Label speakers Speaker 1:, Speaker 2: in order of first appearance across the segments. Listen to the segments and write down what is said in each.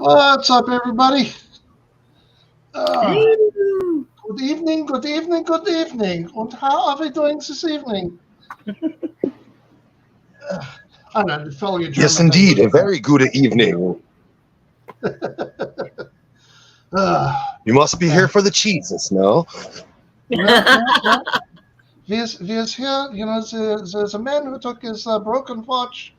Speaker 1: What's up, everybody? Uh,
Speaker 2: Hello.
Speaker 1: good evening, good evening, good evening. And how are we doing this evening? I'm not following a German.
Speaker 3: Yes, indeed. A very good evening. You must be here for the cheeses, no?
Speaker 1: No. There's here, the man who took his broken watch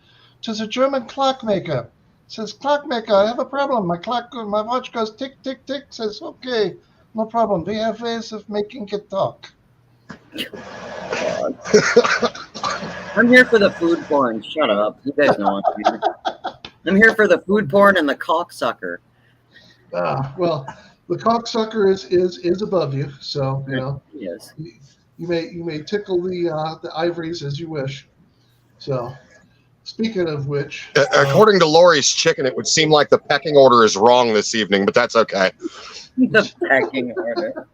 Speaker 1: to the German clockmaker. Says, clockmaker, I have a problem. My watch goes tick, tick, tick. Says, okay, no problem. We have ways of making it talk.
Speaker 2: I'm here for the food porn. Shut up. You guys know I'm here. I'm here for the food porn and the cocksucker.
Speaker 1: Well, the cocksucker is above you, so
Speaker 2: Yes.
Speaker 1: you may tickle the ivories as you wish. So, speaking of which,
Speaker 3: According to Lori's chicken, it would seem like the pecking order is wrong this evening, but that's okay.
Speaker 2: The pecking order.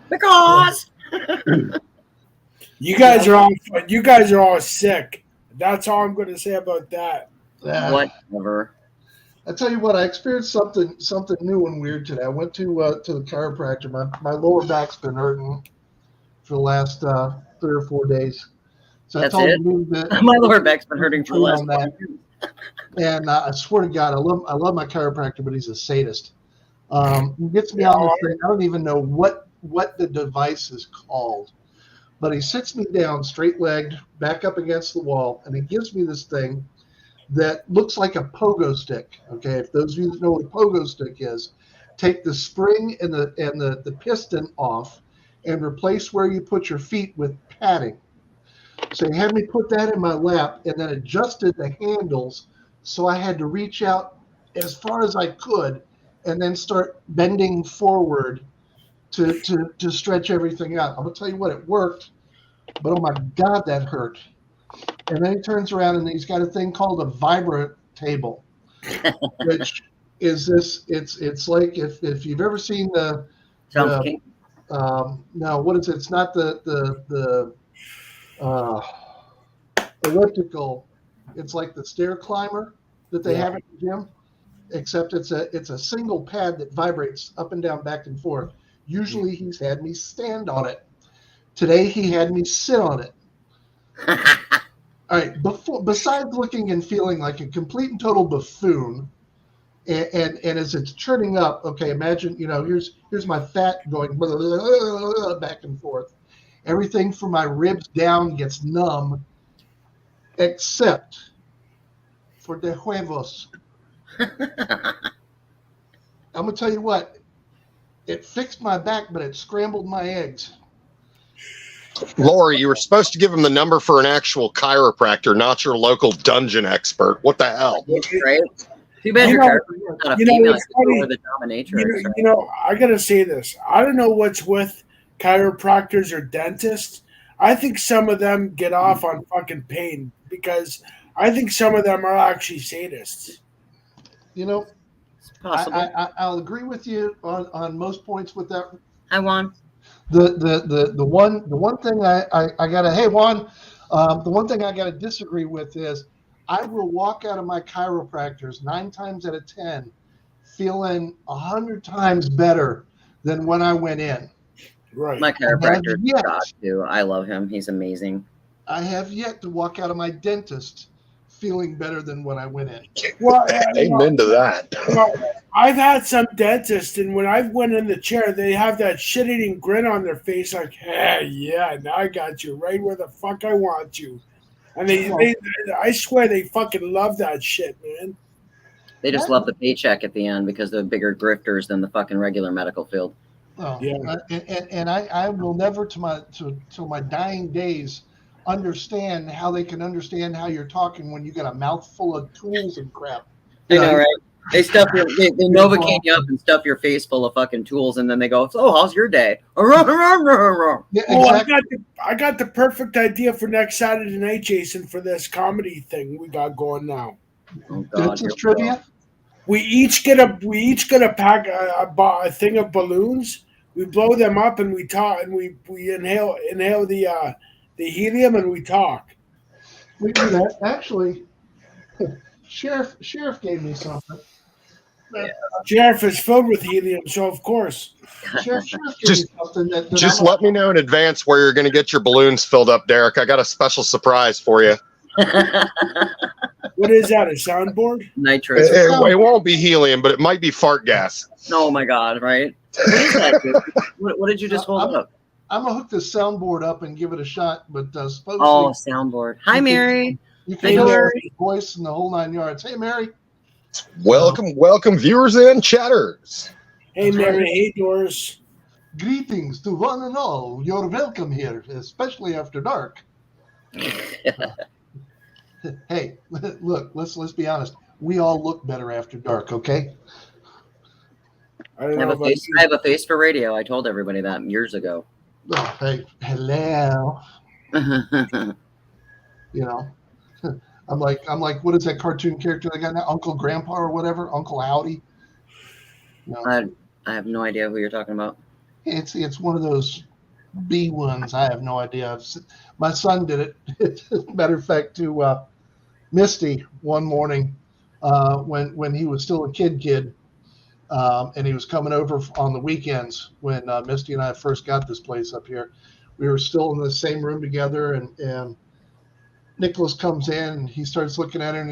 Speaker 2: Because
Speaker 4: you guys are all sick. That's all I'm going to say about that.
Speaker 2: whatever.
Speaker 1: I tell you what, I experienced something new and weird today. I went to the chiropractor. My lower back's been hurting for the last 3 or 4 days. So
Speaker 2: That's
Speaker 1: I told
Speaker 2: it?
Speaker 1: him that
Speaker 2: My lower back's been hurting for the last
Speaker 1: on that. And I swear to God, I love my chiropractor, but he's a sadist. He gets me on this thing. I don't even know what the device is called, but he sits me down straight-legged, back up against the wall, and he gives me this thing that looks like a pogo stick. Okay, if those of you that know what a pogo stick is, take the spring and the piston off, and replace where you put your feet with padding. So he had me put that in my lap, and then adjusted the handles, so I had to reach out as far as I could, and then start bending forward to stretch everything out. I'm gonna tell you what, it worked, but oh my God, that hurt. And then he turns around and he's got a thing called a vibra table, which is this. It's like if you've ever seen
Speaker 2: Sounds kinky.
Speaker 1: no, what is it? It's not the elliptical. It's like the stair climber that they have at the gym, except it's a single pad that vibrates up and down, back and forth. Usually he's had me stand on it. Today he had me sit on it. All right. Besides looking and feeling like a complete and total buffoon, and as it's churning up, okay, imagine here's my fat going back and forth. Everything from my ribs down gets numb, except for the huevos. I'm gonna tell you what, it fixed my back, but it scrambled my eggs.
Speaker 3: Lori, you were supposed to give him the number for an actual chiropractor, not your local dungeon expert. What the hell?
Speaker 2: Right? Too bad your chiropractor's not a female. You're the dominatrix.
Speaker 4: I gotta say this. I don't know what's with chiropractors or dentists. I think some of them get off on fucking pain because I think some of them are actually sadists.
Speaker 2: It's possible.
Speaker 1: I'll agree with you on most points with that.
Speaker 2: Hi, Juan.
Speaker 1: The one thing I gotta, hey Juan, the one thing I gotta disagree with is I will walk out of my chiropractors 9 times out of 10 feeling 100 times better than when I went in.
Speaker 4: Right.
Speaker 2: My chiropractor is God too. I love him. He's amazing.
Speaker 1: I have yet to walk out of my dentist feeling better than when I went in.
Speaker 4: Well,
Speaker 3: Amen to that.
Speaker 4: Well, I've had some dentists, and when I went in the chair, they have that shit-eating grin on their face, like, "Hey, yeah, now I got you right where the fuck I want you." And I swear, they fucking love that shit, man.
Speaker 2: They just love the paycheck at the end because they're bigger grifters than the fucking regular medical field.
Speaker 1: Oh, yeah. And I will never, till my dying days, understand how they can understand how you're talking when you got a mouthful of tools and crap.
Speaker 2: I know, right? They Novocaine you up and stuff your face full of fucking tools, and then they go, "So, how's your day?"
Speaker 1: Yeah, exactly.
Speaker 4: I got the perfect idea for next Saturday night, Jason, for this comedy thing we got going now.
Speaker 2: Oh, God,
Speaker 1: This is trivia.
Speaker 4: We each get a pack a thing of balloons. We blow them up and we talk, and we inhale the helium and we talk.
Speaker 1: We do that. Actually, Sheriff gave me something.
Speaker 4: Sheriff is filled with helium, so of course.
Speaker 1: Sheriff, give me something that
Speaker 3: Just let me know in advance where you're going to get your balloons filled up, Derek. I got a special surprise for you.
Speaker 4: What is that? A soundboard?
Speaker 2: Nitrous.
Speaker 3: It won't be helium, but it might be fart gas.
Speaker 2: Oh my God! Right? What is that? Dude? What did you just hold up?
Speaker 1: I'm gonna hook this soundboard up and give it a shot, but supposedly.
Speaker 2: Oh, soundboard. Hi, Mary.
Speaker 1: You can hear the voice and the whole 9 yards. Hey, Mary.
Speaker 3: Welcome, viewers and chatters.
Speaker 4: Hey, Mary. Hey, Doris.
Speaker 1: Greetings to one and all. You're welcome here, especially after dark. Hey, look. Let's be honest. We all look better after dark. Okay.
Speaker 2: I have a face for radio. I told everybody that years ago.
Speaker 1: Oh, hey, hello. You know, I'm like, what is that cartoon character they got now? Uncle Grandpa or whatever? Uncle Howdy. No.
Speaker 2: I have no idea who you're talking about.
Speaker 1: It's one of those B ones. I have no idea. My son did it. Matter of fact, to Misty one morning when he was still a kid. And he was coming over on the weekends when Misty and I first got this place up here. We were still in the same room together, and Nicholas comes in and he starts looking at her, and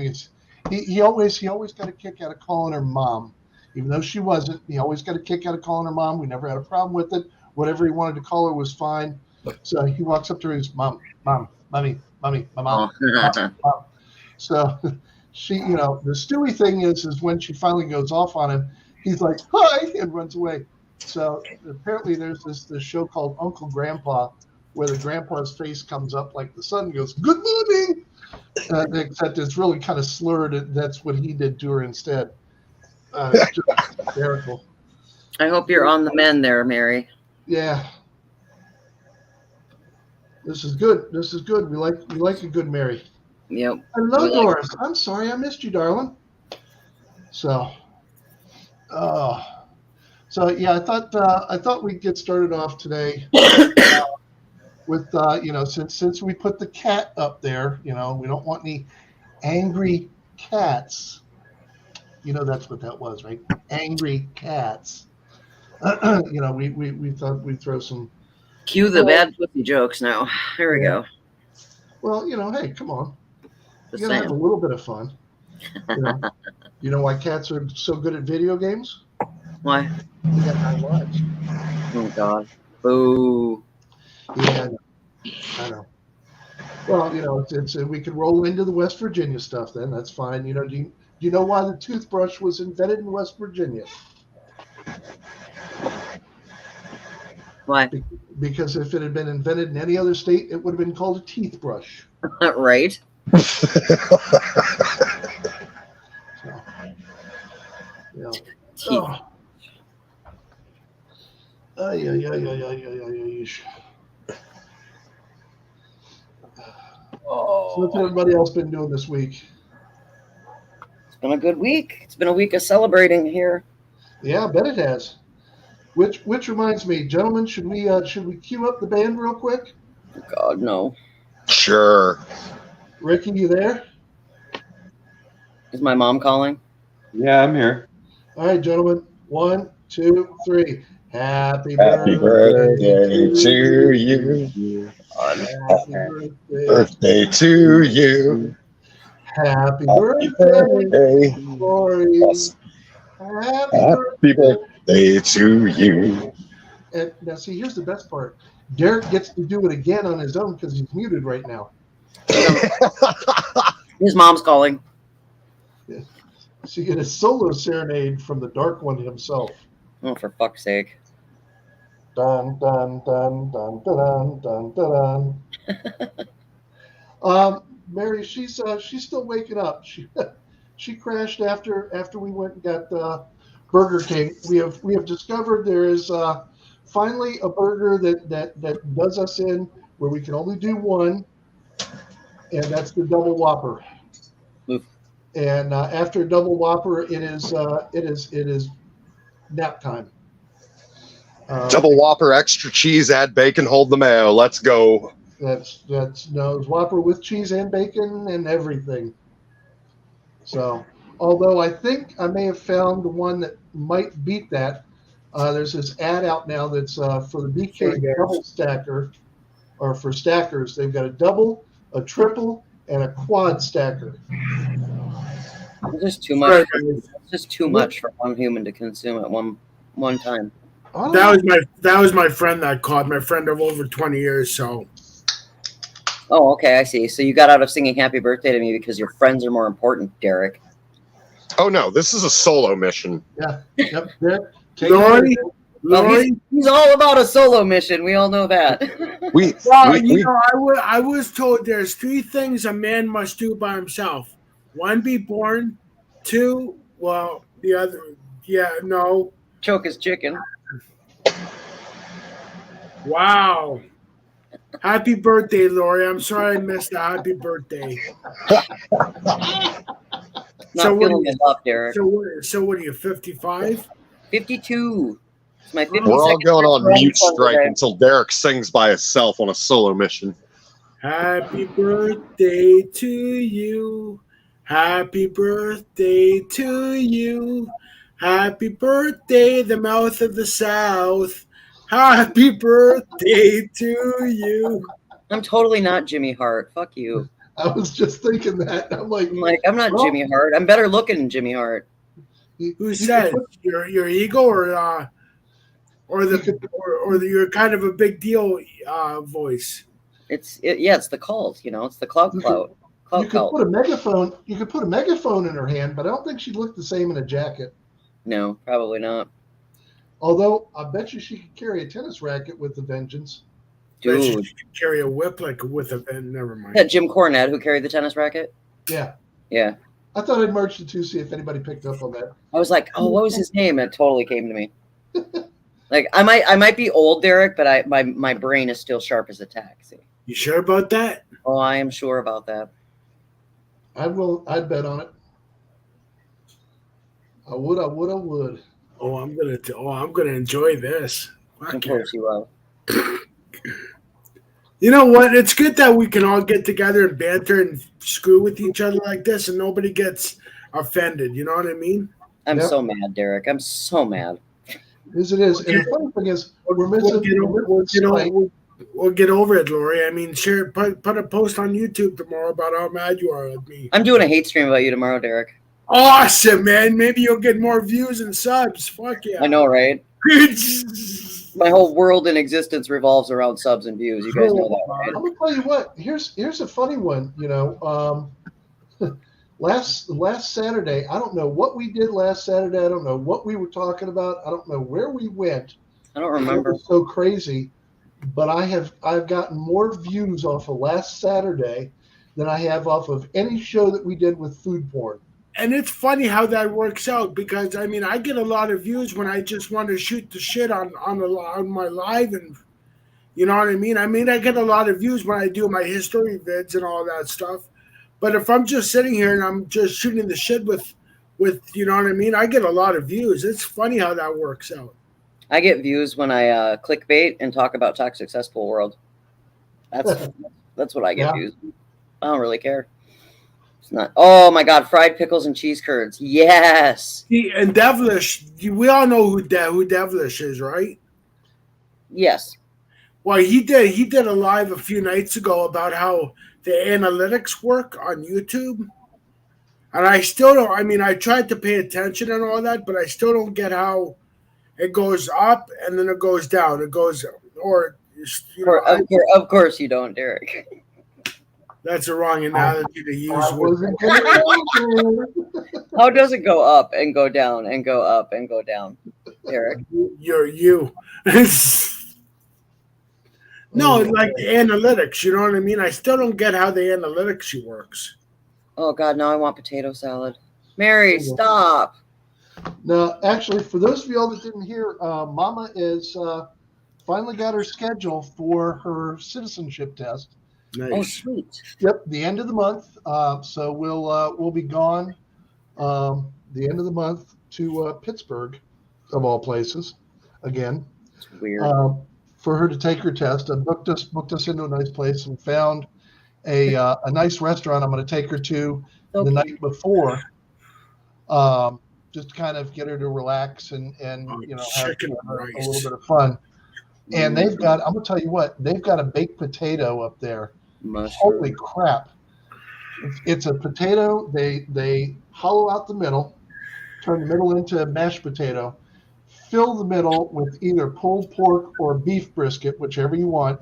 Speaker 1: he always got a kick out of calling her mom, even though she wasn't. He always got a kick out of calling her mom. We never had a problem with it. Whatever he wanted to call her was fine. So he walks up to her and he's mom, mommy, my mom. Mom. So she, the Stewie thing is when she finally goes off on him, he's like, hi, and runs away. So apparently there's this show called Uncle Grandpa where the grandpa's face comes up like the sun goes, good morning. Except it's really kind of slurred. That's what he did to her instead. It's just hysterical.
Speaker 2: I hope you're on the mend there, Mary.
Speaker 1: Yeah. This is good. We like a good Mary.
Speaker 2: Yep.
Speaker 1: Hello, Doris. I'm sorry I missed you, darling. So yeah, I thought we'd get started off today with since we put the cat up there, we don't want any angry cats. That's what that was, right? Angry cats. We thought we'd throw some.
Speaker 2: Cue the bad pussy jokes now. Here we go.
Speaker 1: Well, hey, come on.
Speaker 2: Just
Speaker 1: You gotta have a little bit of fun. You know why cats are so good at video games?
Speaker 2: Why?
Speaker 1: They got 9 lives.
Speaker 2: Oh God. Boo.
Speaker 1: Yeah, I know. Well, it's we could roll into the West Virginia stuff then. That's fine. Do you know why the toothbrush was invented in West Virginia?
Speaker 2: Why?
Speaker 1: Because if it had been invented in any other state, it would have been called a teeth brush.
Speaker 2: Right.
Speaker 1: So, So what's everybody else been doing this week?
Speaker 2: It's been a good week. It's been a week of celebrating here.
Speaker 1: Yeah, I bet it has. Which reminds me, gentlemen, should we cue up the band real quick?
Speaker 2: Oh, God, no.
Speaker 3: Sure.
Speaker 1: Ricky, you there?
Speaker 2: Is my mom calling?
Speaker 5: Yeah, I'm here.
Speaker 1: All right, gentlemen. 1, 2, 3. Happy
Speaker 3: Birthday to you.
Speaker 1: Happy
Speaker 3: Birthday to you.
Speaker 1: Happy birthday, Lori.
Speaker 3: Happy birthday to you.
Speaker 1: And now, see, here's the best part. Derek gets to do it again on his own because he's muted right now.
Speaker 2: His mom's calling.
Speaker 1: Yeah. So you get a solo serenade from the Dark One himself.
Speaker 2: Oh, for fuck's sake.
Speaker 1: Dun, dun, dun, dun, dun, dun, dun, dun. Mary, she's still waking up. She crashed after we went and got Burger King. We have discovered there is finally a burger that does us in where we can only do one, and that's the Double Whopper.
Speaker 2: Oof.
Speaker 1: And after a Double Whopper, it is nap time.
Speaker 3: Double Whopper, extra cheese, add bacon, hold the mayo. Let's go.
Speaker 1: That's Whopper with cheese and bacon and everything. So Although I think I may have found the one that might beat that. There's this ad out now that's for the BK double stacker, or for stackers. They've got a double, a triple, and a quad stacker.
Speaker 2: It's just too much. It's just too much for one human to consume at one time.
Speaker 4: That was my friend that called. My friend of over 20 years. So.
Speaker 2: Oh, okay, I see. So you got out of singing "Happy Birthday" to me because your friends are more important, Derek.
Speaker 3: Oh no, this is a solo mission.
Speaker 1: Yeah. Yep. Derek,
Speaker 4: Lori,
Speaker 2: he's all about a solo mission. We all know that.
Speaker 4: I was told there's 3 things a man must do by himself. 1, be born. 2, well, the other, no.
Speaker 2: Choke his chicken.
Speaker 4: Wow. Happy birthday, Lori. I'm sorry I missed the happy birthday.
Speaker 2: Not feeling it up, Derek.
Speaker 4: So what are you, 55?
Speaker 2: 52. It's my 52nd.
Speaker 3: We're all going on mute strike
Speaker 2: today.
Speaker 3: until Derek sings by himself on a solo mission.
Speaker 4: Happy birthday to you. Happy birthday to you. Happy birthday, the mouth of the South. Happy birthday to you.
Speaker 2: I'm totally not Jimmy Hart. Fuck you.
Speaker 1: I was just thinking that. I'm like,
Speaker 2: I'm not Jimmy Hart. I'm better looking than Jimmy Hart.
Speaker 4: Who said your ego or you're kind of a big deal voice?
Speaker 2: It's the cult. It's the clout.
Speaker 1: You could put a megaphone. You could put a megaphone in her hand, but I don't think she'd look the same in a jacket.
Speaker 2: No, probably not.
Speaker 1: Although I bet you she could carry a tennis racket with a vengeance.
Speaker 2: Dude,
Speaker 4: she could carry a whip with a never mind.
Speaker 2: Yeah, Jim Cornette, who carried the tennis racket.
Speaker 1: Yeah.
Speaker 2: Yeah.
Speaker 1: I thought I'd merge the two, see if anybody picked up on that.
Speaker 2: I was like, oh, what was his name? It totally came to me. Like I might be old, Derek, but my brain is still sharp as a tack. See?
Speaker 4: You sure about that?
Speaker 2: Oh, I am sure about that.
Speaker 1: I'd bet on it. I would.
Speaker 4: Oh, I'm gonna enjoy this.
Speaker 2: Of course you will.
Speaker 4: You know what? It's good that we can all get together and banter and screw with each other like this, and nobody gets offended. You know what I mean?
Speaker 2: I'm so mad, Derek. I'm so mad.
Speaker 1: Yes, it is. And the funny thing is, we're missing.
Speaker 4: We'll get over it, Lori. I mean, share, put a post on YouTube tomorrow about how mad you are at me.
Speaker 2: I'm doing a hate stream about you tomorrow, Derek.
Speaker 4: Awesome, man. Maybe you'll get more views and subs. Fuck yeah.
Speaker 2: I know, right? My whole world in existence revolves around subs and views. You guys know that, right?
Speaker 1: I'm gonna tell you what. Here's a funny one. Last Saturday, I don't know what we did last Saturday. I don't know what we were talking about. I don't know where we went.
Speaker 2: I don't remember.
Speaker 1: It was so crazy, but I've gotten more views off of last Saturday than I have off of any show that we did with food porn.
Speaker 4: And it's funny how that works out because I mean I get a lot of views when I just want to shoot the shit on my live, and you know what I mean. I mean I get a lot of views when I do my history vids and all that stuff. But if I'm just sitting here and I'm just shooting the shit with you know what I mean, I get a lot of views. It's funny how that works out.
Speaker 2: I get views when I clickbait and talk about Toxic Cesspool World. That's what I get views. I don't really care. It's not. Oh my God, fried pickles and cheese curds. Yes.
Speaker 4: And Devilish, we all know who Devilish is, right?
Speaker 2: Yes.
Speaker 4: Well, he did a live a few nights ago about how the analytics work on YouTube. And I still don't, I mean, I tried to pay attention and all that, but I still don't get how it goes up and then it goes down. It goes,
Speaker 2: of course you don't, Derek.
Speaker 4: That's a wrong analogy to use.
Speaker 2: How does it go up and go down and go up and go down, Derek?
Speaker 4: You're you. No, like the analytics, you know what I mean? I still don't get how the analytics works.
Speaker 2: Oh, God, now I want potato salad. Mary, stop.
Speaker 1: No, actually, for those of y'all that didn't hear, Mama is finally got her schedule for her citizenship test.
Speaker 4: Nice.
Speaker 2: Oh, sweet.
Speaker 1: Yep, the end of the month. So we'll be gone the end of the month to Pittsburgh, of all places, again.
Speaker 2: It's weird.
Speaker 1: For her to take her test. I booked us into a nice place and found a nice restaurant I'm going to take her to the night before. just to kind of get her to relax and have
Speaker 4: chicken
Speaker 1: a
Speaker 4: rice.
Speaker 1: little bit of fun. And they've got, I'm going to tell you what, they've got a baked potato up there.
Speaker 2: Mushroom.
Speaker 1: Holy crap. It's a potato. They hollow out the middle, turn the middle into a mashed potato, fill the middle with either pulled pork or beef brisket, whichever you want,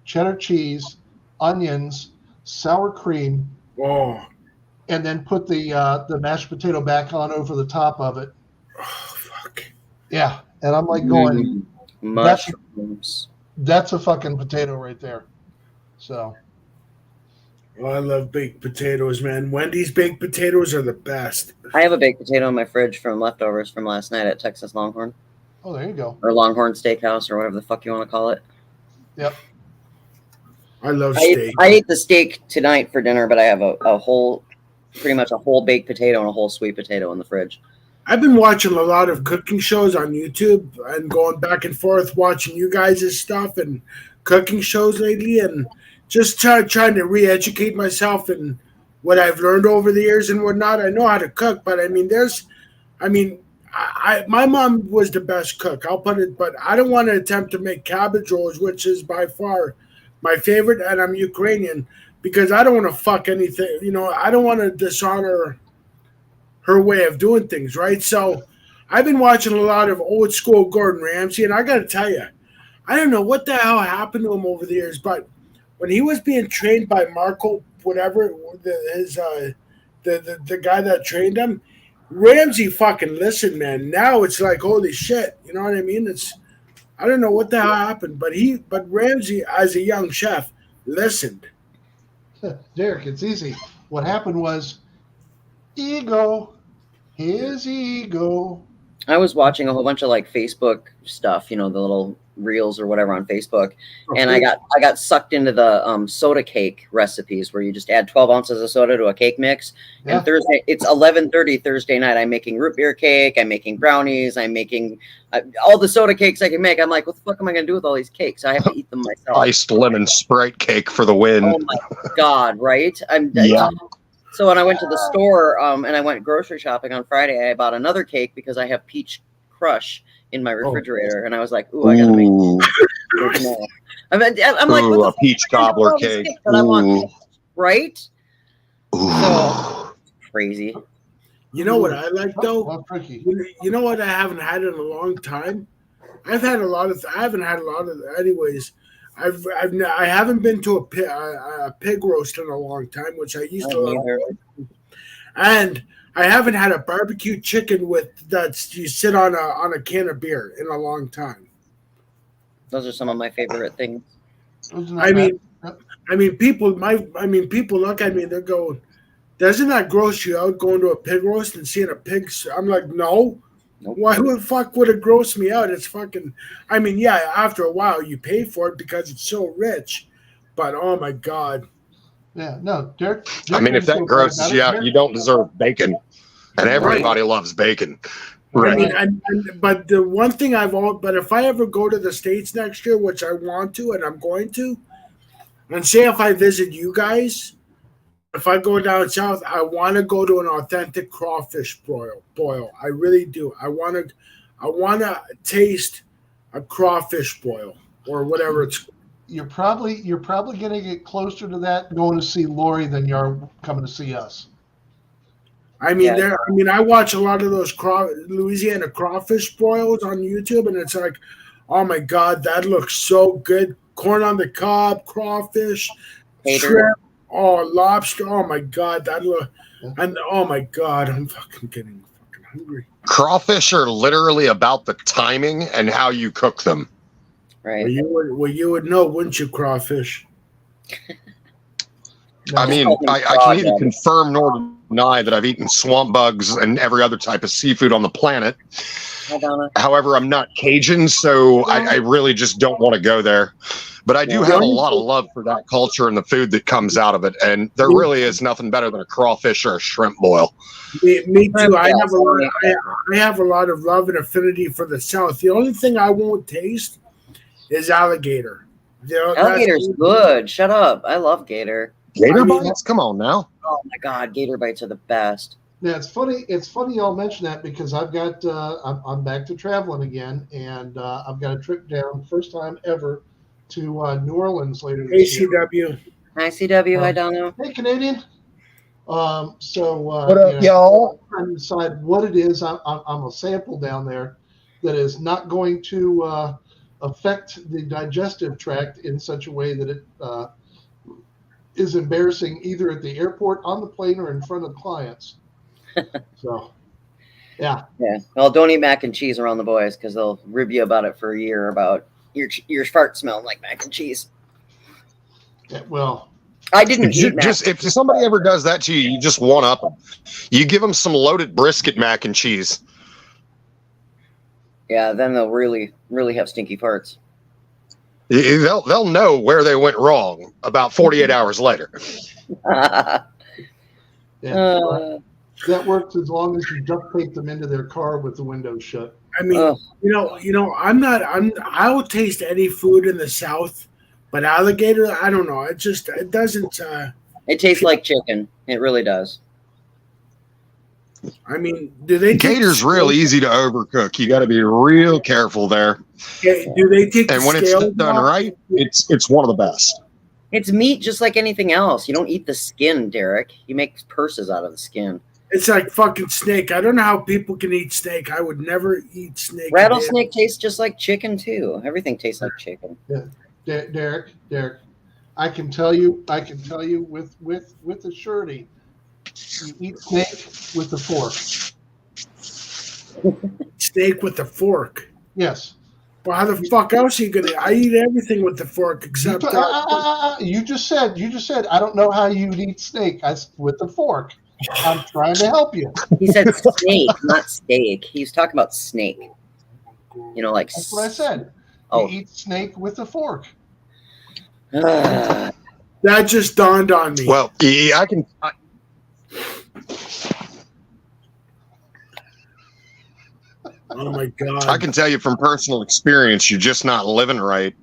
Speaker 1: cheddar cheese, onions, sour cream, and then put the mashed potato back on over the top of it.
Speaker 4: Oh, fuck.
Speaker 1: Yeah. And I'm like going,
Speaker 2: mushrooms.
Speaker 1: That's a fucking potato right there. So.
Speaker 4: Oh, I love baked potatoes, man. Wendy's baked potatoes are the best.
Speaker 2: I have a baked potato in my fridge from leftovers from last night at Texas Longhorn.
Speaker 1: Oh, there you go.
Speaker 2: Or Longhorn Steakhouse or whatever the fuck you want to call it.
Speaker 1: Yep.
Speaker 4: I love steak.
Speaker 2: I ate the steak tonight for dinner, but I have pretty much a whole baked potato and a whole sweet potato in the fridge.
Speaker 4: I've been watching a lot of cooking shows on YouTube and going back and forth watching you guys' stuff and cooking shows lately, and just trying to re-educate myself in what I've learned over the years and whatnot. I know how to cook, but my mom was the best cook. I'll put it, but I don't want to attempt to make cabbage rolls, which is by far my favorite, and I'm Ukrainian, because I don't want to fuck anything. I don't want to dishonor her way of doing things, right? So I've been watching a lot of old school Gordon Ramsay, and I got to tell you, I don't know what the hell happened to him over the years, but when he was being trained by Marco, whatever, the guy that trained him, Ramsay fucking listened, man. Now it's like, holy shit, you know what I mean? I don't know what the hell happened, but Ramsay, as a young chef, listened.
Speaker 1: Derek, it's easy. What happened was ego. His ego.
Speaker 2: I was watching a whole bunch of like Facebook stuff, the little reels or whatever on Facebook, and I got sucked into the soda cake recipes where you just add 12 ounces of soda to a cake mix. Yeah. And Thursday, it's 11:30 Thursday night. I'm making root beer cake. I'm making brownies. I'm making all the soda cakes I can make. I'm like, what the fuck am I gonna do with all these cakes? I have to eat them myself.
Speaker 3: Iced lemon Sprite cake for the win.
Speaker 2: Oh my god! Right? So when I went to the store and I went grocery shopping on Friday, I bought another cake because I have peach crush in my refrigerator, and I was like, "Ooh, I gotta make." I'm like,
Speaker 3: "Ooh, a peach gobbler cake."
Speaker 2: But I want, right? So crazy.
Speaker 4: You know what I like though? You know what I haven't had in a long time? I haven't had a lot of. Anyways, I haven't been to a pig roast in a long time, which I used to love. And I haven't had a barbecue chicken that you sit on a can of beer in a long time.
Speaker 2: Those are some of my favorite things.
Speaker 4: People look at me, they're going, doesn't that gross you out going to a pig roast and seeing a pig? I'm like, no. Nope. Why the fuck would it gross me out? It's fucking, after a while you pay for it because it's so rich, but oh my God.
Speaker 1: Yeah, no, Derek
Speaker 3: if that grosses you out, you don't deserve bacon, and everybody loves bacon. Right.
Speaker 4: But the one thing but if I ever go to the States next year, which I want to, and I'm going to, and say if I visit you guys, if I go down south, I want to go to an authentic crawfish boil. I really do. I want to taste a crawfish boil or whatever it's.
Speaker 1: You're probably going to get closer to that going to see Lori than you are coming to see us.
Speaker 4: I watch a lot of those Louisiana crawfish boils on YouTube, and it's like, oh my God, that looks so good. Corn on the cob, crawfish, shrimp. Oh, lobster! Oh my God, and oh my God, I'm fucking getting fucking hungry.
Speaker 3: Crawfish are literally about the timing and how you cook them.
Speaker 2: Right.
Speaker 4: Well, you would know, wouldn't you, crawfish?
Speaker 3: I can neither confirm nor deny that I've eaten swamp bugs and every other type of seafood on the planet. However, I'm not Cajun, so I really just don't want to go there. But I do have a lot of love for that culture and the food that comes out of it. And there really is nothing better than a crawfish or a shrimp boil.
Speaker 4: Me too. I have a lot of love and affinity for the South. The only thing I won't taste is alligator.
Speaker 2: Alligator's good. Shut up. I love gator.
Speaker 3: Gator bites? Come on now.
Speaker 2: Oh my God, gator bites are the best.
Speaker 1: Yeah, it's funny. It's funny y'all mention that because I've got I'm back to traveling again, and I've got a trip down, first time ever, to New Orleans later this year.
Speaker 4: ACW.
Speaker 2: ICW, hi Donna.
Speaker 1: Hey, Canadian. So
Speaker 3: What up, y'all?
Speaker 1: trying to decide what it is. I'm a sample down there that is not going to affect the digestive tract in such a way that it is embarrassing either at the airport, on the plane, or in front of clients. So, yeah.
Speaker 2: Yeah. Well, don't eat mac and cheese around the boys because they'll rib you about it for a year about your fart smelling like mac and cheese.
Speaker 1: Yeah, well,
Speaker 2: I didn't eat
Speaker 3: just if somebody ever does that to you, you just one up them. You give them some loaded brisket mac and cheese.
Speaker 2: Yeah, then they'll really have stinky farts.
Speaker 3: They'll know where they went wrong about 48 hours later.
Speaker 1: yeah. That works as long as you duct tape them into their car with the windows shut.
Speaker 4: I mean, I will taste any food in the South, but alligator, I don't know. It doesn't.
Speaker 2: It tastes like chicken. It really does.
Speaker 4: I mean, do they?
Speaker 3: Gator's real easy to overcook. You got to be real careful there.
Speaker 4: Do they take?
Speaker 3: And when it's done right, it's one of the best.
Speaker 2: It's meat just like anything else. You don't eat the skin, Derek. You make purses out of the skin.
Speaker 4: It's like fucking snake. I don't know how people can eat snake. I would never eat snake.
Speaker 2: Rattlesnake tastes just like chicken too. Everything tastes like chicken.
Speaker 1: Yeah. Derek, I can tell you with a surety, you eat snake with a fork.
Speaker 4: Snake with a fork.
Speaker 1: Yes.
Speaker 4: Well, how the fuck else are you gonna? I eat everything with the fork except.
Speaker 1: You just said. I don't know how you'd eat snake. With a fork. I'm trying to help you.
Speaker 2: He said snake, not steak. He was talking about snake. You know, like
Speaker 1: that's what I said.
Speaker 2: Oh,
Speaker 1: you eat snake with a fork.
Speaker 4: That just dawned on me.
Speaker 3: Well, yeah, I can.
Speaker 4: Oh my god!
Speaker 3: I can tell you from personal experience, you're just not living right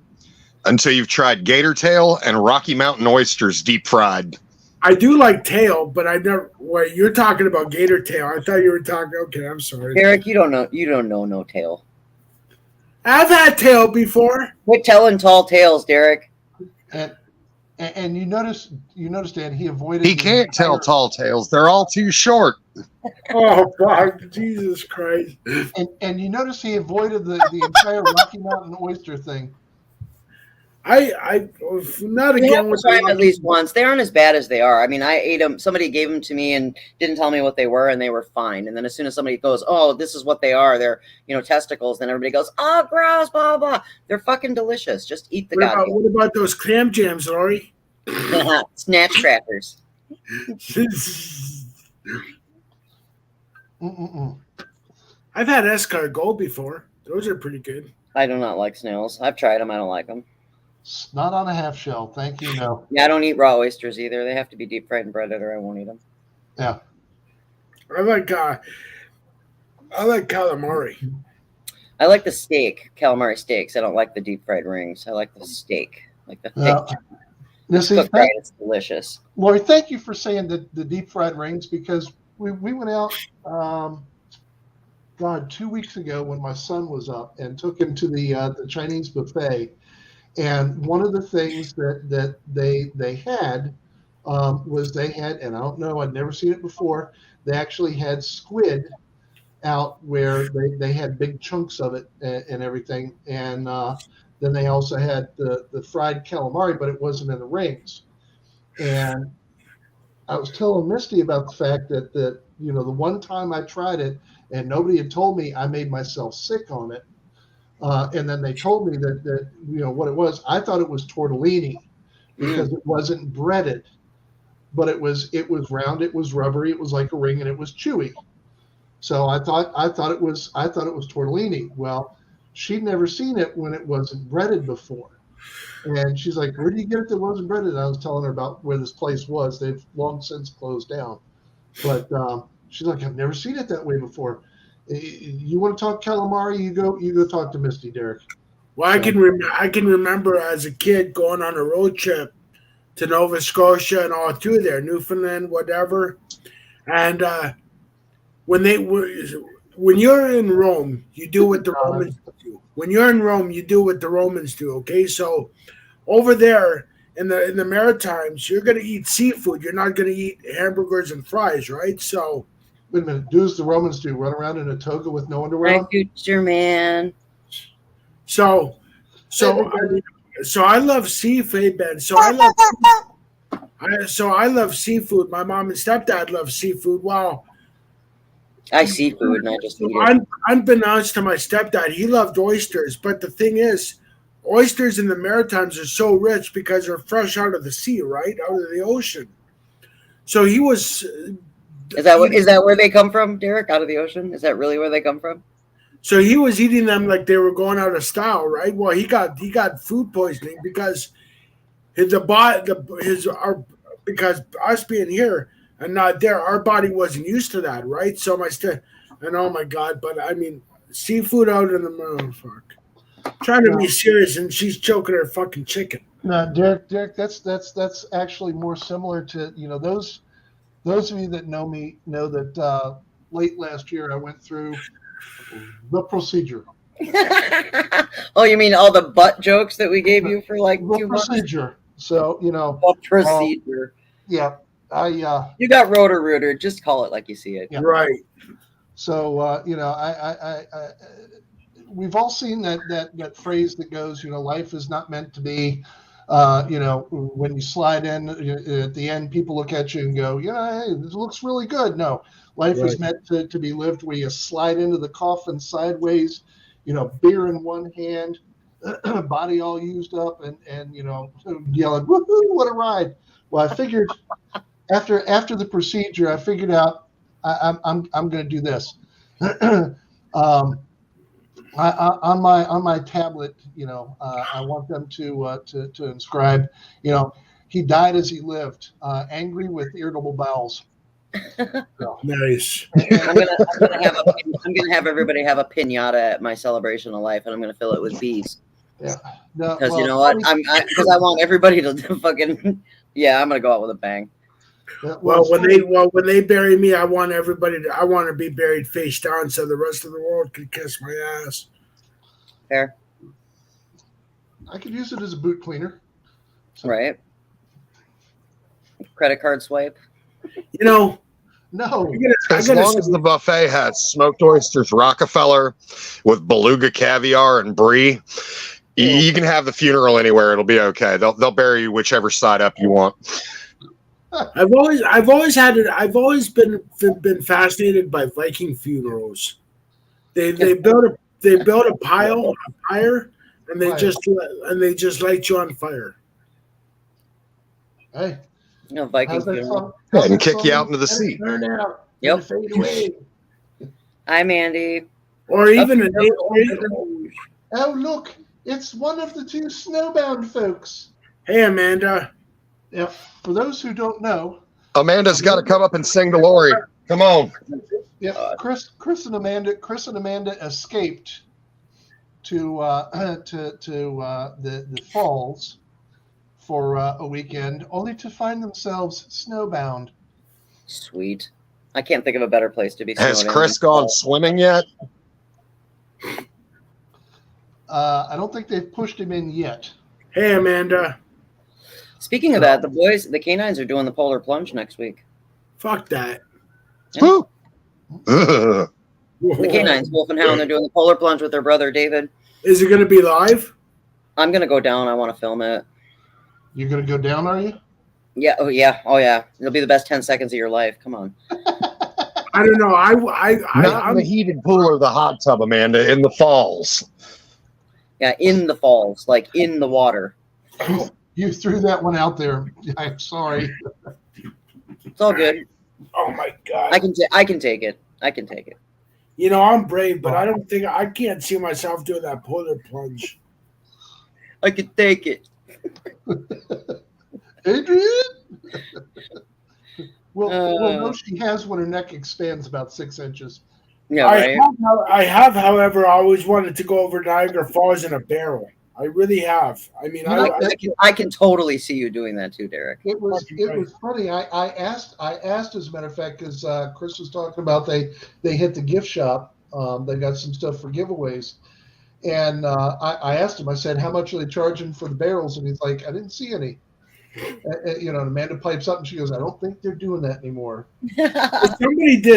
Speaker 3: until you've tried gator tail and Rocky Mountain oysters deep fried.
Speaker 4: I do like tail, but I never. Wait, you're talking about gator tail? I thought you were talking. Okay, I'm sorry.
Speaker 2: Derek, you don't know no tail.
Speaker 4: I've had tail before.
Speaker 2: Quit telling tall tales, Derek.
Speaker 1: And you notice, Dan, he avoided.
Speaker 3: He can't tell tall tales; they're all too short.
Speaker 4: Oh fuck, Jesus Christ!
Speaker 1: And you notice he avoided the entire Rocky Mountain oyster thing.
Speaker 4: I not
Speaker 2: You
Speaker 4: again
Speaker 2: have to
Speaker 4: with
Speaker 2: try them at least once. They aren't as bad as they are. I mean, I ate them. Somebody gave them to me and didn't tell me what they were, and they were fine. And then as soon as somebody goes, "Oh, this is what they are," they're testicles. Then everybody goes, "Oh, gross!" Blah blah. They're fucking delicious. Just eat the goddamn.
Speaker 4: What about those clam jams, Lori?
Speaker 2: Snatch crackers.
Speaker 4: I've had escargot before. Those are pretty good.
Speaker 2: I do not like snails. I've tried them. I don't like them.
Speaker 1: Not on a half shell. Thank you. No.
Speaker 2: Yeah, I don't eat raw oysters either. They have to be deep fried and breaded, or I won't eat them.
Speaker 1: Yeah.
Speaker 4: I like calamari.
Speaker 2: I like the steak, calamari steaks. I don't like the deep fried rings. I like the steak, like the thick. It's delicious.
Speaker 1: Lori, thank you for saying the deep fried rings, because we went out, 2 weeks ago when my son was up and took him to the Chinese buffet. And one of the things that they had was they had, and I don't know, I'd never seen it before, they actually had squid out where they had big chunks of it and everything. And then they also had the fried calamari, but it wasn't in the rings. And I was telling Misty about the fact that the one time I tried it and nobody had told me, I made myself sick on it. And then they told me that what it was. I thought it was tortellini because it wasn't breaded, but it was round, it was rubbery, it was like a ring, and it was chewy. So I thought it was tortellini. Well, she'd never seen it when it wasn't breaded before, and she's like, "Where do you get it that wasn't breaded?" And I was telling her about where this place was. They've long since closed down, but she's like, "I've never seen it that way before." You want to talk calamari? You go talk to Misty, Derek.
Speaker 4: Well, I can remember as a kid going on a road trip to Nova Scotia and all through there, Newfoundland, whatever, and when you're in Rome, you do what the Romans do. When you're in Rome, you do what the Romans do. Okay, so over there in the Maritimes, you're going to eat seafood. You're not going to eat hamburgers and fries, right? So
Speaker 1: wait a minute. Do as the Romans do: run around in a toga with no underwear on?
Speaker 2: Future man.
Speaker 4: So I love seafood, Ben. So I love seafood. My mom and stepdad love seafood. Wow.
Speaker 2: I seafood and I just eat it.
Speaker 4: Unbeknownst to my stepdad, he loved oysters. But the thing is, oysters in the Maritimes are so rich because they're fresh out of the sea, right? Out of the ocean. So he was.
Speaker 2: Is that where they come from, Derek? Out of the ocean? Is that really where they come from?
Speaker 4: So he was eating them like they were going out of style, right? Well, he got food poisoning because because us being here and not there, our body wasn't used to that, right? So and oh my God, but I mean, seafood out in the motherfucker. Trying to be serious, and she's choking her fucking chicken.
Speaker 1: No, Derek, that's actually more similar to those of you that know me know that late last year I went through the procedure.
Speaker 2: Oh, you mean all the butt jokes that we gave you for like
Speaker 1: the
Speaker 2: 2 months?
Speaker 1: Procedure. So
Speaker 2: the procedure.
Speaker 1: Yeah,
Speaker 2: you got rotor-rooter. Just call it like you see it.
Speaker 1: Yeah.
Speaker 4: Right.
Speaker 1: So I we've all seen that phrase that goes, life is not meant to be. When you slide in at the end, people look at you and go, hey, this looks really good. No, life is meant to be lived where you slide into the coffin sideways, beer in one hand, body all used up, and yelling, woohoo, what a ride. Well, I figured after the procedure, I figured out I'm going to do this. On my tablet, I want them to inscribe, he died as he lived, angry with irritable bowels. So.
Speaker 4: Nice.
Speaker 2: I'm gonna have everybody have a piñata at my celebration of life, and I'm gonna fill it with bees.
Speaker 1: Yeah.
Speaker 2: Because you know what? Because I want everybody to fucking. Yeah, I'm gonna go out with a bang.
Speaker 4: Well, when they bury me, I want to be buried face down so the rest of the world can kiss my ass.
Speaker 2: Fair.
Speaker 1: I could use it as a boot cleaner.
Speaker 2: So. Right. Credit card swipe.
Speaker 1: No.
Speaker 3: As long as the buffet has smoked oysters Rockefeller with beluga caviar and brie, you can have the funeral anywhere. It'll be okay. They'll bury you whichever side up you want.
Speaker 4: I've always been fascinated by Viking funerals. They build a pyre, and they just light you on fire.
Speaker 1: Hey,
Speaker 2: Viking funeral.
Speaker 3: And kick you out into the sea.
Speaker 1: Burn out.
Speaker 2: Yep.
Speaker 1: Fade away.
Speaker 2: Hi, Mandy.
Speaker 4: Or even
Speaker 1: oh, look, it's one of the two snowbound folks.
Speaker 4: Hey, Amanda.
Speaker 1: Yeah, for those who don't know,
Speaker 3: Amanda's got to come up and sing to Lori. Come on.
Speaker 1: Yeah, Chris and Amanda escaped to the falls for a weekend, only to find themselves snowbound.
Speaker 2: Sweet. I can't think of a better place to be.
Speaker 3: Has Chris gone swimming yet?
Speaker 1: I don't think they've pushed him in yet.
Speaker 4: Hey, Amanda.
Speaker 2: Speaking of that, the canines are doing the polar plunge next week.
Speaker 4: Fuck that.
Speaker 2: Yeah. The canines, Wolf and Hound, they're doing the polar plunge with their brother David.
Speaker 4: Is it going to be live?
Speaker 2: I'm going to go down. I want to film it.
Speaker 1: You're going to go down, are you?
Speaker 2: Yeah. Oh, yeah. It'll be the best 10 seconds of your life. Come on.
Speaker 4: I don't know.
Speaker 3: Not in the heated pool or the hot tub, Amanda, in the falls.
Speaker 2: Yeah, in the falls, like in the water.
Speaker 1: You threw that one out there. I'm sorry.
Speaker 2: It's all good.
Speaker 4: Oh my God.
Speaker 2: I can take it. I can take it.
Speaker 4: I'm brave, but I can't see myself doing that polar plunge.
Speaker 2: I can take it.
Speaker 1: Adrian? Well, no, she has when her neck expands about 6 inches.
Speaker 2: Yeah, right.
Speaker 4: I have, however, always wanted to go over Niagara Falls in a barrel. I really have. I mean,
Speaker 2: I can totally see you doing that too, Derek.
Speaker 1: It was funny. I asked, as a matter of fact, because Chris was talking about they hit the gift shop. They got some stuff for giveaways, and I asked him. I said, "How much are they charging for the barrels?" And he's like, "I didn't see any." And Amanda pipes up and she goes, "I don't think they're doing that anymore."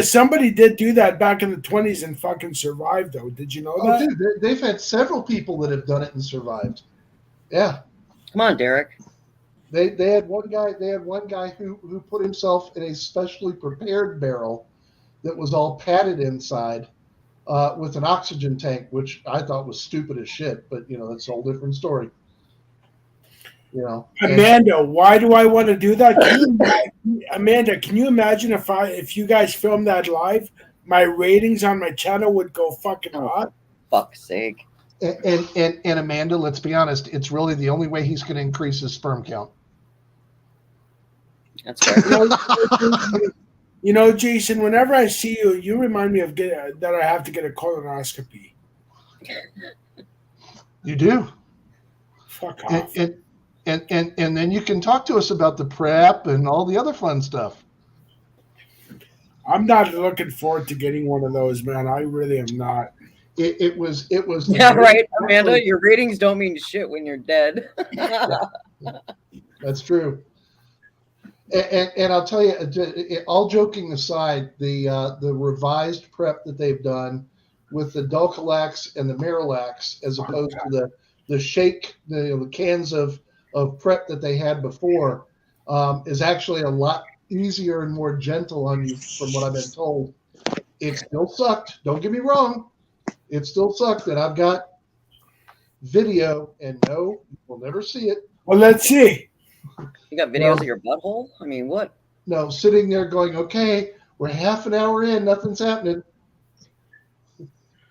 Speaker 4: Somebody did do that back in the 20s and fucking survived, though. Did you know that?
Speaker 1: Dude, they've had several people that have done it and survived. Yeah.
Speaker 2: Come on, Derek.
Speaker 1: They had one guy. They had one guy who put himself in a specially prepared barrel that was all padded inside with an oxygen tank, which I thought was stupid as shit. But that's a whole different story.
Speaker 4: Amanda, why do I want to do that? Amanda, can you imagine if you guys filmed that live? My ratings on my channel would go fucking hot.
Speaker 2: Fuck's sake.
Speaker 1: And Amanda, let's be honest, it's really the only way he's going to increase his sperm count.
Speaker 2: That's right.
Speaker 4: Jason, whenever I see you, you remind me of that I have to get a colonoscopy.
Speaker 1: You do.
Speaker 4: Fuck off.
Speaker 1: And then you can talk to us about the prep and all the other fun stuff.
Speaker 4: I'm not looking forward to getting one of those, man. I really am not.
Speaker 1: It was.
Speaker 2: Yeah, right, Amanda. Your ratings don't mean shit when you're dead.
Speaker 1: That's true. And I'll tell you, all joking aside, the revised prep that they've done with the Dulcolax and the Miralax, as opposed to the shake, the cans of prep that they had before, is actually a lot easier and more gentle on you, from what I've been told. It still sucked. Don't get me wrong. It still sucked, and I've got video, and no, we'll never see it.
Speaker 4: Well, let's see.
Speaker 2: You got videos of your butthole? I mean, what?
Speaker 1: No, sitting there going, okay, we're half an hour in, nothing's happening.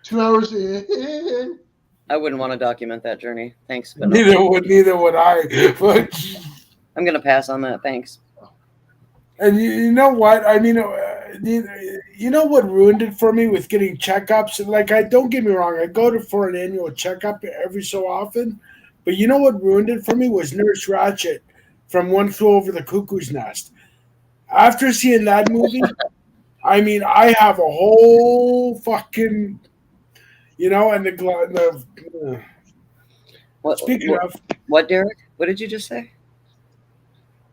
Speaker 1: 2 hours in.
Speaker 2: I wouldn't want to document that journey. Thanks. But
Speaker 4: neither would I.
Speaker 2: I'm going to pass on that. Thanks.
Speaker 4: And you know what? I mean, you know what ruined it for me with getting checkups? Like, don't get me wrong, I go for an annual checkup every so often. But you know what ruined it for me was Nurse Ratched from One Flew Over the Cuckoo's Nest. After seeing that movie, I mean, I have a whole fucking, and the speaking of
Speaker 2: what, Derek? What did you just say?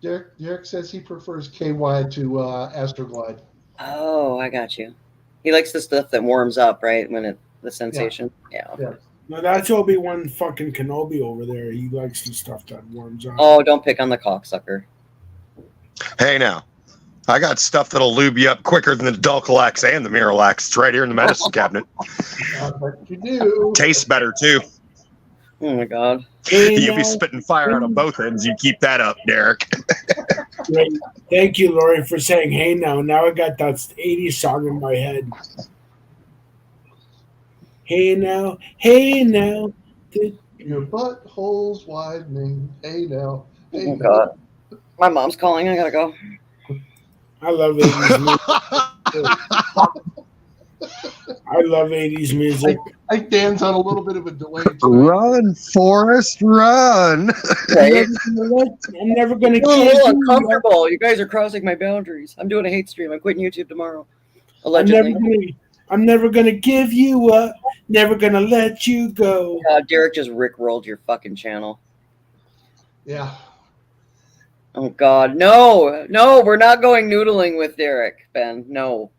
Speaker 1: Derek says he prefers KY to Astroglide.
Speaker 2: Oh, I got you. He likes the stuff that warms up, right? The sensation. Yeah. Okay.
Speaker 1: Yeah.
Speaker 4: No, that's Obi-Wan fucking Kenobi over there. He likes the stuff that warms up.
Speaker 2: Oh, don't pick on the cocksucker.
Speaker 3: Hey, now. I got stuff that'll lube you up quicker than the Dulcolax and the Miralax. It's right here in the medicine cabinet.
Speaker 1: But you do.
Speaker 3: Tastes better, too.
Speaker 2: Oh, my God.
Speaker 3: You'll be spitting fire out of both ends. You keep that up, Derek.
Speaker 4: Great. Thank you, Lori, for saying, hey, now. Now I got that 80s song in my head. Hey now,
Speaker 1: your butthole's widening. Hey now, hey
Speaker 2: oh God, my mom's calling. I gotta go.
Speaker 4: I love 80s music. I love 80s music.
Speaker 1: I Dan's on a little bit of a delay.
Speaker 3: Run, Forrest, run!
Speaker 2: Right?
Speaker 4: I'm never gonna
Speaker 2: get uncomfortable. You guys are crossing my boundaries. I'm doing a hate stream. I'm quitting YouTube tomorrow. Allegedly.
Speaker 4: I'm never gonna give you up. Never gonna let you go.
Speaker 2: Derek just rickrolled your fucking channel.
Speaker 1: Yeah.
Speaker 2: Oh God, no, we're not going noodling with Derek, Ben. No.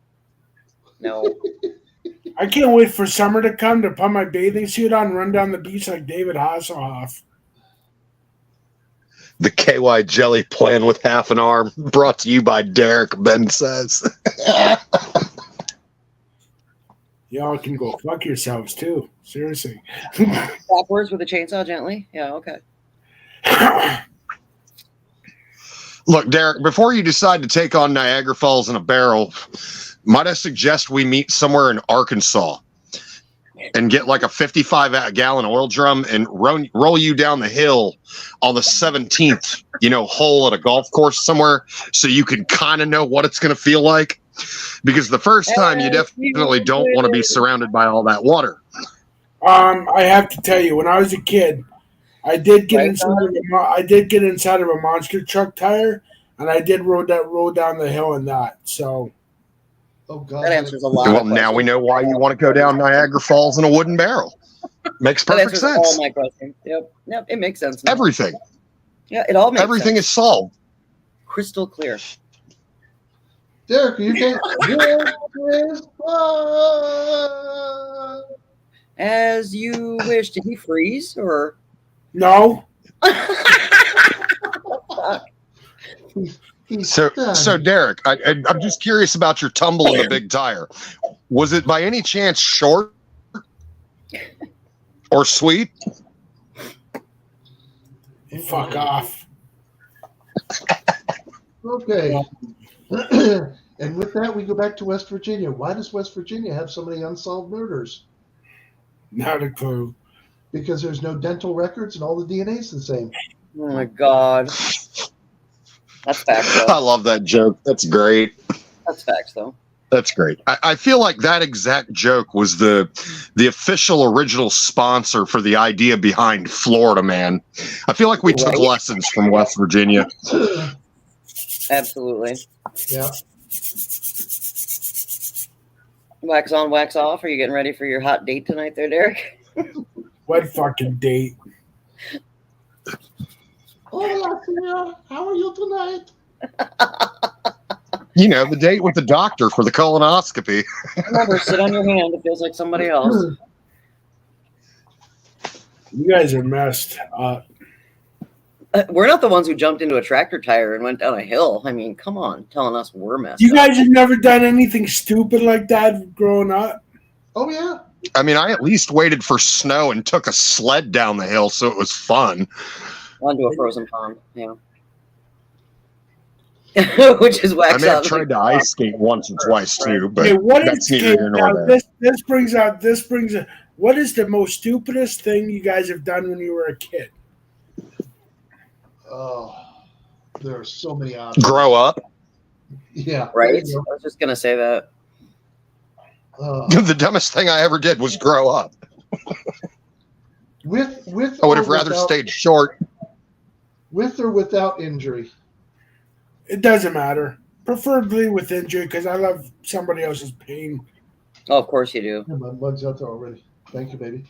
Speaker 4: I can't wait for summer to come to put my bathing suit on and run down the beach like David Hasselhoff.
Speaker 3: The KY jelly plan with half an arm, brought to you by Derek, Ben says.
Speaker 4: Y'all can go fuck yourselves too. Seriously.
Speaker 2: Backwards with a chainsaw gently? Yeah, okay.
Speaker 3: Look, Derek, before you decide to take on Niagara Falls in a barrel, might I suggest we meet somewhere in Arkansas and get like a 55-gallon oil drum and roll you down the hill on the 17th, hole at a golf course somewhere so you can kind of know what it's going to feel like? Because the first time you definitely don't want to be surrounded by all that water.
Speaker 4: I have to tell you, when I was a kid, I did get
Speaker 2: Right,
Speaker 4: inside of a monster truck tire, and I did roll down the hill in that. So
Speaker 1: Oh God.
Speaker 2: That answers a lot
Speaker 3: Well,
Speaker 2: of
Speaker 3: now we
Speaker 2: questions.
Speaker 3: know why you want to go down Niagara Falls in a wooden barrel. Makes
Speaker 2: That
Speaker 3: perfect
Speaker 2: answers all
Speaker 3: sense.
Speaker 2: my questions. Yep, it makes sense now.
Speaker 3: Everything.
Speaker 2: Yeah, it all makes
Speaker 3: Everything
Speaker 2: sense.
Speaker 3: is solved.
Speaker 2: Crystal clear.
Speaker 1: Derek, you can't. This is fun.
Speaker 2: As you wish. Did he freeze or?
Speaker 4: no,
Speaker 3: So Derek, I'm just curious about your tumble in the big tire. Was it by any chance short or sweet?
Speaker 4: fuck off.
Speaker 1: Okay. And with that, we go back to West Virginia. Why does West Virginia have so many unsolved murders?
Speaker 4: Not a clue.
Speaker 1: Because there's no dental records and all the DNA is the same.
Speaker 2: Oh my God. That's facts,
Speaker 3: I
Speaker 2: though.
Speaker 3: love that joke. That's great.
Speaker 2: That's facts, though.
Speaker 3: That's great. I feel like that exact joke was the official original sponsor for the idea behind Florida Man. I feel like we took lessons from West Virginia.
Speaker 2: Absolutely.
Speaker 1: Yeah.
Speaker 2: Wax on, wax off. Are you getting ready for your hot date tonight there, Derek?
Speaker 4: What fucking date?
Speaker 1: Oh, how are you tonight?
Speaker 3: You know, the date with the doctor for the colonoscopy.
Speaker 2: Remember, sit on your hand. It feels like somebody else.
Speaker 4: You guys are messed up.
Speaker 2: We're not the ones who jumped into a tractor tire and went down a hill. I mean, come on, telling us we're messed
Speaker 4: You
Speaker 2: up.
Speaker 4: guys have never done anything stupid like that growing up?
Speaker 1: Oh, yeah.
Speaker 3: I mean, I at least waited for snow and took a sled down the hill, so it was fun.
Speaker 2: Onto a frozen pond, yeah. Which is wax
Speaker 3: I may have
Speaker 2: out.
Speaker 3: tried to ice skate once or twice too, but
Speaker 4: Okay, what
Speaker 3: that's
Speaker 4: is
Speaker 3: neither here nor
Speaker 4: now,
Speaker 3: there.
Speaker 4: this brings what is the most stupidest thing you guys have done when you were a kid?
Speaker 1: Oh, there are so many options.
Speaker 3: Grow up.
Speaker 1: Yeah.
Speaker 2: Right?
Speaker 1: there you
Speaker 2: I was just going to say that.
Speaker 1: go.
Speaker 3: The dumbest thing I ever did was grow up.
Speaker 1: With
Speaker 3: I would have
Speaker 1: or
Speaker 3: rather
Speaker 1: without-
Speaker 3: stayed short.
Speaker 1: With or without injury.
Speaker 4: It doesn't matter. Preferably with injury, because I love somebody else's pain.
Speaker 2: Oh, of course you do.
Speaker 1: Yeah, my mug's out there already. Thank you, baby.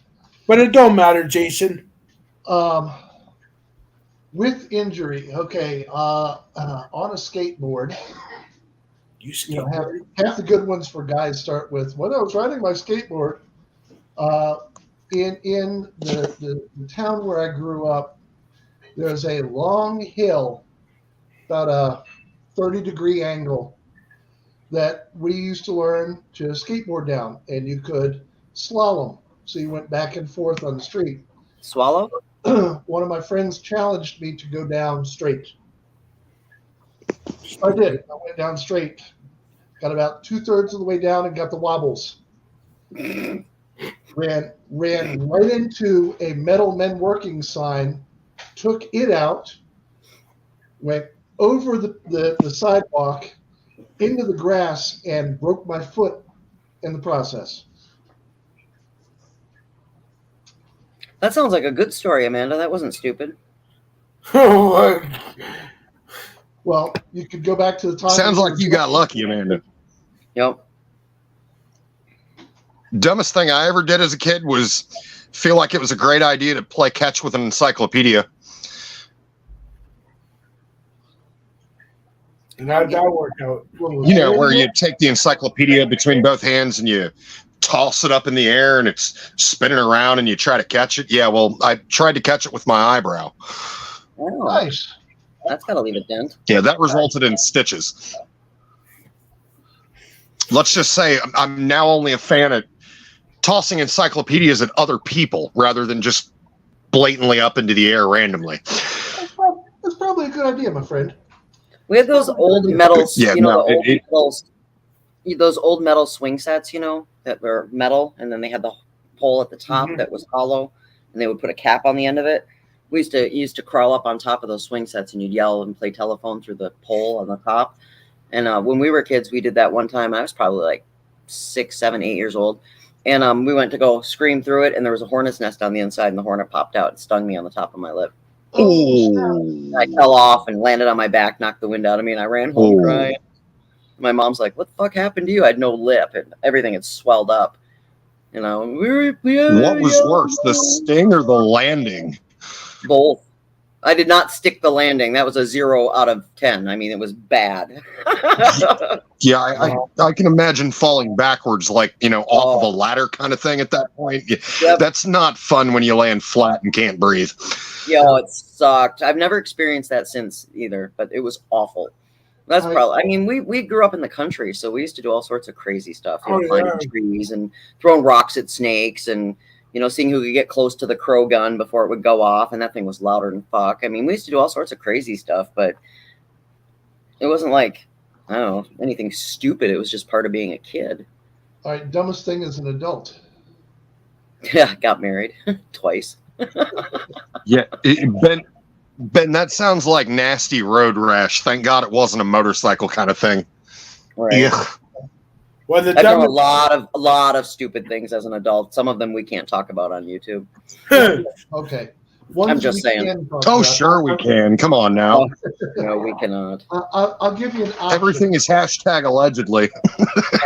Speaker 4: But it don't matter, Jason.
Speaker 1: With injury, okay. On a skateboard,
Speaker 4: You
Speaker 1: you know,
Speaker 4: skateboard.
Speaker 1: half the good ones for guys start with when I was riding my skateboard. In the town where I grew up, there's a long hill, about a 30-degree angle, that we used to learn to skateboard down, and you could slalom. So you went back and forth on the street.
Speaker 2: Swallow?
Speaker 1: One of my friends challenged me to go down straight. I did. I went down straight. Got about 2/3 of the way down and got the wobbles. Ran right into a metal men working sign, took it out, went over the sidewalk into the grass, and broke my foot in the process.
Speaker 2: That sounds like a good story, Amanda. That wasn't stupid.
Speaker 4: Oh,
Speaker 1: Well, you could go back to the time.
Speaker 3: Sounds like you got lucky, Amanda.
Speaker 2: Yep.
Speaker 3: Dumbest thing I ever did as a kid was feel like it was a great idea to play catch with an encyclopedia.
Speaker 4: and how'd that work out?
Speaker 3: You know, where you take the encyclopedia between both hands and you toss it up in the air and it's spinning around and you try to catch it. Yeah, well, I tried to catch it with my eyebrow.
Speaker 2: Oh,
Speaker 1: Nice.
Speaker 2: that's got to leave a dent.
Speaker 3: Yeah, that resulted in stitches. Let's just say I'm now only a fan of tossing encyclopedias at other people rather than just blatantly up into the air randomly.
Speaker 1: That's probably a good idea, my friend.
Speaker 2: We had those old metal,
Speaker 3: Yeah,
Speaker 2: those old metal swing sets, you know, that were metal, and then they had the pole at the top that was hollow, and they would put a cap on the end of it. We used to crawl up on top of those swing sets, and you'd yell and play telephone through the pole on the top. And when we were kids, we did that one time. I was probably like 6, 7, 8 years old, And we went to go scream through it, and there was a hornet's nest on the inside, and the hornet popped out and stung me on the top of my lip.
Speaker 3: Oh,
Speaker 2: I fell off and landed on my back, knocked the wind out of me, and I ran home crying. My mom's like, "What the fuck happened to you?" I had no lip, and everything had swelled up. You know,
Speaker 3: what was worse, the sting or the landing?
Speaker 2: Both. I did not stick the landing. That was a 0 out of 10. I mean, it was bad.
Speaker 3: Yeah, I can imagine falling backwards, like, off of a ladder kind of thing at that point. Yep. That's not fun when you land flat and can't breathe.
Speaker 2: Yo, it sucked. I've never experienced that since either, but it was awful. That's probably, I mean, we grew up in the country, so we used to do all sorts of crazy stuff, climbing trees and throwing rocks at snakes and, seeing who could get close to the crow gun before it would go off, and that thing was louder than fuck. I mean, we used to do all sorts of crazy stuff, but it wasn't like, I don't know, anything stupid. It was just part of being a kid.
Speaker 1: All right, dumbest thing as an adult.
Speaker 2: Yeah, got married twice.
Speaker 3: Yeah, Ben, that sounds like nasty road rash. Thank God it wasn't a motorcycle kind of thing.
Speaker 2: Right. Yeah.
Speaker 4: Well,
Speaker 2: I've done a lot of stupid things as an adult. Some of them we can't talk about on YouTube.
Speaker 1: Okay.
Speaker 2: I'm just saying.
Speaker 3: Oh, sure we can. Come on now.
Speaker 2: No, we cannot.
Speaker 1: I'll give you an option.
Speaker 3: Everything is hashtag allegedly.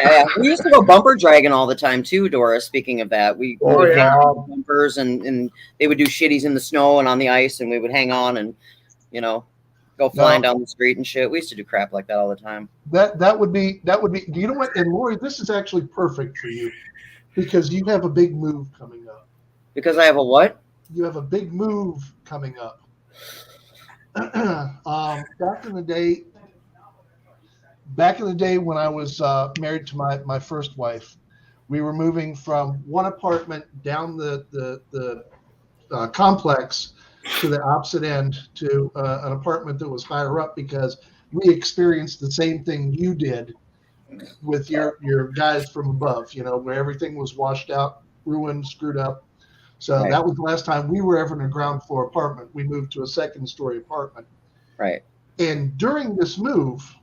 Speaker 2: Yeah, we used to go bumper dragging all the time too, Doris. Speaking of that, we would hang on bumpers and they would do shitties in the snow and on the ice, and we would hang on and go flying down the street and shit. We used to do crap like that all the time.
Speaker 1: That would be. You know what? And Lori, this is actually perfect for you because you have a big move coming up.
Speaker 2: Because I have a what?
Speaker 1: You have a big move coming up. Back in the day when I was married to my first wife, we were moving from one apartment down the complex to the opposite end to an apartment that was higher up because we experienced the same thing you did with your guys from above, where everything was washed out, ruined, screwed up. So that was the last time we were ever in a ground floor apartment. We moved to a second story apartment.
Speaker 2: Right.
Speaker 1: And during this move,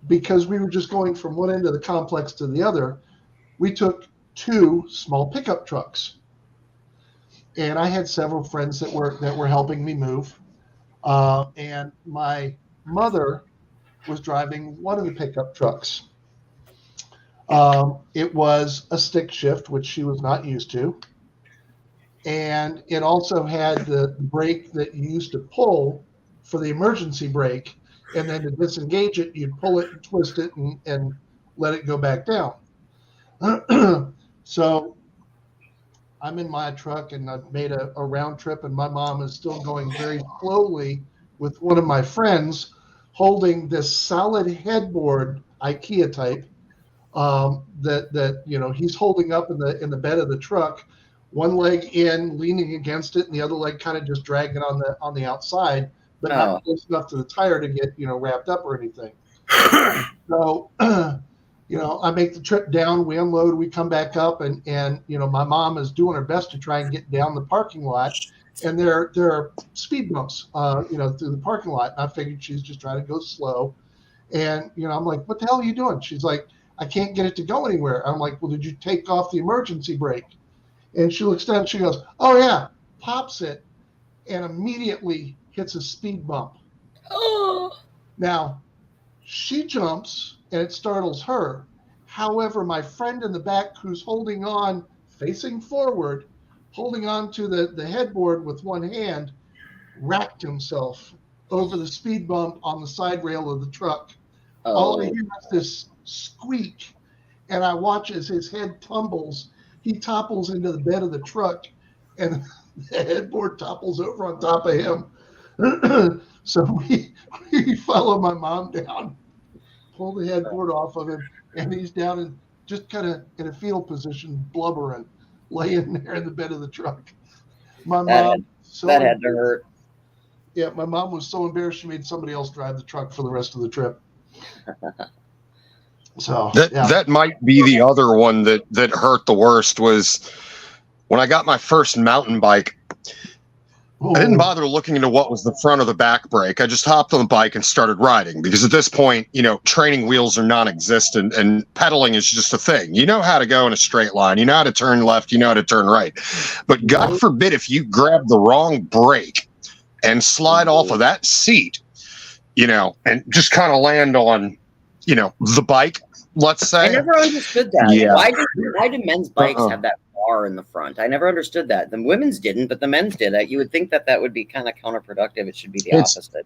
Speaker 1: because we were just going from one end of the complex to the other, we took 2 small pickup trucks. And I had several friends that were helping me move. And my mother was driving one of the pickup trucks. It was a stick shift, which she was not used to. And it also had the brake that you used to pull for the emergency brake. And then to disengage it, you'd pull it and twist it and let it go back down. So I'm in my truck and I've made a round trip, and my mom is still going very slowly with one of my friends holding this solid headboard, IKEA type, that he's holding up in the bed of the truck, one leg in, leaning against it, and the other leg kind of just dragging on the outside, but not close enough to the tire to get wrapped up or anything. So I make the trip down, we unload, we come back up, and my mom is doing her best to try and get down the parking lot, and there are speed bumps through the parking lot, and I figured she's just trying to go slow. And I'm like, what the hell are you doing? She's like, I can't get it to go anywhere. I'm like, well, did you take off the emergency brake? And she looks down and she goes, oh yeah, pops it, and immediately hits a speed bump.
Speaker 2: Oh.
Speaker 1: Now, she jumps and it startles her. However, my friend in the back, who's holding on, facing forward, holding on to the headboard with one hand, racked himself over the speed bump on the side rail of the truck. Oh. All I hear is this squeak, and I watch as his head tumbles. He topples into the bed of the truck, and the headboard topples over on top of him. So we follow my mom down, pull the headboard off of him, and he's down and just kind of in a fetal position, blubbering, laying there in the bed of the truck. My mom,
Speaker 2: that had to hurt.
Speaker 1: Yeah, my mom was so embarrassed she made somebody else drive the truck for the rest of the trip. So
Speaker 3: that might be the other one that hurt the worst was when I got my first mountain bike. I didn't bother looking into what was the front or the back brake. I just hopped on the bike and started riding because at this point, training wheels are non-existent and pedaling is just a thing. You know how to go in a straight line. You know how to turn left. You know how to turn right. But God forbid if you grab the wrong brake and slide off of that seat, and just kind of land on, the bike, let's say.
Speaker 2: I never understood that.
Speaker 3: Yeah.
Speaker 2: Why do men's bikes have that bar in the front? I never understood that. The women's didn't, but the men's did. You would think that would be kind of counterproductive. It should be the opposite.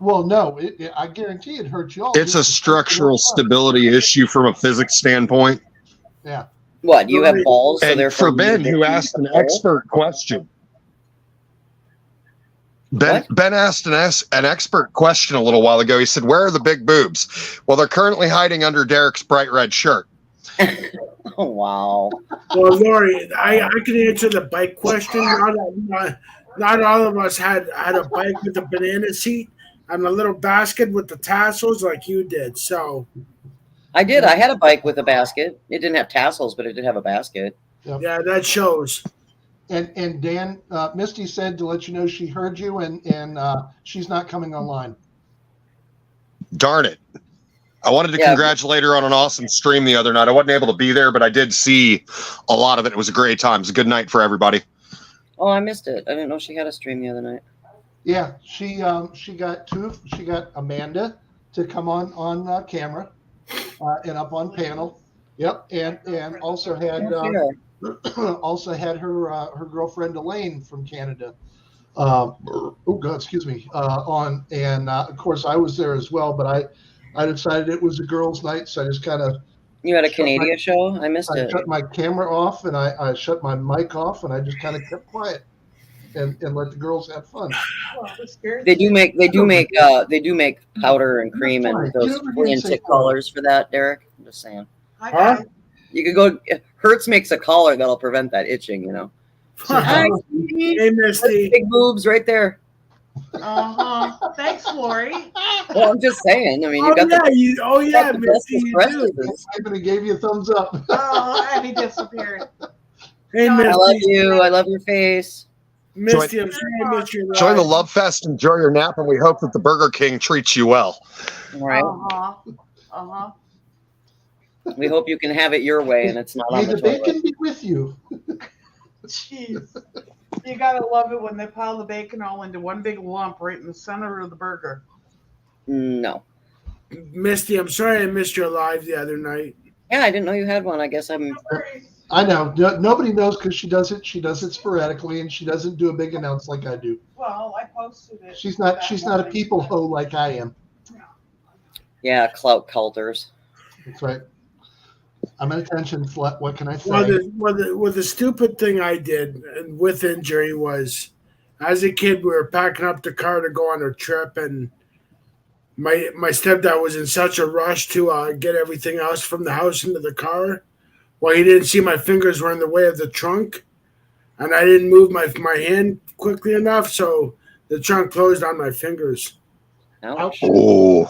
Speaker 1: Well, no, I guarantee it hurts y'all.
Speaker 3: It's a structural stability issue from a physics standpoint.
Speaker 1: Yeah.
Speaker 2: What, you have balls? So
Speaker 3: And for Ben, who asked an expert question, Ben asked an expert question a little while ago. He said, "Where are the big boobs?" Well, they're currently hiding under Derek's bright red shirt.
Speaker 2: Oh, wow.
Speaker 4: Well, Lori, I can answer the bike question. Not all of us had a bike with a banana seat and a little basket with the tassels like you did. So
Speaker 2: I did. I had a bike with a basket. It didn't have tassels, but it did have a basket.
Speaker 1: Yep.
Speaker 4: Yeah, that shows.
Speaker 1: And Dan, Misty said to let you know she heard you and she's not coming online.
Speaker 3: Darn it. I wanted to congratulate her on an awesome stream the other night. I wasn't able to be there, but I did see a lot of it. It was a great time. It was a good night for everybody.
Speaker 2: Oh, I missed it. I didn't know she had a stream the other night.
Speaker 1: Yeah, she got Amanda to come on camera and up on panel. Yep, and also had her girlfriend Elaine from Canada. Excuse me. On and of course I was there as well, but I decided it was a girls' night, so I just kind of.
Speaker 2: You had a Canadian show? I missed it.
Speaker 1: I shut my camera off and I shut my mic off and I just kind of kept quiet and let the girls have fun.
Speaker 2: They do make powder and cream and those flea collars for that, Derek. I'm just saying.
Speaker 4: Huh?
Speaker 2: You could go. Hertz makes a collar that'll prevent that itching. Hi,
Speaker 4: hey, Misty.
Speaker 2: big boobs right there.
Speaker 5: Thanks, Lori.
Speaker 2: Well, I'm just saying. I mean, you got the
Speaker 4: Misty.
Speaker 1: I'm gonna give you a thumbs up.
Speaker 5: Oh, and he disappeared.
Speaker 4: Hey,
Speaker 5: No,
Speaker 4: Misty.
Speaker 2: I love you. I love your face.
Speaker 4: Misty, I'm sorry I missed your
Speaker 3: Join the
Speaker 4: live.
Speaker 3: Love Fest, enjoy your nap, and we hope that the Burger King treats you well.
Speaker 2: All right. We hope you can have it your way, and it's not
Speaker 1: May
Speaker 2: on the
Speaker 1: the bacon
Speaker 2: toilet.
Speaker 1: be with you.
Speaker 5: Jeez. You gotta love it when they pile the bacon all into one big lump right in the center of the burger.
Speaker 2: No.
Speaker 4: Misty, I'm sorry I missed your live the other night.
Speaker 2: Yeah, I didn't know you had one. I guess I'm.
Speaker 1: I know. Nobody knows because she does it. She does it sporadically, and she doesn't do a big announce like I do.
Speaker 5: Well, I posted it.
Speaker 1: She's not a people hoe like I am.
Speaker 2: Yeah, clout culters.
Speaker 1: That's right. I'm an attention slut. What can I say?
Speaker 4: Well, the stupid thing I did with injury was, as a kid, we were packing up the car to go on a trip, and my stepdad was in such a rush to get everything else from the house into the car. Well, he didn't see my fingers were in the way of the trunk, and I didn't move my hand quickly enough, so the trunk closed on my fingers.
Speaker 2: Ouch.
Speaker 3: Oh.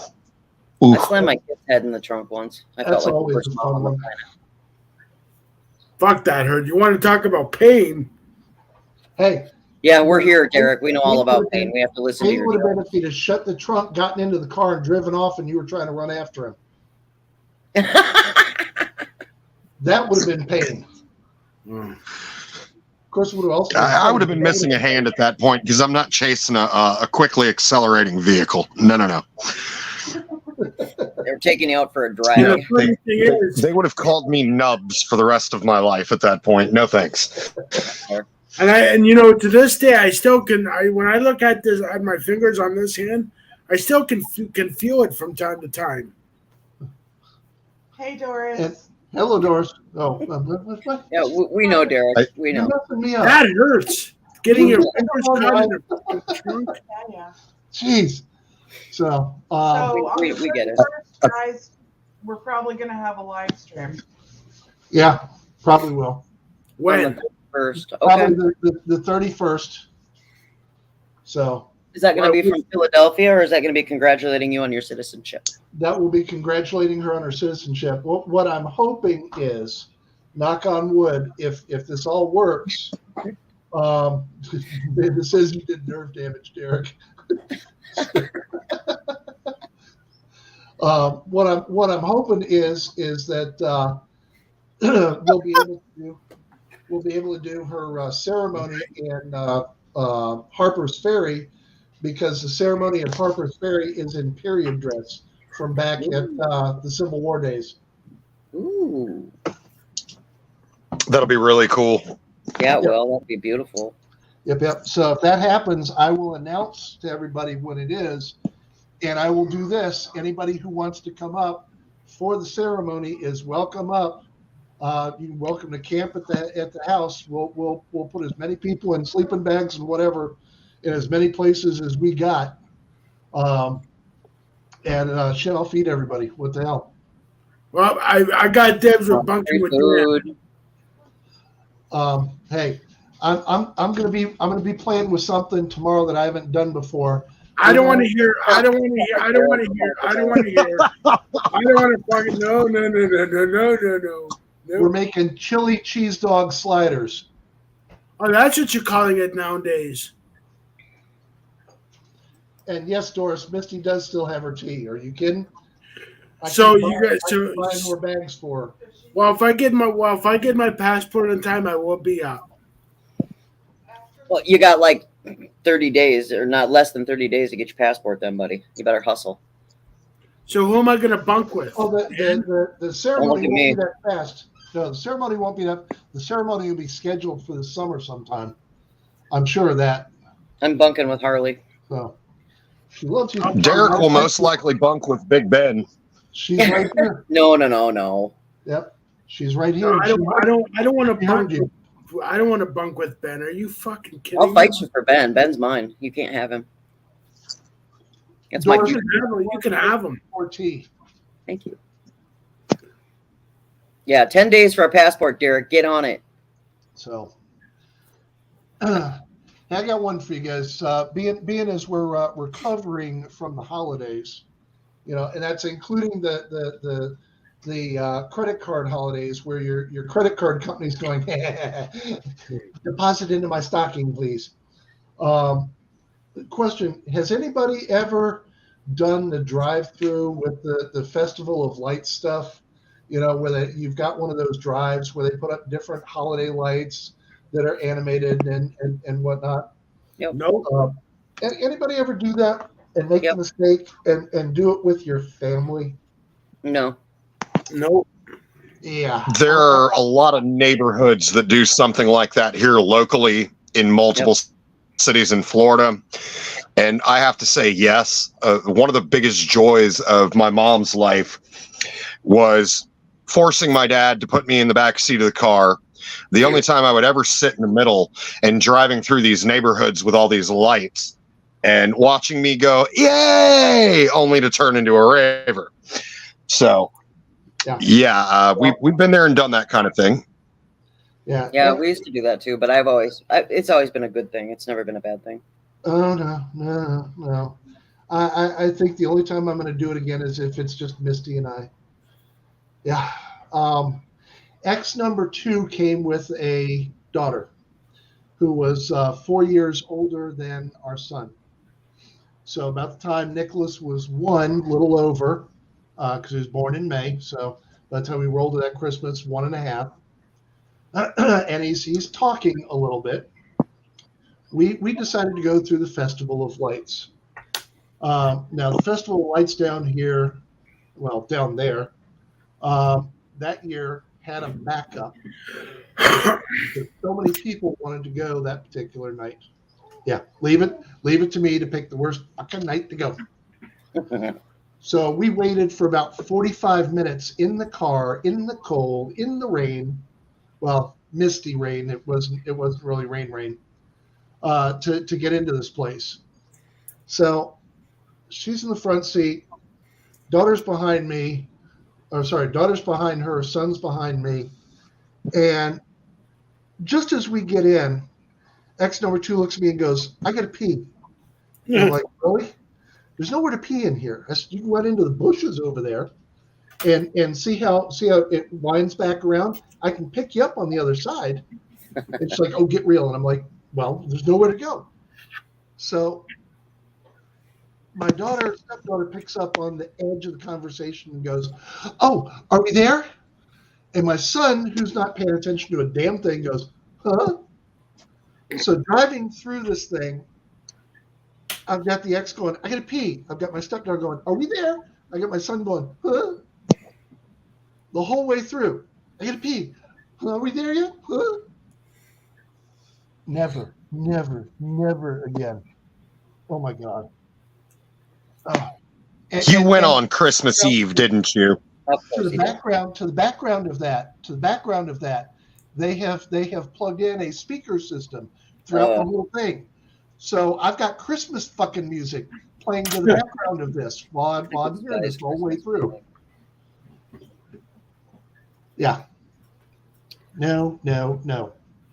Speaker 2: I slammed my kid's head in the trunk once. I
Speaker 1: That's
Speaker 2: felt like
Speaker 1: always
Speaker 2: the first
Speaker 1: a fun
Speaker 2: mom on the
Speaker 1: one.
Speaker 2: planet.
Speaker 4: Fuck that hurt. You want to talk about pain?
Speaker 1: Hey,
Speaker 2: Yeah, we're here, Derek. We know all about pain. We have to listen to
Speaker 1: pain
Speaker 2: your
Speaker 1: would have
Speaker 2: deal.
Speaker 1: been if he'd have shut the trunk, gotten into the car, and driven off, and you were trying to run after him. That would have been pain. Of course, it would have also.
Speaker 3: I would have been missing a hand at that point because I'm not chasing a quickly accelerating vehicle. No.
Speaker 2: They're taking you out for a
Speaker 4: You
Speaker 2: drive.
Speaker 4: know, funny thing is,
Speaker 3: They would have called me Nubs for the rest of my life at that point. No thanks.
Speaker 4: and you know, to this day, I still can. When I look at this, at my fingers on this hand, I still can feel it from time to time.
Speaker 5: Hey, Doris.
Speaker 1: And- Hello, Doris. Oh,
Speaker 2: Yeah, we know, Derek. We
Speaker 1: you're
Speaker 2: know.
Speaker 1: messing me up.
Speaker 4: That hurts. Getting your fingers caught in the fucking trunk.
Speaker 5: Yeah.
Speaker 1: Jeez. So,
Speaker 5: So on
Speaker 2: we
Speaker 5: the
Speaker 2: get it.
Speaker 5: 31st, guys, we're probably gonna have a live stream.
Speaker 1: yeah, probably will.
Speaker 4: When?
Speaker 2: First. Okay.
Speaker 1: Probably the 31st. So
Speaker 2: Is that going to be from Philadelphia, or is that going to be congratulating you on your citizenship?
Speaker 1: that will be congratulating her on her citizenship. What I'm hoping is, knock on wood, if this all works, It says you did nerve damage, Derek. What I'm hoping is that we'll be able to do her ceremony in Harper's Ferry, because the ceremony at Harper's Ferry is in period dress from back at the Civil War days.
Speaker 2: Ooh.
Speaker 3: That'll be really cool.
Speaker 2: Yeah, well, that'd be beautiful.
Speaker 1: Yep. So if that happens, I will announce to everybody when it is, and I will do this. Anybody who wants to come up for the ceremony is welcome up. You're welcome to camp at the house. We'll put as many people in sleeping bags and whatever in as many places as we got. And shit, I'll feed everybody. What the hell?
Speaker 4: Well, I got dibs with bunking with
Speaker 2: food.
Speaker 1: Hey, I'm gonna be playing with something tomorrow that I haven't done before.
Speaker 4: I don't want to hear. I don't want to fucking no.
Speaker 1: We're making chili cheese dog sliders.
Speaker 4: Oh, that's what you're calling it nowadays.
Speaker 1: And yes, Doris, Misty does still have her tea. Are you kidding? Buy more bags for her.
Speaker 4: Well, if I get my passport in time, I will be out.
Speaker 2: Well, you got like 30 days, or not less than 30 days to get your passport done, buddy. You better hustle.
Speaker 4: So who am I going to bunk with?
Speaker 1: Oh, the ceremony won't be that fast. No, the ceremony won't be that. The ceremony will be scheduled for the summer sometime. I'm sure of that.
Speaker 2: I'm bunking with Harley.
Speaker 1: So she loves you.
Speaker 3: Derek will most likely bunk with Big Ben.
Speaker 1: She's right here.
Speaker 2: No.
Speaker 1: Yep, she's right here.
Speaker 4: No, I don't want to bunk. I don't want to bunk with Ben. Are you fucking kidding me?
Speaker 2: I'll fight you for Ben. Ben's mine. You can't have him. That's my.
Speaker 4: You can have him.
Speaker 1: Or tea.
Speaker 2: Thank you. Yeah, 10 days for our passport, Derek. Get on it.
Speaker 1: So, I got one for you guys. Being as we're recovering from the holidays, and that's including the credit card holidays, where your credit card company's going, deposit into my stocking, please. Question: has anybody ever done the drive-through with the Festival of Lights stuff? Where you've got one of those drives where they put up different holiday lights that are animated and whatnot.
Speaker 2: Yep.
Speaker 1: No. Anybody ever do that and make a mistake and do it with your family?
Speaker 2: No.
Speaker 1: Yeah.
Speaker 3: There are a lot of neighborhoods that do something like that here locally in multiple cities in Florida. And I have to say, yes, one of the biggest joys of my mom's life was forcing my dad to put me in the back seat of the car. The only time I would ever sit in the middle and driving through these neighborhoods with all these lights and watching me go, yay, only to turn into a raver. So, we've been there and done that kind of thing.
Speaker 2: Yeah, we used to do that too, but it's always been a good thing. It's never been a bad thing.
Speaker 1: Oh, no. I think the only time I'm going to do it again is if it's just Misty and I. Yeah. Ex number 2 came with a daughter who was 4 years older than our son. So about the time Nicholas was 1, little over, because he was born in May. So by the time we rolled to that Christmas, 1.5. And he's talking a little bit. We decided to go through the Festival of Lights. Now the Festival of Lights down here, down there, that year had a backup. So many people wanted to go that particular night. Yeah, leave it to me to pick the worst fucking night to go. So we waited for about 45 minutes in the car, in the cold, in the rain. Well, misty rain. It wasn't really rain. To get into this place. So she's in the front seat. Daughter's behind me. Daughter's behind her. Son's behind me. And just as we get in, ex number 2 looks at me and goes, "I got to pee." I'm like, "Really? There's nowhere to pee in here. You can run into the bushes over there and see how it winds back around. I can pick you up on the other side." And she's like, "Oh, get real." And I'm like, well, there's nowhere to go. So my stepdaughter picks up on the edge of the conversation and goes, "Oh, are we there?" And my son, who's not paying attention to a damn thing, goes, "Huh?" So driving through this thing, I've got the ex going, "I gotta pee." I've got my stepdaughter going, "Are we there?" I got my son going, "Huh?" The whole way through. "I gotta pee." "Are we there yet?" "Huh?" Never again. Oh my God. Oh.
Speaker 3: You went on Christmas Eve, didn't you?
Speaker 1: To the background of that, they have plugged in a speaker system throughout the whole thing. So I've got Christmas fucking music playing to the background of this while I'm hearing this all the way through. Yeah. No.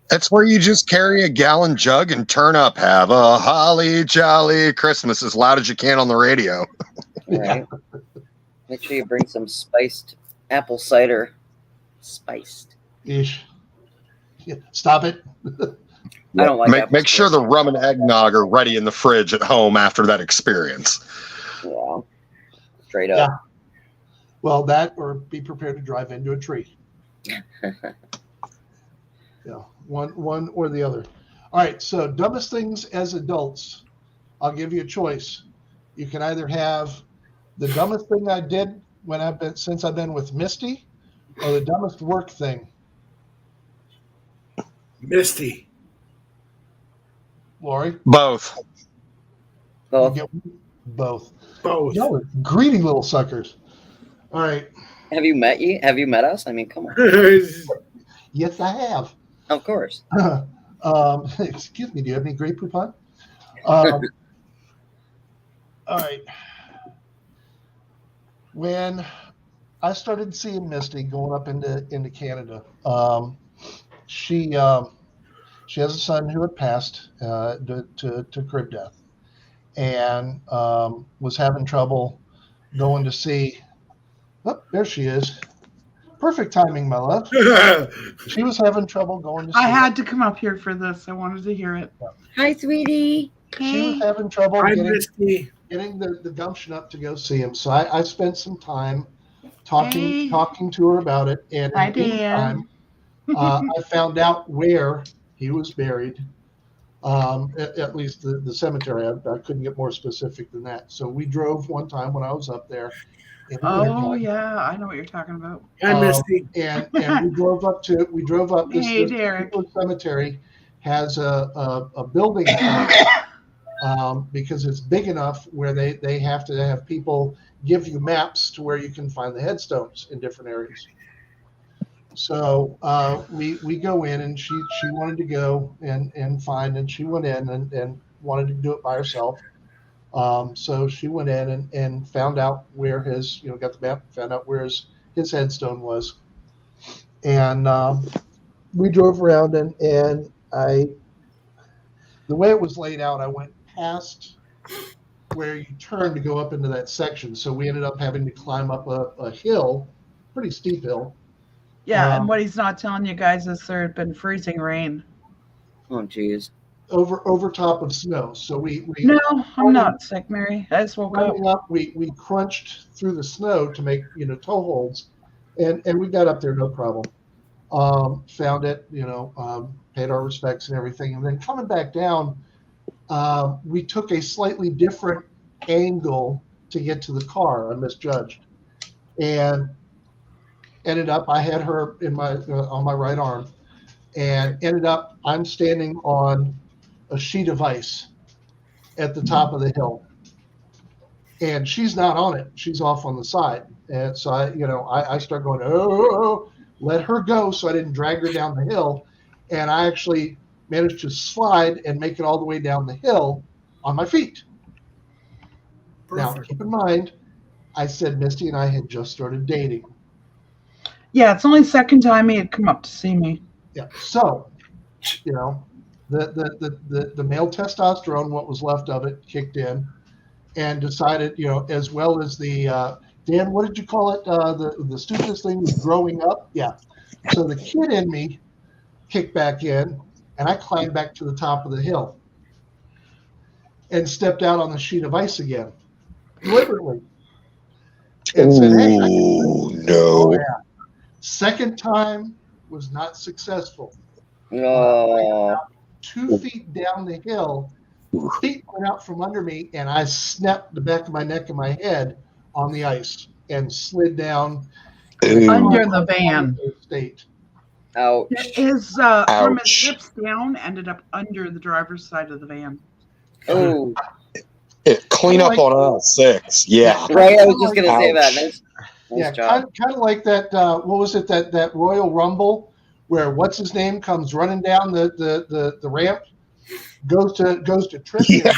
Speaker 3: That's where you just carry a gallon jug and turn up "Have a Holly Jolly Christmas" as loud as you can on the radio.
Speaker 2: Right. Make sure you bring some spiced apple cider. Spiced.
Speaker 1: Ish. Yeah, stop it.
Speaker 2: I don't like
Speaker 3: Make sure the rum and eggnog are ready in the fridge at home after that experience.
Speaker 2: Yeah. Straight up.
Speaker 1: Yeah. Well, that or be prepared to drive into a tree. Yeah, one or the other. All right, so dumbest things as adults. I'll give you a choice. You can either have the dumbest thing I did since I've been with Misty, or the dumbest work thing.
Speaker 4: Misty.
Speaker 1: Lori?
Speaker 3: Both.
Speaker 2: Both.
Speaker 1: Both.
Speaker 4: Both.
Speaker 1: Greedy little suckers. All right.
Speaker 2: Have you met us? I mean, come on.
Speaker 1: Yes, I have.
Speaker 2: Of course.
Speaker 1: Excuse me, do you have any Grey Poupon? All right. When I started seeing Misty going up into Canada, she has a son who had passed to crib death, and was having trouble going to see. Oh, there she is. Perfect timing, my love. She was having trouble going to see.
Speaker 5: I had to come up here for this. I wanted to hear it.
Speaker 2: Hi, sweetie.
Speaker 1: She was having trouble getting the gumption up to go see him. So I spent some time talking to her about it. And in the meantime, I found out where he was buried, at least the cemetery. I couldn't get more specific than that. So we drove one time when I was up there.
Speaker 5: Oh yeah, I know what you're talking about.
Speaker 4: I Misty.
Speaker 1: And we drove up this cemetery has a building because it's big enough where they have to have people give you maps to where you can find the headstones in different areas. So we go in, and she wanted to go and find, and she went in and wanted to do it by herself. So she went in and found out where his, got the map, found out where his headstone was. And we drove around, and the way it was laid out, I went past where you turn to go up into that section. So we ended up having to climb up a hill, pretty steep hill.
Speaker 5: Yeah, and what he's not telling you guys is there had been freezing rain.
Speaker 2: Oh, geez.
Speaker 1: Over top of snow. So we
Speaker 5: No, I'm not sick, Mary. I just woke up.
Speaker 1: We crunched through the snow to make toe holds, and we got up there no problem. Found it, paid our respects and everything, and then coming back down, we took a slightly different angle to get to the car. I misjudged, and ended up I had her in my on my right arm, and ended up I'm standing on a sheet of ice at the top of the hill, and she's not on it. She's off on the side. And so I start going, oh, let her go. So I didn't drag her down the hill. And I actually managed to slide and make it all the way down the hill on my feet. Perfect. Now, keep in mind, I said Misty and I had just started dating.
Speaker 5: Yeah, it's only the second time he had come up to see me.
Speaker 1: Yeah. So, the male testosterone, what was left of it, kicked in, and decided, as well as the Dan, what did you call it? The stupidest thing was growing up. Yeah. So the kid in me kicked back in, and I climbed back to the top of the hill and stepped out on the sheet of ice again, deliberately, and said, "Hey, I can do this."
Speaker 3: No.
Speaker 1: Oh, yeah. Second time was not successful.
Speaker 2: Oh.
Speaker 1: 2 feet down the hill, feet went out from under me, and I snapped the back of my neck and my head on the ice and slid down
Speaker 5: Under the van.
Speaker 1: State.
Speaker 2: Ouch.
Speaker 5: His from his
Speaker 3: Ouch.
Speaker 5: hips down ended up under the driver's side of the van.
Speaker 2: Oh.
Speaker 3: Clean up on us 6. Yeah.
Speaker 2: Right, I was just gonna say that. Nice
Speaker 1: Yeah,
Speaker 2: job.
Speaker 1: kind of like that. What was it? That Royal Rumble, where what's his name comes running down the ramp, goes to trip and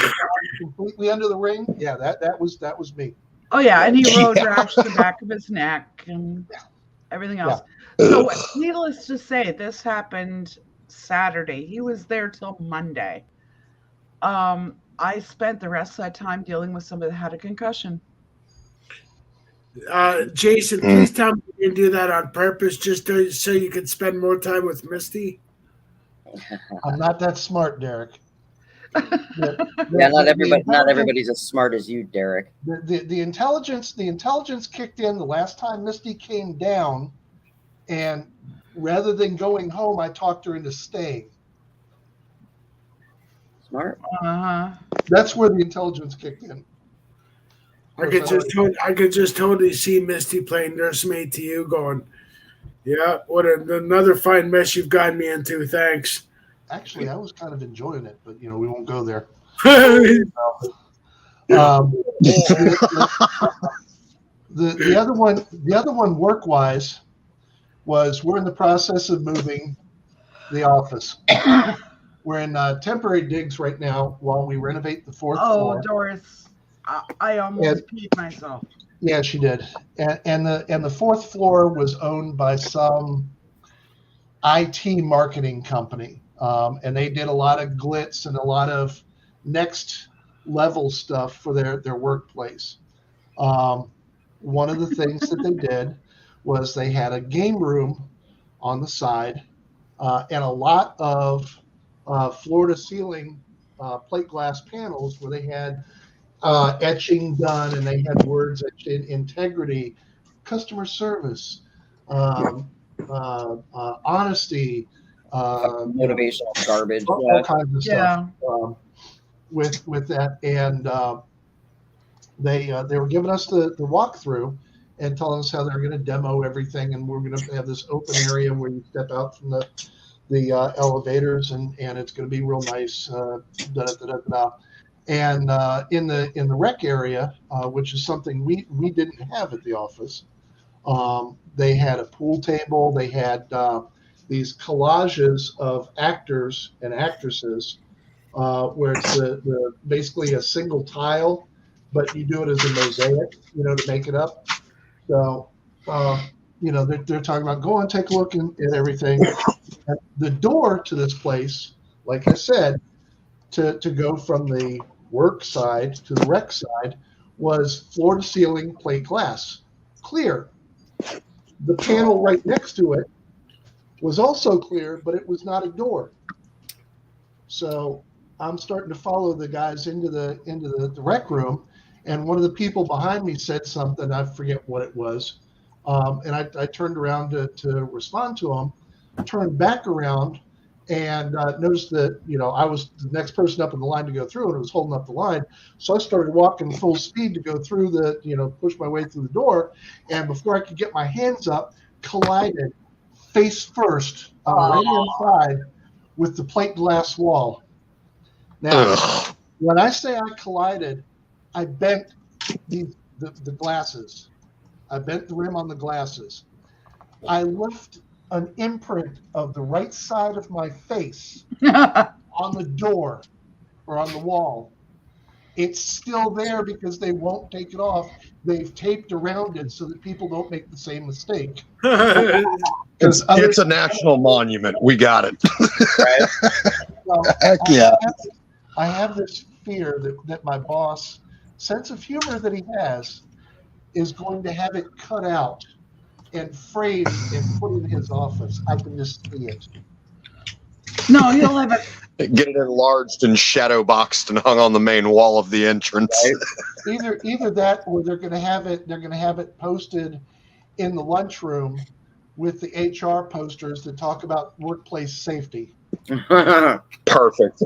Speaker 1: completely under the ring. Yeah, that was me.
Speaker 5: Oh yeah, and he road rashed the back of his neck and everything else. So needless to say, this happened Saturday. He was there till Monday. I spent the rest of that time dealing with somebody that had a concussion.
Speaker 4: Jason, please tell me you do that on purpose just so you can spend more time with Misty.
Speaker 1: I'm not that smart, Derek.
Speaker 2: Yeah, not everybody's as smart as you, Derek.
Speaker 1: The intelligence kicked in the last time Misty came down, and rather than going home, I talked her into staying.
Speaker 2: Smart.
Speaker 1: That's where the intelligence kicked in.
Speaker 4: I could just totally see Misty playing nursemaid to you, going, "Yeah, what another fine mess you've gotten me into. Thanks."
Speaker 1: Actually, I was kind of enjoying it, but we won't go there. The other one work-wise was we're in the process of moving the office. We're in temporary digs right now while we renovate the 4th floor.
Speaker 5: Oh, Doris, I almost peed myself.
Speaker 1: Yeah, she did. And the 4th floor was owned by some IT marketing company. And they did a lot of glitz and a lot of next level stuff for their workplace. One of the things that they did was they had a game room on the side and a lot of floor to ceiling plate glass panels where they had etching done, and they had words etched in: integrity, customer service, honesty,
Speaker 2: motivational garbage,
Speaker 1: all kinds of stuff with that. And they were giving us the walkthrough and telling us how they're going to demo everything, and we're going to have this open area where you step out from the elevators, and it's going to be real nice. And in the rec area, which is something we didn't have at the office, they had a pool table. They had these collages of actors and actresses, where it's basically a single tile, but you do it as a mosaic, to make it up. So, they're talking about go and take a look at everything. And the door to this place, like I said, to go from the work side to the rec side, was floor to ceiling plate glass, clear. The panel right next to it was also clear, but it was not a door. So I'm starting to follow the guys into the rec room, and one of the people behind me said something. I forget what it was, and I turned around to respond to him. Turned back around and noticed that I was the next person up in the line to go through, and it was holding up the line. So I started walking full speed to go through push my way through the door, and before I could get my hands up, collided face first on the right-hand side with the plate glass wall. Now, when I say I collided, I bent the glasses. I bent the rim on the glasses. I left an imprint of the right side of my face on the door or on the wall. It's still there because they won't take it off. They've taped around it so that people don't make the same mistake.
Speaker 3: It's a national monument. We got it.
Speaker 1: Heck yeah. I have this fear that my boss, sense of humor that he has, is going to have it cut out and framed and put in his office. I can just see it.
Speaker 5: No, you'll have it.
Speaker 3: Get it enlarged and shadow boxed and hung on the main wall of the entrance.
Speaker 1: Either that, or they're going to have it posted in the lunchroom with the HR posters that talk about workplace safety.
Speaker 3: Perfect.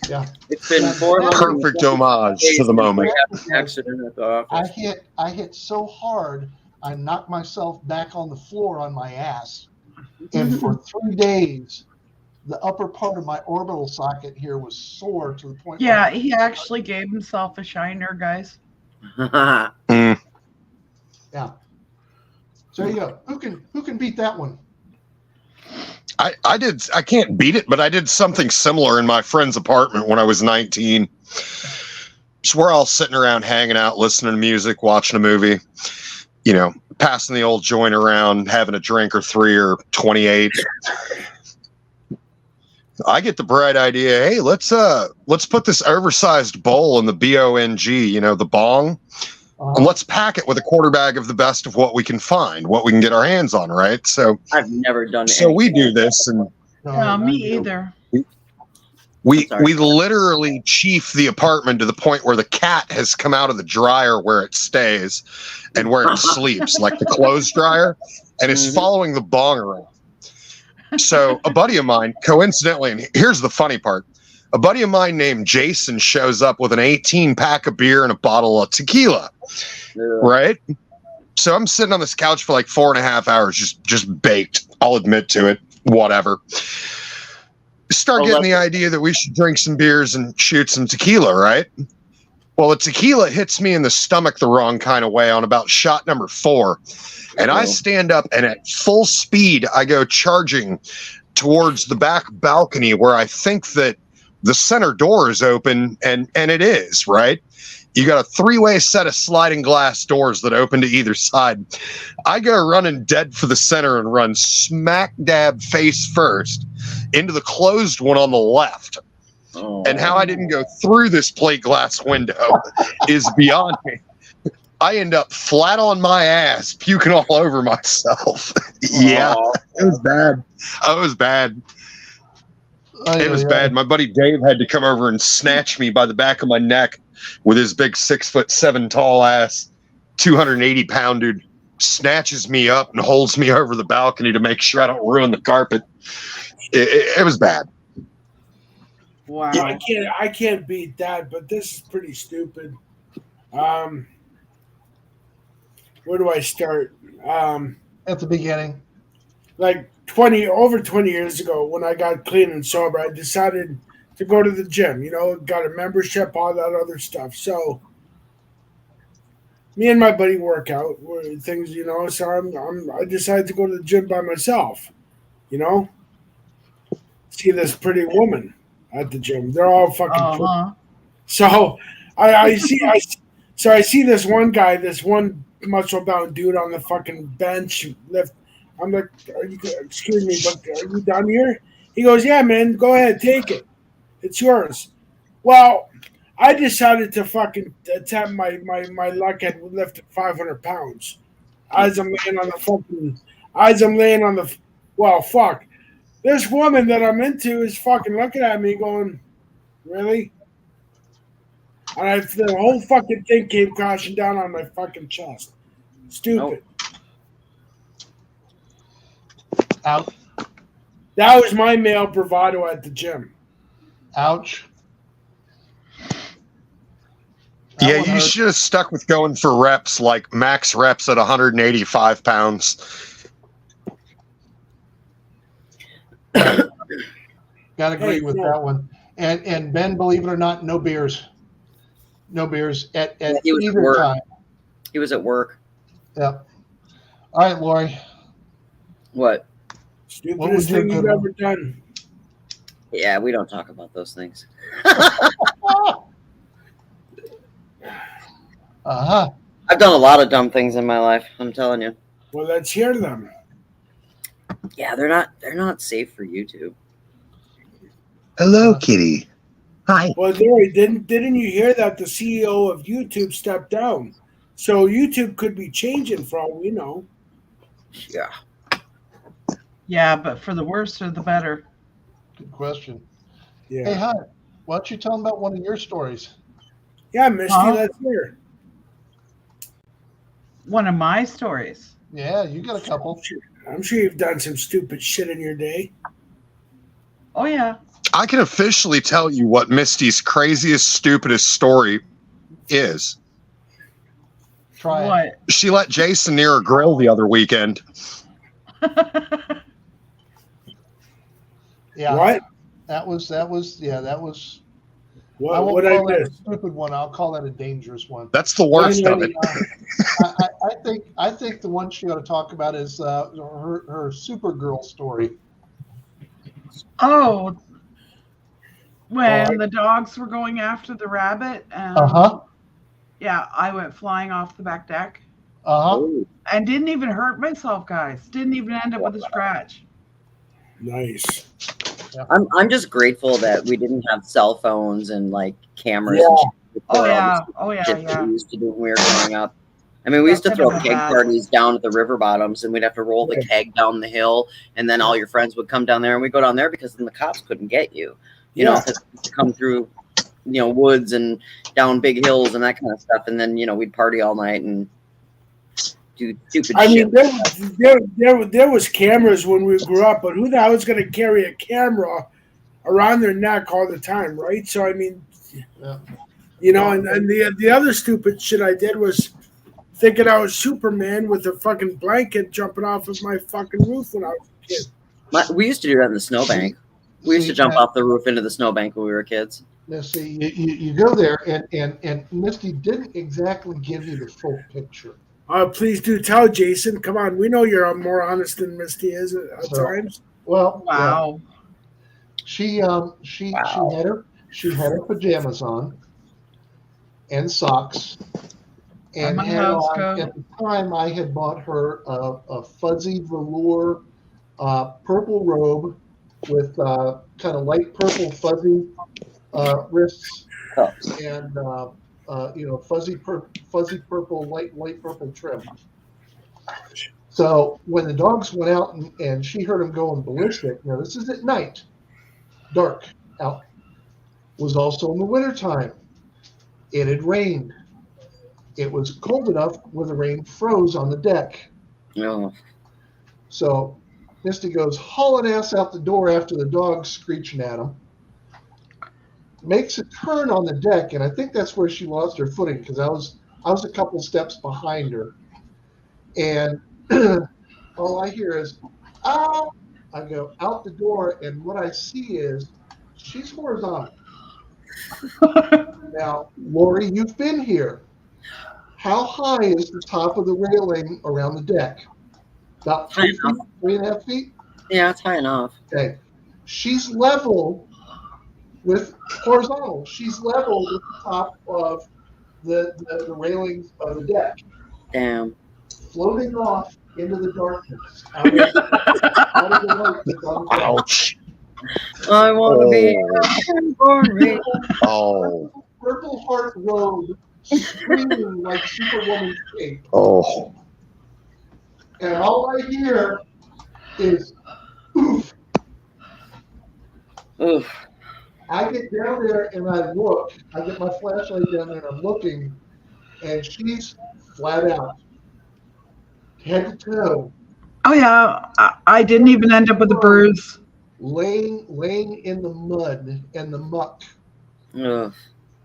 Speaker 1: Yeah,
Speaker 2: It's been 4 months.
Speaker 3: Perfect homage to the moment.
Speaker 2: Accident at the office.
Speaker 1: I hit so hard, I knocked myself back on the floor on my ass, and for 3 days, the upper part of my orbital socket here was sore to the point.
Speaker 5: Yeah, he actually gave himself a shiner, guys.
Speaker 3: Mm.
Speaker 1: Yeah. So there you go. Who can beat that one?
Speaker 3: I can't beat it, but I did something similar in my friend's apartment when I was 19. So we're all sitting around hanging out, listening to music, watching a movie, passing the old joint around, having a drink or 3 or 28. I get the bright idea, hey, let's put this oversized bowl in the BONG, the bong. And let's pack it with a quarter bag of the best of what we can find, what we can get our hands on, right? So
Speaker 2: I've never done.
Speaker 3: So we do this, and
Speaker 5: No, me either.
Speaker 3: we literally chief the apartment to the point where the cat has come out of the dryer where it stays and where it sleeps, like the clothes dryer, and is following the bong around. So a buddy of mine, coincidentally, and here's the funny part, a buddy of mine named Jason shows up with an 18-pack of beer and a bottle of tequila, right? So I'm sitting on this couch for like 4.5 hours, just baked. I'll admit to it, whatever. Start getting the idea that we should drink some beers and shoot some tequila, right? Well, the tequila hits me in the stomach the wrong kind of way on about shot number 4. And I stand up and at full speed, I go charging towards the back balcony where I think that the center door is open, and it is, right? You got a 3-way set of sliding glass doors that open to either side. I go running dead for the center and run smack dab face first into the closed one on the left. Oh. And how I didn't go through this plate glass window is beyond me. I end up flat on my ass, puking all over myself. Yeah, it was bad. It was bad. It was bad. My buddy Dave had to come over and snatch me by the back of my neck with his big 6'7" tall ass, 280-pound dude. Snatches me up and holds me over the balcony to make sure I don't ruin the carpet. It was bad.
Speaker 5: Wow.
Speaker 4: Yeah, I can't beat that, but this is pretty stupid. Where do I start?
Speaker 1: At the beginning.
Speaker 4: Like over 20 years ago, when I got clean and sober, I decided to go to the gym, got a membership, all that other stuff. So me and my buddy work out things, so I decided to go to the gym by myself, see this pretty woman at the gym. They're all fucking pretty. So I see this one guy, this one muscle bound dude on the fucking bench lift. I'm like, excuse me, but are you done here? He goes, yeah, man, go ahead, take it. It's yours. Well, I decided to fucking attempt my luck at lifting 500 pounds. As I'm laying on the, well, fuck. This woman that I'm into is fucking looking at me going, really? And the whole fucking thing came crashing down on my fucking chest. Stupid.
Speaker 1: Out.
Speaker 4: That was my male bravado at the gym.
Speaker 1: Ouch.
Speaker 3: Yeah, you should have stuck with going for reps, like max reps at 185 pounds.
Speaker 1: Got to agree with that one. And Ben, believe it or not, no beers. No beers at either time.
Speaker 2: He was at work.
Speaker 1: Yep. All right, Lori.
Speaker 2: What?
Speaker 4: Stupidest thing you've ever done.
Speaker 2: Yeah, we don't talk about those things. I've done a lot of dumb things in my life, I'm telling you.
Speaker 4: Well, let's hear them.
Speaker 2: Yeah, they're not safe for YouTube.
Speaker 3: Hello, kitty. Hi.
Speaker 4: Well, Larry, didn't you hear that the CEO of YouTube stepped down? So YouTube could be changing for all we know.
Speaker 2: Yeah.
Speaker 5: Yeah, but for the worse or the better.
Speaker 1: Good question.
Speaker 4: Yeah.
Speaker 1: Hey, hi. Why don't you tell them about one of your stories?
Speaker 4: Yeah, Misty, let's hear.
Speaker 5: One of my stories.
Speaker 1: Yeah, you got a couple.
Speaker 4: I'm sure you've done some stupid shit in your day.
Speaker 5: Oh, yeah.
Speaker 3: I can officially tell you what Misty's craziest, stupidest story is.
Speaker 1: Try it.
Speaker 5: What?
Speaker 3: She let Jason near her grill the other weekend.
Speaker 1: Yeah.
Speaker 4: What?
Speaker 1: That was.
Speaker 4: What?
Speaker 1: I won't
Speaker 4: What I
Speaker 1: call that a
Speaker 4: missed?
Speaker 1: stupid one. I'll call that a dangerous one.
Speaker 3: That's the worst of it.
Speaker 1: I think the one she ought to talk about is her Supergirl story.
Speaker 5: Oh, when the dogs were going after the rabbit. Yeah, I went flying off the back deck. And didn't even hurt myself, guys. Didn't even end up with a scratch.
Speaker 4: Nice.
Speaker 1: Yeah.
Speaker 2: I'm just grateful that we didn't have cell phones and like cameras
Speaker 4: Yeah.
Speaker 2: and shit.
Speaker 5: Oh yeah,
Speaker 2: That we used to do when we were growing up. I mean, we used to throw keg parties down at the river bottoms, and we'd have to roll the keg down the hill, and then all your friends would come down there, and we'd go down there because then the cops couldn't get you. You know, because come through, woods and down big hills and that kind of stuff, and then we'd party all night and do stupid shit.
Speaker 4: Mean, there was cameras when we grew up, but who the hell is going to carry a camera around their neck all the time, right? So I mean, and the other stupid shit I did was thinking I was Superman with a fucking blanket jumping off of my fucking roof when I was a kid.
Speaker 2: We used to do that in the snowbank. We used to jump off the roof into the snowbank when we were kids.
Speaker 1: Now, see, you go there, and Misty didn't exactly give you the full picture.
Speaker 4: Please do tell, Jason. Come on, we know you're more honest than Misty is at times.
Speaker 1: Well,
Speaker 5: wow.
Speaker 1: She had her pajamas on and socks. And at the time, I had bought her a fuzzy velour purple robe with kind of light purple fuzzy wrists and fuzzy purple light purple trim. So when the dogs went out and she heard them going ballistic, now this is at night, dark out, was also in the wintertime. It had rained. It was cold enough where the rain froze on the deck.
Speaker 2: Oh.
Speaker 1: So Misty goes hauling ass out the door after the dog's screeching at him. Makes a turn on the deck, and I think that's where she lost her footing because I was a couple steps behind her. And all I hear is, ah! I go out the door, and what I see is she's horizontal. Now, Lori, you've been here. How high is the top of the railing around the deck? About 3 feet, 3.5 feet?
Speaker 2: Yeah, it's high enough.
Speaker 1: Okay. She's level with horizontal. She's level with the top of the railings of the deck.
Speaker 2: Damn.
Speaker 1: Floating off into the darkness. Out of the light that's on the deck.
Speaker 3: Ouch.
Speaker 2: I want to be for me.
Speaker 3: Oh.
Speaker 1: Purple heart robe screaming like Superwoman's cape.
Speaker 3: Oh.
Speaker 1: And all I hear is oof.
Speaker 2: Oof.
Speaker 1: I get down there and I look. I get my flashlight down there and I'm looking, and she's flat out, head to toe.
Speaker 5: Oh yeah, I didn't even end up with a bruise.
Speaker 1: Laying in the mud and the muck.
Speaker 2: Ugh.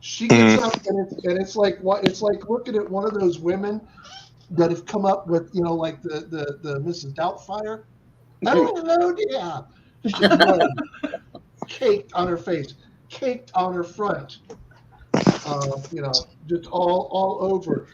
Speaker 1: She gets up and it's like what? It's like looking at one of those women that have come up with like the Mrs. Doubtfire. Oh hello, dear. She's mud, caked on her face, caked on her front. Just all over.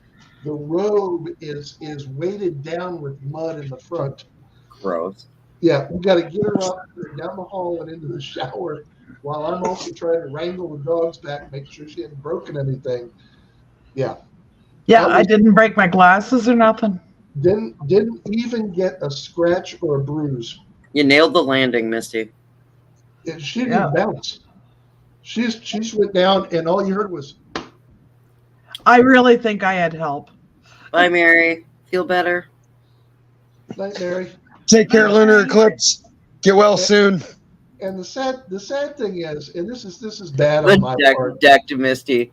Speaker 1: The robe is weighted down with mud in the front.
Speaker 2: Gross.
Speaker 1: Yeah, we got to get her up down the hall and into the shower while I'm also trying to wrangle the dogs back, make sure she hadn't broken anything. Yeah.
Speaker 5: Yeah, I didn't break my glasses or nothing.
Speaker 1: Didn't even get a scratch or a bruise.
Speaker 2: You nailed the landing, Misty.
Speaker 1: She didn't even bounce. She's went down, and all you heard was.
Speaker 5: I really think I had help.
Speaker 2: Bye, Mary. Feel better.
Speaker 1: Night, Mary.
Speaker 3: Take care, lunar eclipse. Get well soon.
Speaker 1: And the sad thing is, and this is bad on my part.
Speaker 2: Decked Misty.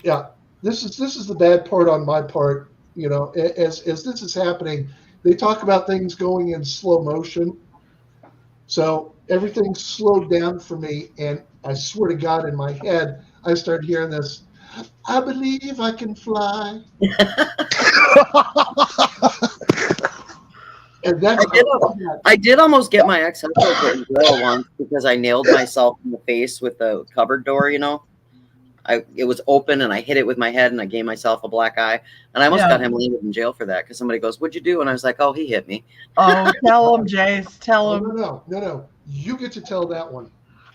Speaker 1: Yeah, this is the bad part on my part. You know, as this is happening, they talk about things going in slow motion. So everything's slowed down for me, and I swear to God, in my head, I start hearing this. I believe I can fly. And
Speaker 2: I did almost get my ex-husband put in jail once because I nailed myself in the face with the cupboard door. You know, it was open and I hit it with my head and I gave myself a black eye. And I almost got him landed in jail for that because somebody goes, "What'd you do?" And I was like, "Oh, he hit me."
Speaker 5: Oh, tell him, Jace. Tell him.
Speaker 1: No. You get to tell that one.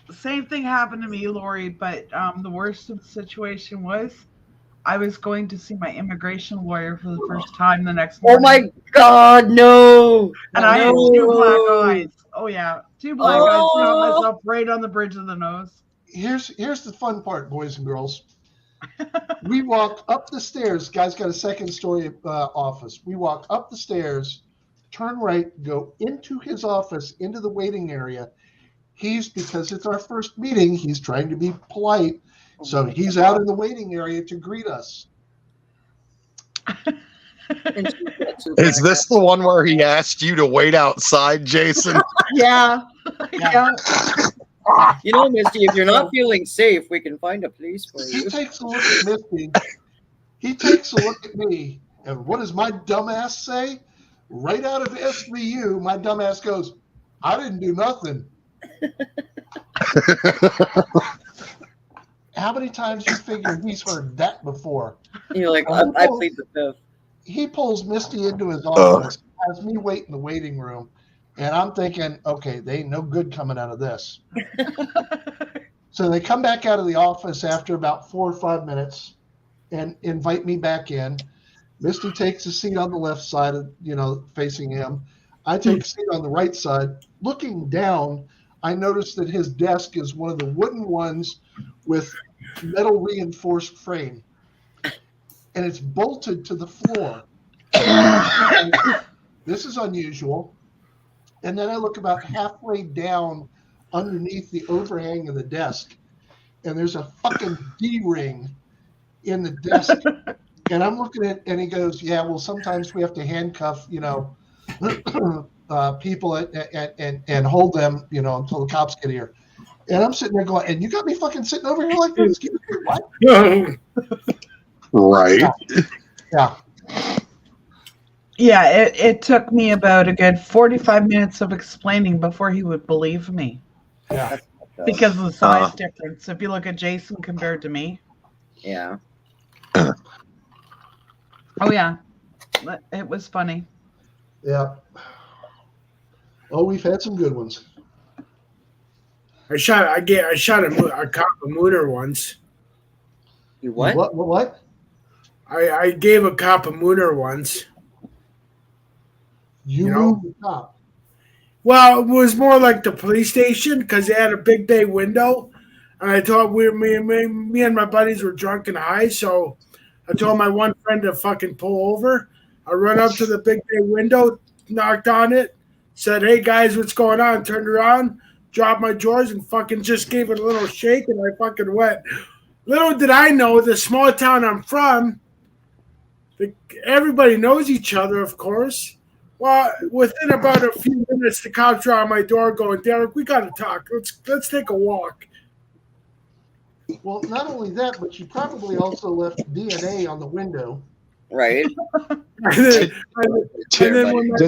Speaker 5: The same thing happened to me, Lori, but the worst of the situation was I was going to see my immigration lawyer for the first time the next morning.
Speaker 2: Oh my God, no!
Speaker 5: And I had 2 black eyes. Oh yeah, 2 black eyes. Got myself right on the bridge of the nose.
Speaker 1: Here's the fun part, boys and girls. We walk up the stairs. Guy's got a second story office. We walk up the stairs, turn right, go into his office, into the waiting area. Because it's our first meeting, he's trying to be polite. So he's out in the waiting area to greet us.
Speaker 3: Is this the one where he asked you to wait outside, Jason?
Speaker 5: Yeah.
Speaker 2: You know, Misty, if you're not feeling safe, we can find a place for you.
Speaker 1: He takes a look at Misty. He takes a look at me. And what does my dumbass say? Right out of SVU, my dumbass goes, "I didn't do nothing." How many times you figure he's heard that before?
Speaker 2: You're like, I plead the fifth.
Speaker 1: He pulls Misty into his office, has me wait in the waiting room, and I'm thinking, okay, they ain't no good coming out of this. So they come back out of the office after about 4 or 5 minutes and invite me back in. Misty takes a seat on the left side, facing him. I take a seat on the right side. Looking down, I notice that his desk is one of the wooden ones with metal reinforced frame. And it's bolted to the floor. This is unusual. And then I look about halfway down underneath the overhang of the desk, and there's a fucking D-ring in the desk. And I'm looking at, and he goes, "Yeah, well, sometimes we have to handcuff, people and hold them, until the cops get here." And I'm sitting there going, "And you got me fucking sitting over here like this? What?"
Speaker 3: Right.
Speaker 1: Yeah.
Speaker 5: Yeah, it took me about a good 45 minutes of explaining before he would believe me.
Speaker 1: Yeah.
Speaker 5: Because of the size difference. If you look at Jason compared to me.
Speaker 2: Yeah.
Speaker 5: Oh, yeah. It was funny.
Speaker 1: Yeah. Oh, we've had some good ones.
Speaker 4: I shot a cop a mooner once.
Speaker 2: You what?
Speaker 1: What?
Speaker 4: I gave a cop a mooner once.
Speaker 1: You moved the cop.
Speaker 4: Well, it was more like the police station because they had a big bay window, and I thought me and my buddies were drunk and high, so I told my one friend to fucking pull over. I run up to the big bay window, knocked on it, said, "Hey guys, what's going on?" Turned around, dropped my drawers, and fucking just gave it a little shake, and I fucking went. Little did I know, the small town I'm from, everybody knows each other, of course. Well, within about a few minutes, the cops are on my door going, "Derek, we got to talk. Let's take a walk."
Speaker 1: Well, not only that, but you probably also left DNA on the window.
Speaker 2: Right.
Speaker 3: Did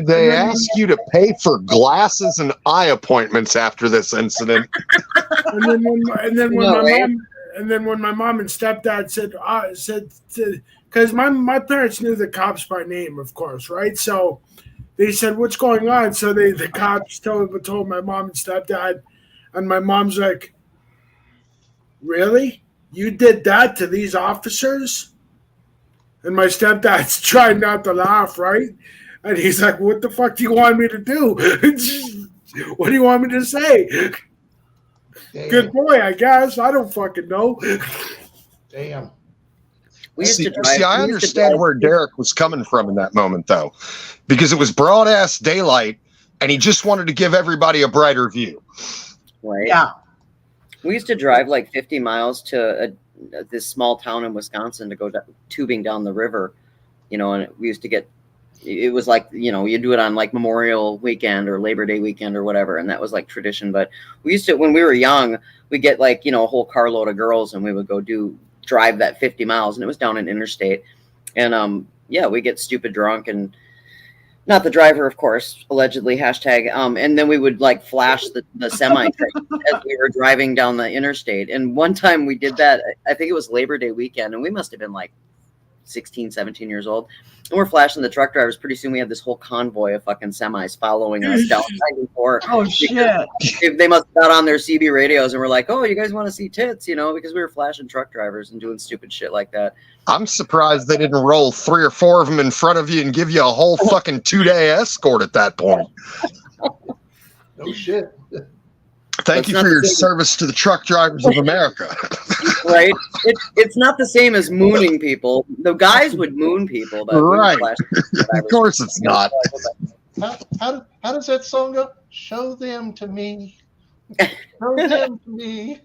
Speaker 3: they ask you to pay for glasses and eye appointments after this incident?
Speaker 4: And then when my mom and stepdad said, because my parents knew the cops by name, of course, right? So they said, "What's going on?" So the cops told my mom and stepdad, and my mom's like, "Really? You did that to these officers?" And my stepdad's trying not to laugh, right? And he's like, "What the fuck do you want me to do? What do you want me to say?" Damn. Good boy, I guess. I don't fucking know.
Speaker 1: Damn.
Speaker 3: I understand where Derek was coming from in that moment, though, because it was broad ass daylight, and he just wanted to give everybody a brighter view.
Speaker 2: Right.
Speaker 5: Yeah.
Speaker 2: We used to drive like 50 miles to this small town in Wisconsin to go tubing down the river, and we used to get, it was like, you do it on like Memorial Weekend or Labor Day weekend or whatever. And that was like tradition. But we used to, when we were young, we'd get like, a whole carload of girls and we would go drive that 50 miles, and it was down an interstate. And we get stupid drunk, and not the driver, of course, allegedly, hashtag. And then we would like flash the semi as we were driving down the interstate. And one time we did that, I think it was Labor Day weekend, and we must have been like 16, 17 years old. And we're flashing the truck drivers. Pretty soon we had this whole convoy of fucking semis following us down 94.
Speaker 5: Oh, shit.
Speaker 2: They must have got on their CB radios and were like, oh, you guys want to see tits, because we were flashing truck drivers and doing stupid shit like that.
Speaker 3: I'm surprised they didn't roll 3 or 4 of them in front of you and give you a whole fucking 2-day escort at that point.
Speaker 1: No shit.
Speaker 3: Thank you for your service to the truck drivers of America.
Speaker 2: Right? It's not the same as mooning people. The guys would moon people, but
Speaker 3: right. Of course it's not.
Speaker 1: How does that song go? Show them to me. Show them to me.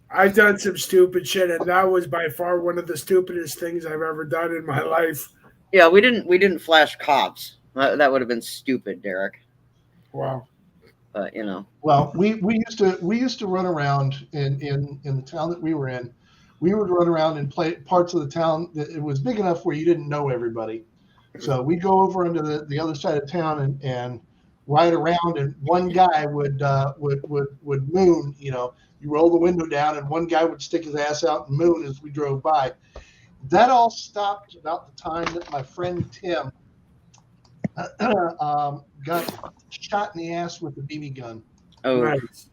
Speaker 4: I've done some stupid shit, and that was by far one of the stupidest things I've ever done in my life.
Speaker 2: Yeah, we didn't flash cops. That would have been stupid, Derek.
Speaker 4: Wow.
Speaker 2: But
Speaker 1: Well, we used to run around in the town that we were in. We would run around and play parts of the town that it was big enough where you didn't know everybody. So we go over into the other side of town and ride around, and one guy would moon. You roll the window down, and one guy would stick his ass out and moon as we drove by. That all stopped about the time that my friend Tim got shot in the ass with a BB gun.
Speaker 2: Oh,
Speaker 4: Nice.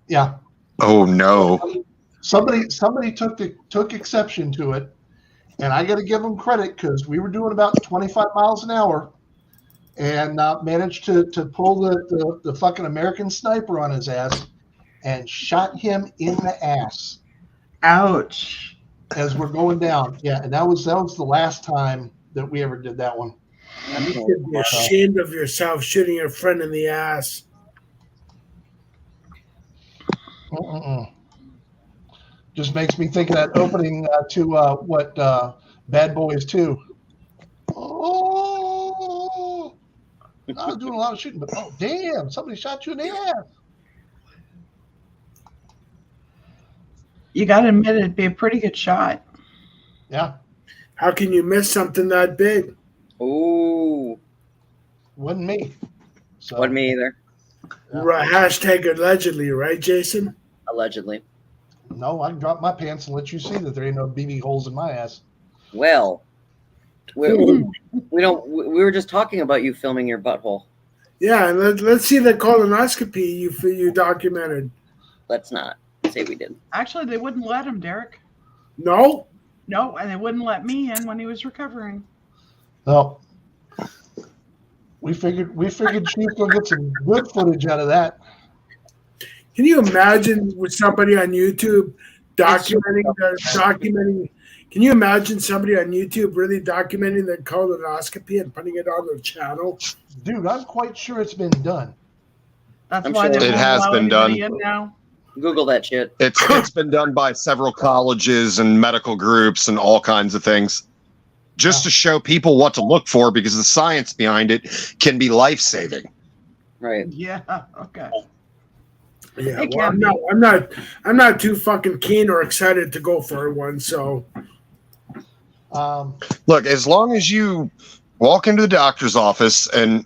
Speaker 1: Yeah.
Speaker 3: Oh no.
Speaker 1: Somebody took exception to it, and I got to give them credit because we were doing about 25 miles an hour, and managed to pull the fucking American sniper on his ass and shot him in the ass.
Speaker 5: Ouch.
Speaker 1: As we're going down. Yeah, and that was the last time that we ever did that one.
Speaker 4: You should be ashamed of yourself shooting your friend in the ass.
Speaker 1: Just makes me think of that opening to Bad Boys 2. Oh, I was doing a lot of shooting, but oh damn, somebody shot you in the ass.
Speaker 5: You got to admit it'd be a pretty good shot.
Speaker 1: Yeah.
Speaker 4: How can you miss something that big?
Speaker 2: Ooh.
Speaker 1: Wasn't me. So,
Speaker 2: Wasn't me either.
Speaker 1: Yeah.
Speaker 4: Hashtag allegedly, right, Jason?
Speaker 2: Allegedly.
Speaker 1: No, I can drop my pants and let you see that there ain't no BB holes in my ass.
Speaker 2: Well, we were just talking about you filming your butthole.
Speaker 4: Yeah, and let's see the colonoscopy you documented.
Speaker 2: Let's not say we did.
Speaker 5: Actually, they wouldn't let him, Derek.
Speaker 4: No?
Speaker 5: No, and they wouldn't let me in when he was recovering.
Speaker 1: No. We figured Chief will get some good footage out of that.
Speaker 4: Can you imagine with somebody on YouTube documenting? Can you imagine somebody on YouTube really documenting the colonoscopy and putting it on their channel?
Speaker 1: Dude, I'm quite sure it's been done.
Speaker 5: That's
Speaker 2: I'm
Speaker 5: why
Speaker 2: sure
Speaker 5: they
Speaker 3: it
Speaker 5: won't
Speaker 3: has
Speaker 5: allow
Speaker 3: been done.
Speaker 5: anybody in now.
Speaker 2: Google that shit.
Speaker 3: It's been done by several colleges and medical groups and all kinds of things, just to show people what to look for, because the science behind it can be life-saving.
Speaker 2: Right.
Speaker 5: Yeah. Okay.
Speaker 4: Yeah,
Speaker 5: It
Speaker 4: well,
Speaker 5: can
Speaker 4: I'm not too fucking keen or excited to go for one. So,
Speaker 3: Look, as long as you walk into the doctor's office and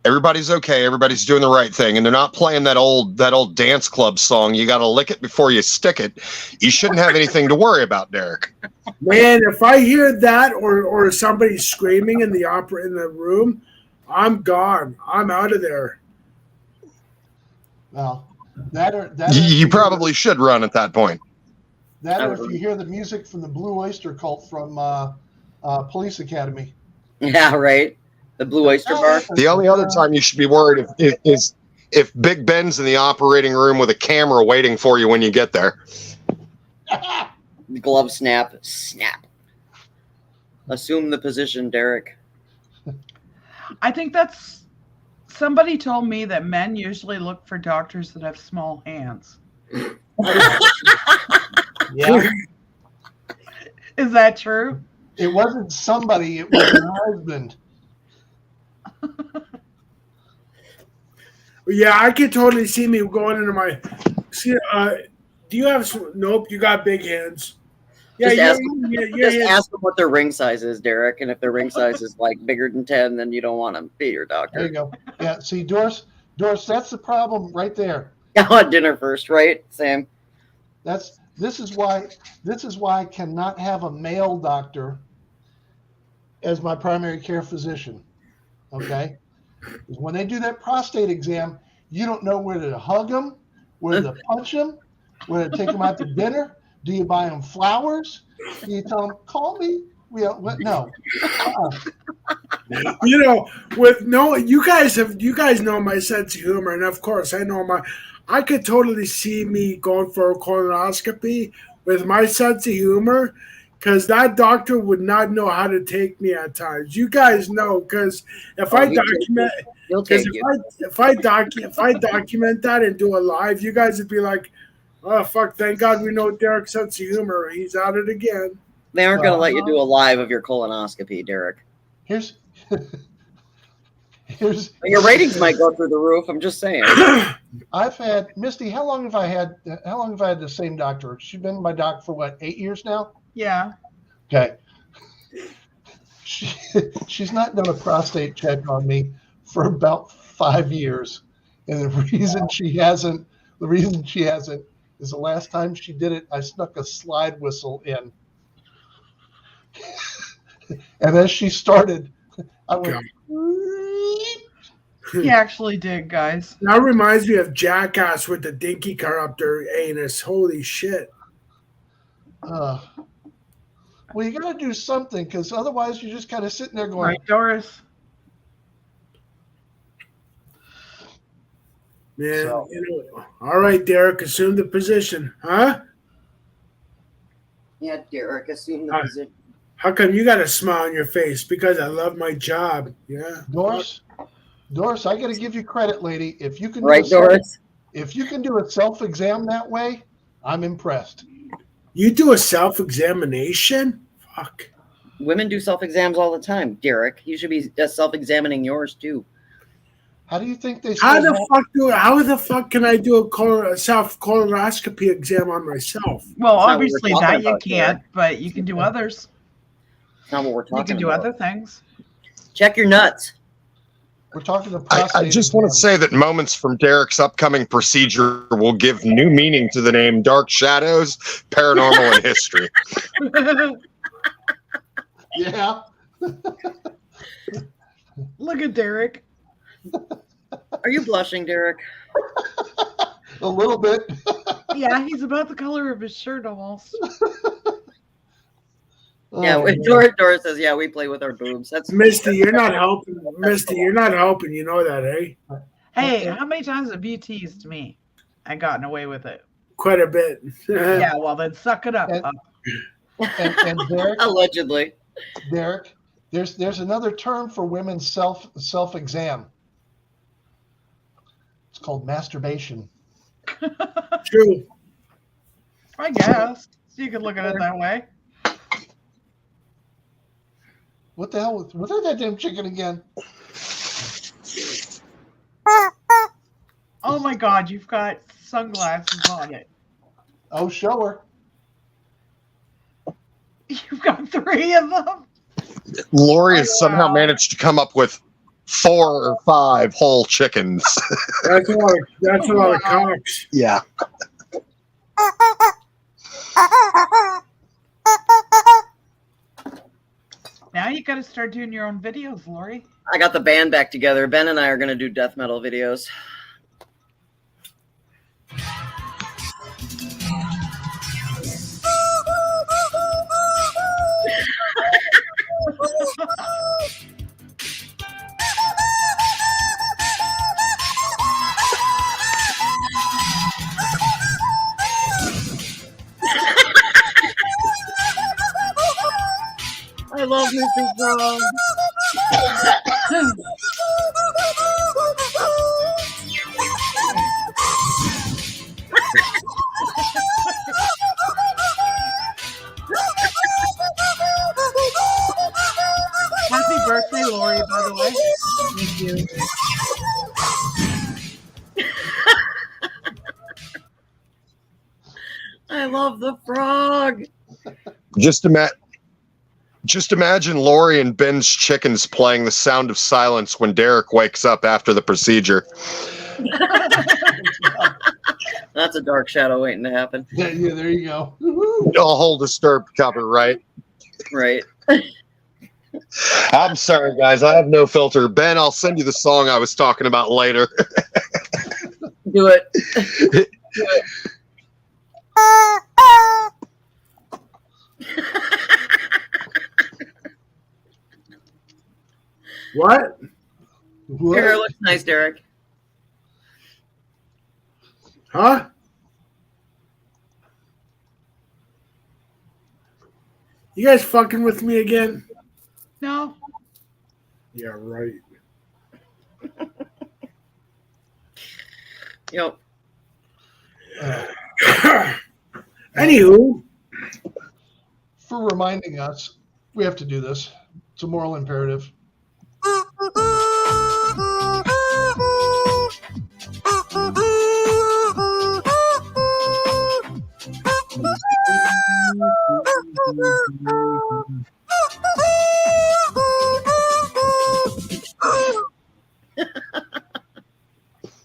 Speaker 3: everybody's okay, everybody's doing the right thing, and they're not playing that old dance club song, you got to lick it before you stick it, you shouldn't have anything to worry about, Derek.
Speaker 4: man, if I hear that or somebody screaming in the room, I'm gone. I'm out of there.
Speaker 1: Well, that
Speaker 3: You probably should run at that point.
Speaker 1: That or if you hear the music from the Blue Oyster Cult from Police Academy.
Speaker 2: Yeah, right. The Blue Oyster Bar.
Speaker 3: The only other time you should be worried is if Big Ben's in the operating room with a camera waiting for you when you get there.
Speaker 2: Glove snap. Snap. Assume the position, Derek.
Speaker 5: I think that's somebody told me that men usually look for doctors that have small hands.
Speaker 1: Yeah.
Speaker 5: Is that true?
Speaker 1: It wasn't somebody, it was her husband.
Speaker 4: Yeah, I could totally see me going into my. See, do you have some? Nope, you got big hands. Yeah,
Speaker 2: Just ask them what their ring size is, Derek. And if their ring size is like bigger than 10, then you don't want to be your doctor.
Speaker 1: There you go. Yeah, see, Doris, that's the problem right there.
Speaker 2: I want dinner first, right, Sam?
Speaker 1: This is why I cannot have a male doctor as my primary care physician. Okay? Because when they do that prostate exam, you don't know whether to hug them, whether to punch them, whether to take them out to dinner. Do you buy them flowers? Do you tell them, call me? No.
Speaker 4: You guys know my sense of humor, and of course I know I could totally see me going for a colonoscopy with my sense of humor, because that doctor would not know how to take me at times. You guys know, because if I document that and do a live, you guys would be like, oh fuck! Thank God we know Derek's sense of humor. He's at it again.
Speaker 2: They aren't going to let you do a live of your colonoscopy, Derek. Your ratings might go through the roof. I'm just saying.
Speaker 1: I've had Misty. How long have I had the same doctor? She's been my doc for what, 8 years now?
Speaker 5: Yeah.
Speaker 1: Okay. She's not done a prostate check on me for about 5 years, and the reason she hasn't is the last time she did it, I snuck a slide whistle in, and as she started, I went.
Speaker 5: He actually did, guys.
Speaker 4: That reminds me of Jackass with the dinky car up their anus. Holy shit.
Speaker 1: Well, you got to do something, because otherwise you're just kind of sitting there going.
Speaker 5: Right, Doris?
Speaker 4: Man, all right, Derek, assume the position, huh?
Speaker 2: Yeah, Derek, assume the position.
Speaker 4: How come you got a smile on your face? Because I love my job. Yeah.
Speaker 1: Doris, I got to give you credit, lady. If you can if you can do a self-exam that way, I'm impressed.
Speaker 4: You do a self-examination? Fuck.
Speaker 2: Women do self-exams all the time, Derek. You should be self-examining yours too.
Speaker 1: How do you think they?
Speaker 4: How the fuck can I do a self-colonoscopy exam on myself?
Speaker 5: Well, obviously that you can't, but you can do others.
Speaker 2: That's not what we're talking about.
Speaker 5: You can do other things.
Speaker 2: Check your nuts.
Speaker 1: We're talking about.
Speaker 3: I just want to say that moments from Derek's upcoming procedure will give new meaning to the name Dark Shadows, Paranormal and History.
Speaker 1: Yeah.
Speaker 5: Look at Derek.
Speaker 2: Are you blushing, Derek?
Speaker 1: A little bit.
Speaker 5: Yeah, he's about the color of his shirt almost.
Speaker 2: Yeah, Doris says, yeah, we play with our boobs. That's
Speaker 4: Misty, you're not helping. Misty, you're not helping. You know that, eh?
Speaker 5: Hey, how many times have you teased me? I gotten away with it.
Speaker 4: Quite a bit.
Speaker 5: Yeah, well then suck it up.
Speaker 1: And Derek,
Speaker 2: allegedly.
Speaker 1: Derek, there's another term for women's self-exam. It's called masturbation.
Speaker 4: True.
Speaker 5: I guess. So you could look at it that way.
Speaker 1: What the hell was that damn chicken again?
Speaker 5: Oh my God, you've got sunglasses on it.
Speaker 1: Oh, show her.
Speaker 5: You've got 3 of them.
Speaker 3: Lori has somehow managed to come up with 4 or 5 whole chickens.
Speaker 4: That's a lot of cocks.
Speaker 3: Yeah.
Speaker 5: Now you got to start doing your own videos, Lori.
Speaker 2: I got the band back together. Ben and I are going to do death metal videos. I love Mr. Frog. you. I love the frog.
Speaker 3: Just imagine Lori and Ben's chickens playing The Sound of Silence when Derek wakes up after the procedure.
Speaker 2: That's a dark shadow waiting to happen.
Speaker 1: Yeah, there you go.
Speaker 3: A whole Disturbed cover, right?
Speaker 2: Right.
Speaker 3: I'm sorry, guys. I have no filter. Ben, I'll send you the song I was talking about later.
Speaker 2: Do it. Do it.
Speaker 4: What?
Speaker 2: Your hair looks nice, Derek.
Speaker 4: Huh? You guys fucking with me again?
Speaker 5: No.
Speaker 4: Yeah, right.
Speaker 2: Yep.
Speaker 4: Anywho,
Speaker 1: For reminding us, we have to do this. It's a moral imperative.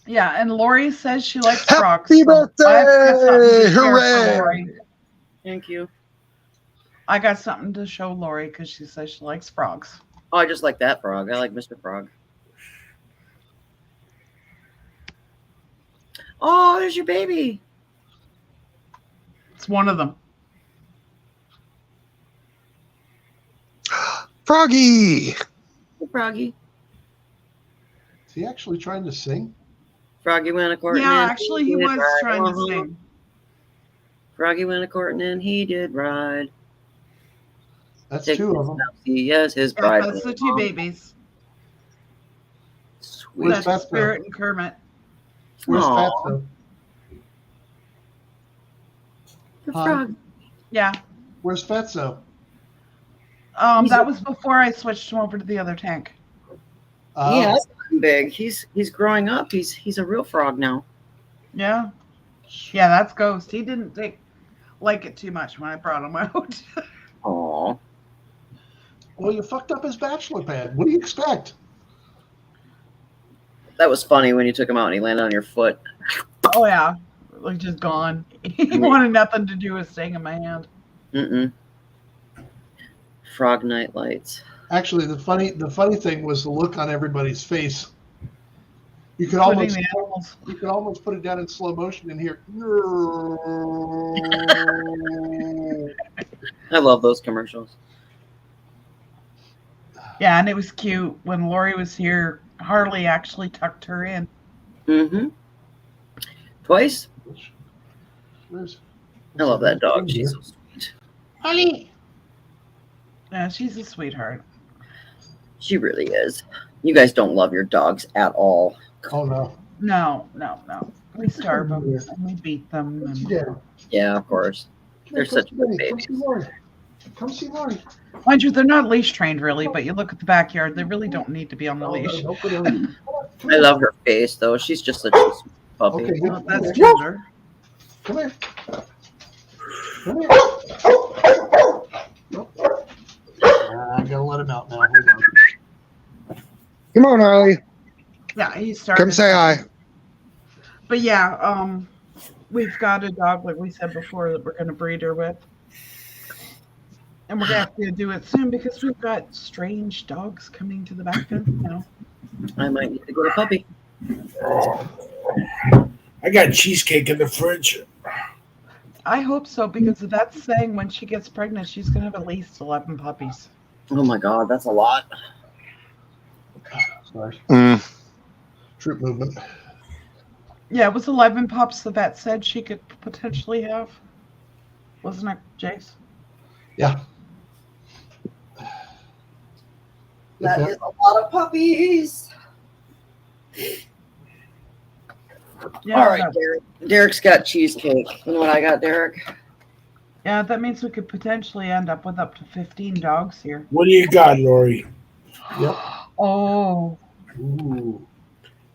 Speaker 5: Yeah, and Lori says she likes
Speaker 3: Happy
Speaker 5: frogs.
Speaker 3: birthday!
Speaker 5: I've got something to share for
Speaker 3: Hooray!
Speaker 5: Lori.
Speaker 2: Thank you.
Speaker 5: I got something to show Lori because she says she likes frogs.
Speaker 2: Oh, I just like that frog. I like Mr. Frog. Oh, there's your baby.
Speaker 5: It's one of them.
Speaker 3: Froggy!
Speaker 2: Hey, Froggy.
Speaker 1: Is he actually trying to sing?
Speaker 2: Froggy went a courting.
Speaker 5: Yeah,
Speaker 2: and
Speaker 5: actually, he
Speaker 2: did
Speaker 5: was
Speaker 2: ride.
Speaker 5: trying to sing.
Speaker 2: Froggy went a courting and he did ride.
Speaker 1: That's
Speaker 2: Take
Speaker 1: two of them.
Speaker 2: Yes, his
Speaker 5: Yeah,
Speaker 2: bride.
Speaker 5: that's the two babies.
Speaker 2: Sweet.
Speaker 5: That's
Speaker 1: Fatso?
Speaker 5: Spirit and Kermit.
Speaker 1: Where's
Speaker 2: Aw.
Speaker 1: Fatso?
Speaker 2: The
Speaker 1: Huh?
Speaker 2: frog.
Speaker 5: Yeah.
Speaker 1: Where's Fatso?
Speaker 5: That was before I switched him over to the other tank.
Speaker 2: He has gotten big. He's growing up. He's a real frog now.
Speaker 5: Yeah. Yeah, that's Ghost. He didn't like it too much when I brought him out.
Speaker 2: Aw.
Speaker 1: Well, you fucked up his bachelor pad. What do you expect?
Speaker 2: That was funny when you took him out and he landed on your foot.
Speaker 5: Oh yeah. Like just gone. He wanted nothing to do with staying in my hand.
Speaker 2: Mm-mm. Frog night lights.
Speaker 1: Actually, the funny thing was the look on everybody's face. You could
Speaker 5: Including
Speaker 1: almost
Speaker 5: the animals.
Speaker 1: you could almost put it down in slow motion and hear.
Speaker 2: I love those commercials.
Speaker 5: Yeah, and it was cute. When Lori was here, Harley actually tucked her in.
Speaker 2: Mm-hmm. Twice.
Speaker 1: Where's,
Speaker 2: I love that dog. She's so sweet.
Speaker 1: Honey.
Speaker 5: Yeah, she's a sweetheart.
Speaker 2: She really is. You guys don't love your dogs at all.
Speaker 1: Oh no.
Speaker 5: No. We starve them
Speaker 1: Here.
Speaker 5: and we beat them.
Speaker 1: Come see
Speaker 5: And...
Speaker 1: Dad.
Speaker 2: Yeah, of course.
Speaker 1: Come
Speaker 2: They're
Speaker 1: here,
Speaker 2: such
Speaker 1: come
Speaker 2: good
Speaker 1: see Daddy.
Speaker 2: babies.
Speaker 1: Come see Lori. Come see Lori.
Speaker 5: Mind you, they're not leash trained really, but you look at the backyard, they really don't need to be on the leash.
Speaker 1: Don't put her in. Come
Speaker 2: I
Speaker 1: here.
Speaker 2: love her face, though. She's just such a sweet puppy.
Speaker 1: Okay, good.
Speaker 5: Well, that's
Speaker 1: Come here.
Speaker 5: Ginger.
Speaker 1: Come here. Come here. I gotta let him out now. Hold on.
Speaker 3: Come on, Harley.
Speaker 5: Yeah, he started.
Speaker 3: Come say hi.
Speaker 5: But yeah, we've got a dog, like we said before, that we're going to breed her with. And we're going to have to do it soon because we've got strange dogs coming to the back fence now.
Speaker 2: I might need to get a puppy.
Speaker 4: I got cheesecake in the fridge.
Speaker 5: I hope so because that's saying when she gets pregnant, she's going to have at least 11 puppies.
Speaker 2: Oh my God, that's a lot.
Speaker 1: Sorry.
Speaker 3: Mm.
Speaker 1: Troop movement.
Speaker 5: Yeah, it was 11 pups the vet said she could potentially have. Wasn't it, Jace?
Speaker 1: Yeah.
Speaker 2: That is a lot of puppies.
Speaker 5: Yeah,
Speaker 2: All right, Derek. Derek's got cheesecake. You know what I got, Derek?
Speaker 5: Yeah, that means we could potentially end up with up to 15 dogs here.
Speaker 4: What do you got, Lori?
Speaker 1: Yep.
Speaker 5: Oh,
Speaker 1: Ooh.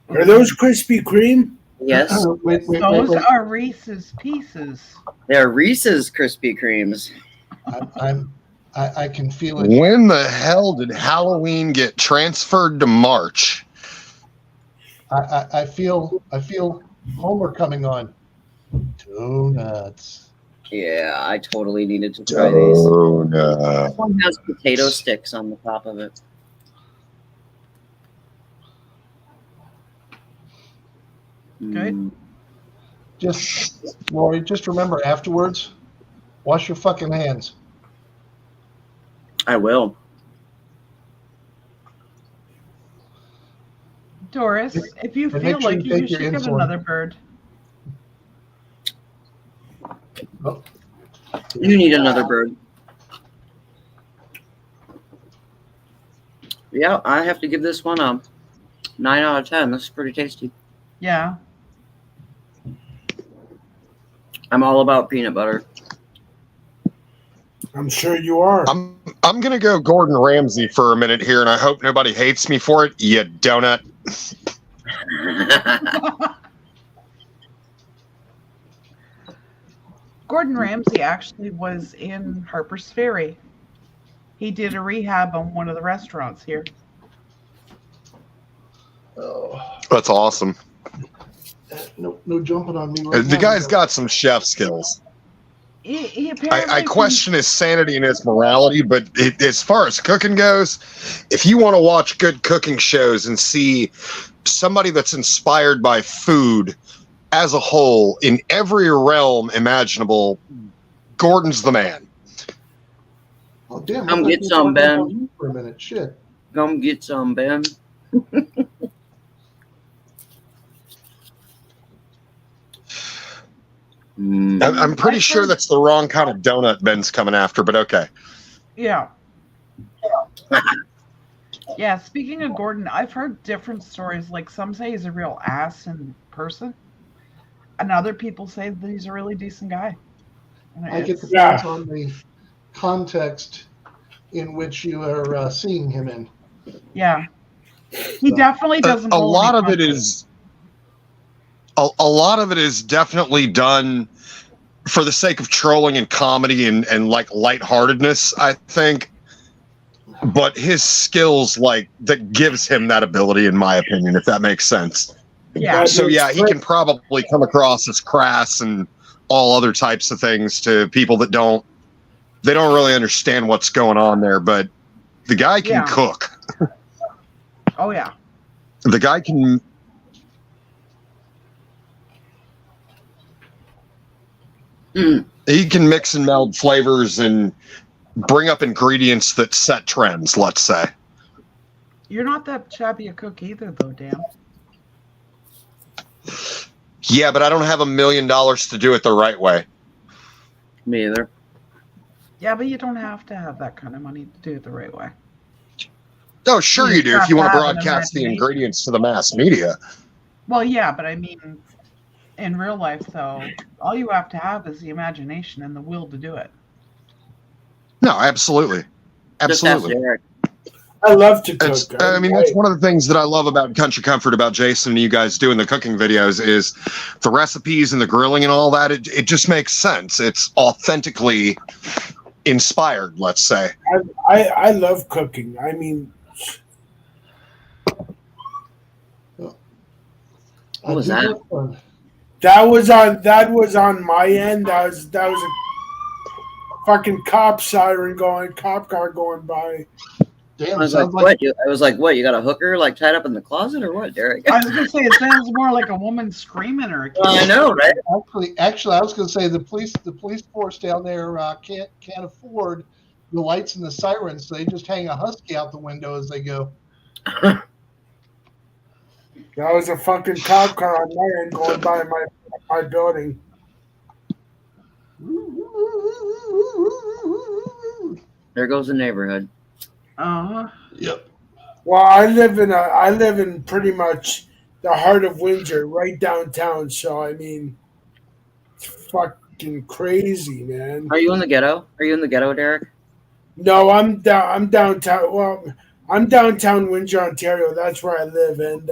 Speaker 4: Are those Krispy Kreme?
Speaker 2: Yes.
Speaker 1: Wait.
Speaker 5: Those are Reese's Pieces.
Speaker 2: They're Reese's Krispy Kremes.
Speaker 1: I can feel it.
Speaker 3: When the hell did Halloween get transferred to March?
Speaker 1: I feel Homer coming on. Donuts.
Speaker 2: Yeah, I totally needed to try these.
Speaker 3: Donuts.
Speaker 2: This one has potato sticks on the top of it.
Speaker 5: Good.
Speaker 1: Lori, just remember afterwards, wash your fucking hands.
Speaker 2: I will.
Speaker 5: Doris, if you
Speaker 1: And
Speaker 5: feel
Speaker 1: make sure
Speaker 5: like
Speaker 1: you
Speaker 5: it, you
Speaker 1: take your
Speaker 5: should give
Speaker 1: insulin.
Speaker 5: another bird.
Speaker 1: Oh.
Speaker 2: You need another bird. Yeah, I have to give this one a 9 out of 10. This is pretty tasty.
Speaker 5: Yeah.
Speaker 2: I'm all about peanut butter.
Speaker 4: I'm sure you are.
Speaker 3: I'm gonna go Gordon Ramsay for a minute here, and I hope nobody hates me for it. You donut.
Speaker 5: Gordon Ramsay actually was in Harper's Ferry. He did a rehab on one of the restaurants here.
Speaker 1: Oh.
Speaker 3: That's awesome.
Speaker 1: No jumping on me right now.
Speaker 3: The guy's got some chef skills.
Speaker 5: He apparently
Speaker 3: I question his sanity and his morality, but as far as cooking goes, if you want to watch good cooking shows and see somebody that's inspired by food as a whole in every realm imaginable, Gordon's the man.
Speaker 1: Oh, damn.
Speaker 2: Come get some, Ben.
Speaker 1: For a minute. Shit.
Speaker 2: Come get some, Ben.
Speaker 3: I'm pretty sure that's the wrong kind of donut Ben's coming after, but okay.
Speaker 5: Yeah. Yeah, speaking of Gordon, I've heard different stories. Like some say he's a real ass in person, and other people say that he's a really decent guy. And
Speaker 1: I get the
Speaker 4: Yeah.
Speaker 1: sense on the context in which you are seeing him in.
Speaker 5: yeah, he definitely doesn't.
Speaker 3: A
Speaker 5: hold
Speaker 3: lot
Speaker 5: any
Speaker 3: of it
Speaker 5: punches.
Speaker 3: is a lot of it is definitely done for the sake of trolling and comedy and like lightheartedness, I think. But his skills, like, that gives him that ability, in my opinion, if that makes sense.
Speaker 5: Yeah.
Speaker 3: So yeah, he can probably come across as crass and all other types of things to people that don't really understand what's going on there. But the guy can
Speaker 5: Yeah.
Speaker 3: cook.
Speaker 5: Oh yeah.
Speaker 3: The guy can. He can mix and meld flavors and bring up ingredients that set trends, let's say.
Speaker 5: You're not that shabby a cook either, though, Dan.
Speaker 3: Yeah, but I don't have $1 million to do it the right way.
Speaker 2: Me either.
Speaker 5: Yeah, but you don't have to have that kind of money to do it the right way.
Speaker 3: Oh, sure
Speaker 5: You
Speaker 3: you do,
Speaker 5: have
Speaker 3: if you
Speaker 5: to
Speaker 3: want to
Speaker 5: have an
Speaker 3: broadcast the
Speaker 5: imagination.
Speaker 3: ingredients to the mass media.
Speaker 5: Well, yeah, but I mean, in real life, though, all you have to have is the imagination and the will to do it.
Speaker 3: No, absolutely.
Speaker 2: Just ask
Speaker 3: Absolutely.
Speaker 2: Derek.
Speaker 4: I love to cook.
Speaker 3: I mean, that's one of the things that I love about Country Comfort, about Jason and you guys doing the cooking videos, is the recipes and the grilling and all that. It just makes sense. It's authentically inspired, let's say.
Speaker 4: I love cooking. I mean,
Speaker 2: What was that?
Speaker 4: that was on my end. That was a fucking cop car going by.
Speaker 1: Damn,
Speaker 2: I was like, what? You got a hooker like tied up in the closet or what, Derek?
Speaker 5: I was gonna say it sounds more like a woman screaming or a kid.
Speaker 2: I know, right?
Speaker 1: Actually, I was going to say the police force down there can't afford the lights and the sirens, so they just hang a husky out the window as they go.
Speaker 4: That was a fucking cop car on my end going by my building.
Speaker 2: There goes the neighborhood.
Speaker 5: Uh-huh.
Speaker 1: Yep.
Speaker 4: Well, I live in pretty much the heart of Windsor, right downtown. So I mean, it's fucking crazy, man.
Speaker 2: Are you in the ghetto? Are you in the ghetto, Derek?
Speaker 4: No, I'm downtown. Well, I'm downtown Windsor, Ontario. That's where I live, and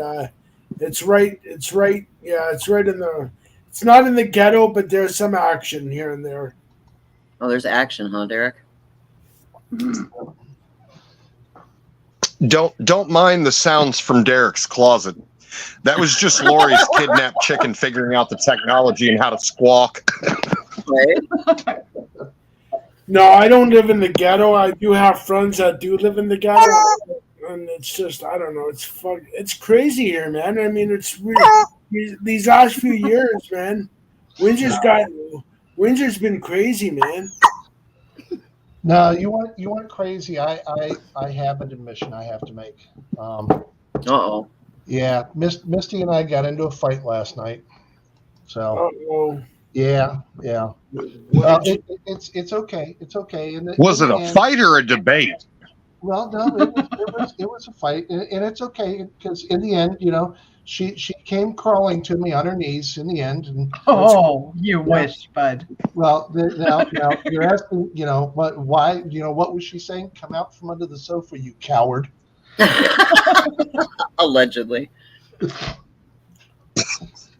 Speaker 4: it's right. Yeah, it's right in the. It's not in the ghetto, but there's some action here and there.
Speaker 2: Oh, there's action, huh, Derek?
Speaker 3: Don't mind the sounds from Derek's closet. That was just Lori's kidnapped chicken figuring out the technology and how to squawk.
Speaker 2: Right?
Speaker 4: No, I don't live in the ghetto. I do have friends that do live in the ghetto, and it's just I don't know. It's crazy here, man. I mean, it's weird. These last few years, man. Windsor's been crazy, man.
Speaker 1: No, you weren't crazy. I have an admission I have to make.
Speaker 2: Uh-oh.
Speaker 1: Yeah, Misty and I got into a fight last night. So
Speaker 4: Uh-oh.
Speaker 1: yeah. Well, it's okay. It's okay.
Speaker 3: Was it a fight or a debate?
Speaker 1: Well, no, it was a fight, and it's okay because in the end, she came crawling to me on her knees in the end. And
Speaker 5: you wish, bud.
Speaker 1: Well, now you're asking, why, what was she saying? Come out from under the sofa, you coward.
Speaker 2: Allegedly.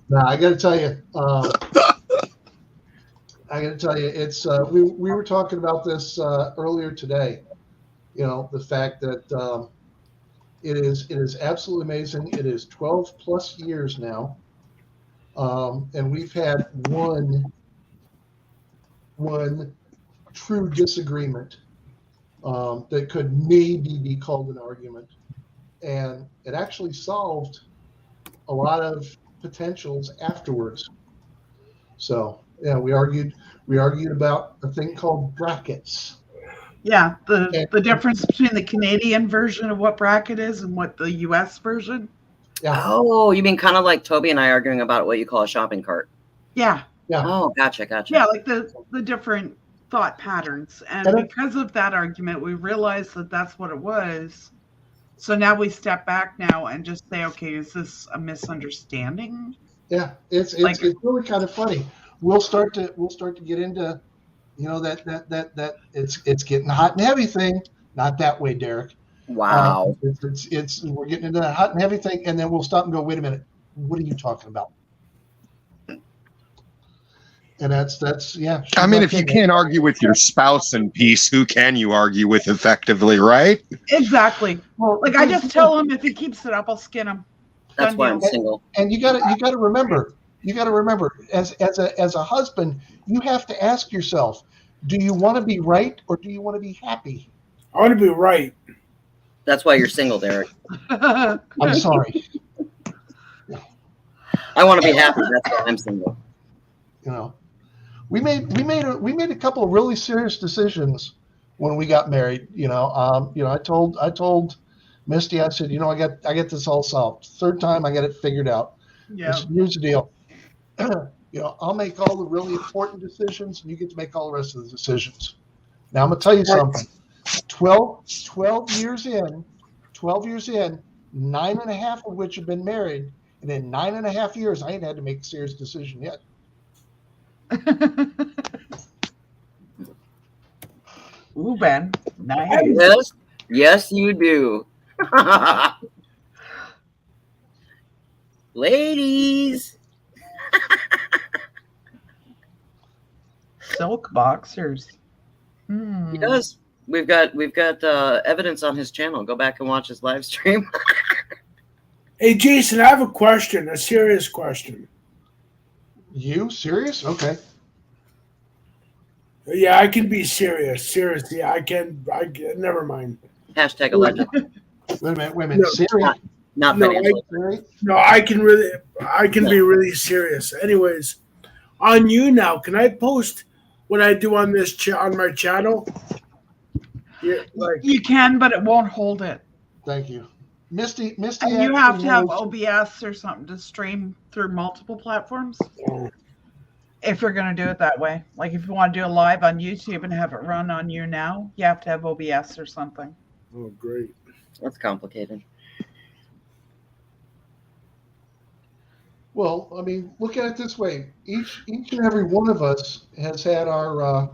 Speaker 1: Now, I got to tell you, it's we were talking about this earlier today. The fact that it is absolutely amazing. It is 12 plus years now, and we've had one true disagreement that could maybe be called an argument, and it actually solved a lot of potentials afterwards. So yeah, we argued about a thing called brackets.
Speaker 5: Yeah, the difference between the Canadian version of what bracket is and what the US version.
Speaker 1: Yeah.
Speaker 2: Oh, you mean kind of like Toby and I arguing about what you call a shopping cart?
Speaker 5: Yeah.
Speaker 1: Yeah.
Speaker 2: Oh, gotcha.
Speaker 5: Yeah, like the different thought patterns. And because of that argument, we realized that that's what it was. So now we step back now and just say, okay, is this a misunderstanding?
Speaker 1: Yeah, it's really kind of funny. We'll start to get into, that it's getting hot and heavy thing. Not that way, Derek.
Speaker 2: Wow.
Speaker 1: It's we're getting into that hot and heavy thing, and then we'll stop and go, wait a minute, what are you talking about? And that's yeah.
Speaker 3: I mean, if you can't argue with your spouse in peace, who can you argue with effectively, right?
Speaker 5: Exactly. Well, like I just tell him if he keeps it up, I'll skin him.
Speaker 2: That's why I'm single.
Speaker 1: And you gotta remember, as a husband, you have to ask yourself, do you want to be right or do you want to be happy?
Speaker 4: I want to be right.
Speaker 2: That's why you're single, Derek.
Speaker 1: I'm sorry.
Speaker 2: I want to be happy. That's why I'm single.
Speaker 1: We made a couple of really serious decisions when we got married. I told Misty, I said, I got this all solved. Third time, I got it figured out.
Speaker 5: Yeah.
Speaker 1: Here's the deal. I'll make all the really important decisions, and you get to make all the rest of the decisions. Now I'm gonna tell you something. 12 years in, 9.5 of which have been married, and in 9.5 years, I ain't had to make a serious decision yet.
Speaker 5: Ooh, Ben. Nice.
Speaker 2: Yes, you do. Ladies.
Speaker 5: Silk boxers.
Speaker 2: He does. We've got evidence on his channel. Go back and watch his live stream.
Speaker 4: Hey, Jason, I have a question, a serious question.
Speaker 1: You serious? Okay.
Speaker 4: Yeah, I can be serious. Seriously, I can. Never mind.
Speaker 2: Hashtag alleged.
Speaker 1: Wait a minute.
Speaker 4: No,
Speaker 1: serious?
Speaker 2: Not
Speaker 4: No,
Speaker 2: financial.
Speaker 4: I can be really serious. Anyways, on you now. Can I post what I do on this on my channel? Yeah,
Speaker 5: you can, but it won't hold it.
Speaker 1: Thank you, Misty.
Speaker 5: And you have to have OBS or something to stream through multiple platforms. If you're going to do it that way, like if you want to do a live on YouTube and have it run on you now, you have to have OBS or something.
Speaker 4: Oh, great.
Speaker 2: That's complicated.
Speaker 1: Well, I mean, look at it this way. Each and every one of us has had our,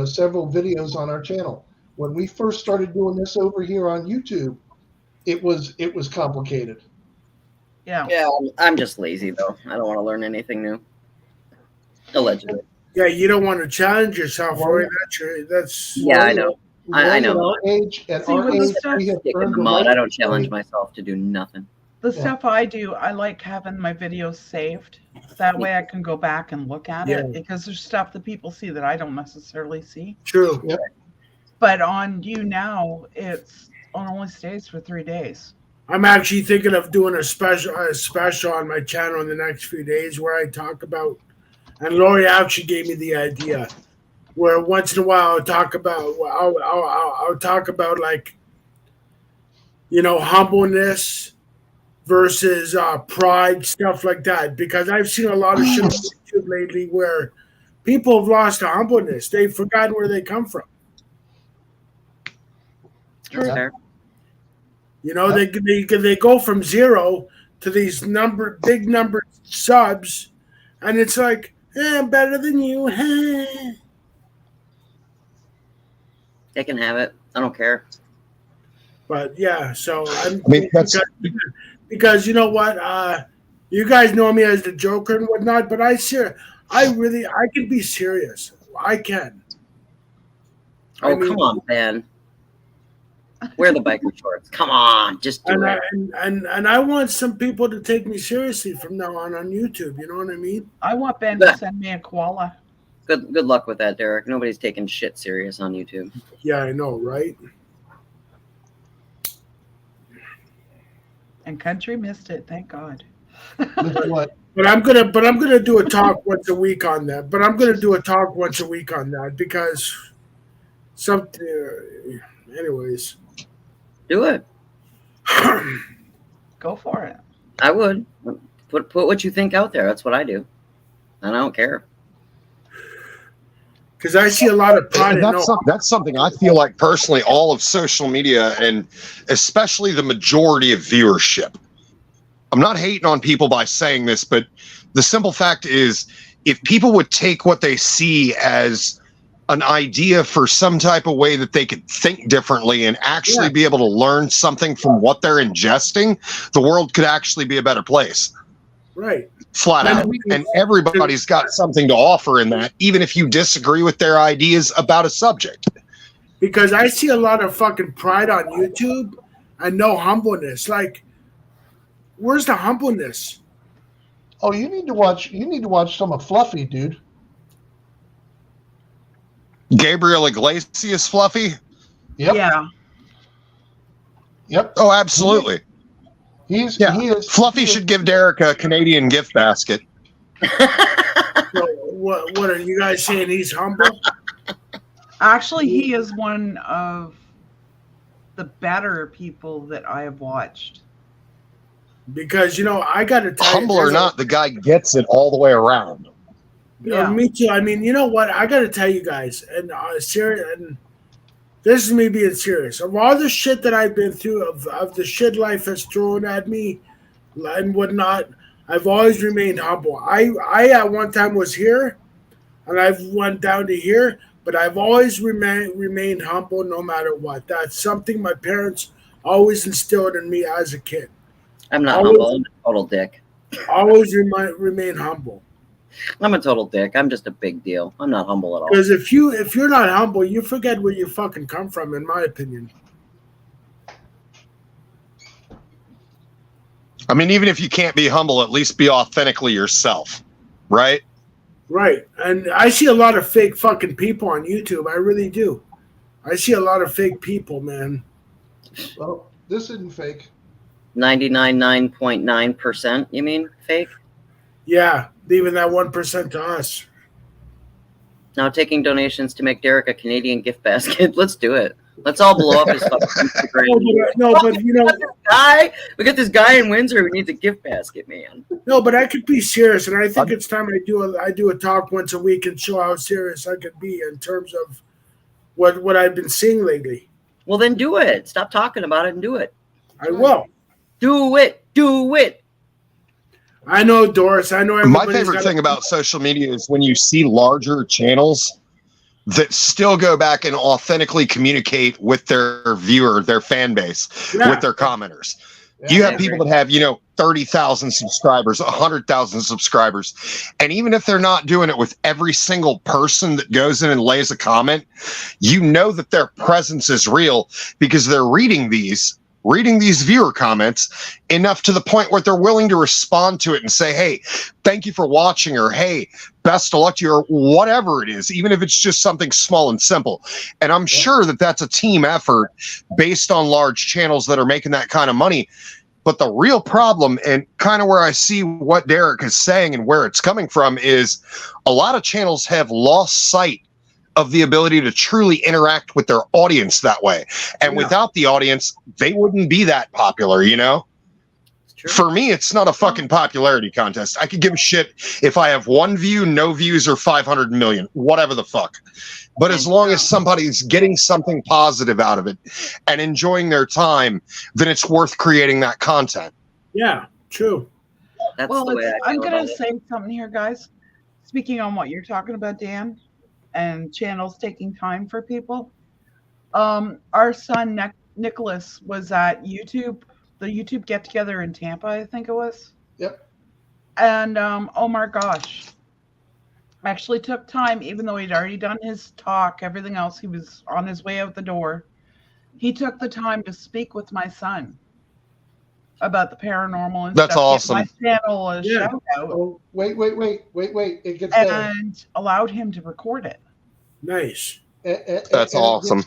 Speaker 1: several videos on our channel. when we first started doing this over here on YouTube, it was complicated.
Speaker 5: Yeah.
Speaker 2: Yeah, I'm just lazy though. I don't want to learn anything new. Allegedly.
Speaker 4: Yeah, you don't want to challenge yourself, Roy. That's
Speaker 2: Yeah, I know. I know.
Speaker 1: At our age, we have
Speaker 2: Stick in
Speaker 1: earned
Speaker 2: the
Speaker 1: the
Speaker 2: mud.
Speaker 1: right
Speaker 2: I don't challenge
Speaker 1: to
Speaker 2: myself to do nothing.
Speaker 5: The stuff I do, I like having my videos saved. That way I can go back and look at it, because there's stuff that people see that I don't necessarily see.
Speaker 4: True.
Speaker 1: Yep.
Speaker 5: But on you now, it only stays for 3 days.
Speaker 4: I'm actually thinking of doing a special on my channel in the next few days where I talk about, and Lori actually gave me the idea, where once in a while I'll talk about like, humbleness versus pride, stuff like that, because I've seen a lot of shit on YouTube lately where people have lost their humbleness. They've forgotten where they come from.
Speaker 2: Fair.
Speaker 4: They go from 0 to these big number subs, and it's like, I'm better than you.
Speaker 2: They can have it. I don't care.
Speaker 4: But yeah, so because you know what, you guys know me as the Joker and whatnot, but I can be serious. I can.
Speaker 2: Oh, come on, Ben. Wear the biker shorts. Come on, just do it.
Speaker 4: And I want some people to take me seriously from now on YouTube. You know what I mean?
Speaker 5: I want Ben to send me a koala.
Speaker 2: Good luck with that, Derek. Nobody's taking shit serious on YouTube.
Speaker 4: Yeah, I know, right?
Speaker 5: And Country missed it, thank God.
Speaker 1: what?
Speaker 4: But I'm gonna do a talk once a week on that. Because anyways.
Speaker 2: Do it.
Speaker 5: Go for it.
Speaker 2: I would. Put what you think out there. That's what I do. And I don't care.
Speaker 4: Because I see a lot of pride.
Speaker 3: That's something I feel like personally, all of social media, and especially the majority of viewership. I'm not hating on people by saying this, but the simple fact is, if people would take what they see as an idea for some type of way that they could think differently and actually be able to learn something from what they're ingesting, the world could actually be a better place.
Speaker 4: Right.
Speaker 3: Flat out. And everybody's got something to offer in that, even if you disagree with their ideas about a subject.
Speaker 4: Because I see a lot of fucking pride on YouTube and no humbleness. Like, where's the humbleness?
Speaker 1: Oh, you need to watch some of Fluffy, dude.
Speaker 3: Gabriel Iglesias Fluffy?
Speaker 1: Yep.
Speaker 5: Yeah.
Speaker 1: Yep.
Speaker 3: Oh, absolutely.
Speaker 1: He is
Speaker 3: Fluffy should give Derek a Canadian gift basket.
Speaker 4: So, what are you guys saying? He's humble?
Speaker 5: Actually, he is one of the better people that I have watched.
Speaker 4: Because, I got to tell you.
Speaker 3: Humble or not, the guy gets it all the way around.
Speaker 4: Yeah. Me too. I mean, you know what? I got to tell you guys, and serious, and this is me being serious. Of all the shit that I've been through, of the shit life has thrown at me and whatnot, I've always remained humble. I at one time was here, and I've went down to here, but I've always remained humble no matter what. That's something my parents always instilled in me as a kid.
Speaker 2: I'm not humble. I'm a total dick.
Speaker 4: Always remain humble.
Speaker 2: I'm a total dick. I'm just a big deal. I'm not humble at all.
Speaker 4: Because if you're not humble, you forget where you fucking come from, in my opinion.
Speaker 3: I mean, even if you can't be humble, at least be authentically yourself, right?
Speaker 4: Right. And I see a lot of fake fucking people on YouTube. I really do. I see a lot of fake people, man.
Speaker 1: Well, this isn't fake.
Speaker 2: 99.9%, you mean fake?
Speaker 4: Yeah, leaving that 1% to us.
Speaker 2: Now taking donations to make Derek a Canadian gift basket. Let's do it. Let's all blow up his fucking Instagram. We got this guy in Windsor who needs a gift basket, man.
Speaker 4: No, but I could be serious, and I think it's time I do a talk once a week and show how serious I could be in terms of what I've been seeing lately.
Speaker 2: Well, then do it. Stop talking about it and do it.
Speaker 4: I will.
Speaker 2: Do it. Do it.
Speaker 4: I know, Doris. I know.
Speaker 3: My favorite thing about social media is when you see larger channels that still go back and authentically communicate with their viewer, their fan base, with their commenters.
Speaker 1: Yeah,
Speaker 3: You have people that have, 30,000 subscribers, 100,000 subscribers. And even if they're not doing it with every single person that goes in and lays a comment, you know that their presence is real because they're reading these viewer comments enough to the point where they're willing to respond to it and say, hey, thank you for watching, or hey, best of luck to you, or whatever it is, even if it's just something small and simple. And I'm sure that that's a team effort based on large channels that are making that kind of money. But the real problem, and kind of where I see what Derek is saying and where it's coming from, is a lot of channels have lost sight of the ability to truly interact with their audience that way. And without the audience, they wouldn't be that popular, For me, it's not a fucking popularity contest. I could give a shit if I have 1 view, no views, or 500 million, whatever the fuck. But as long as somebody's getting something positive out of it and enjoying their time, then it's worth creating that content.
Speaker 4: Yeah, true.
Speaker 2: That's
Speaker 5: Well,
Speaker 2: the way
Speaker 5: I'm going to say something here, guys. Speaking on what you're talking about, Dan, and channels taking time for people. Our son Nicholas was at the YouTube get together in Tampa, I think it was.
Speaker 1: Yep.
Speaker 5: And oh my gosh, actually took time, even though he'd already done his talk, everything else, he was on his way out the door. He took the time to speak with my son about the paranormal and
Speaker 3: That's
Speaker 5: stuff.
Speaker 3: awesome.
Speaker 5: My channel a shout out.
Speaker 1: Oh, wait. It gets better.
Speaker 5: And allowed him to record it.
Speaker 4: Nice.
Speaker 3: That's awesome.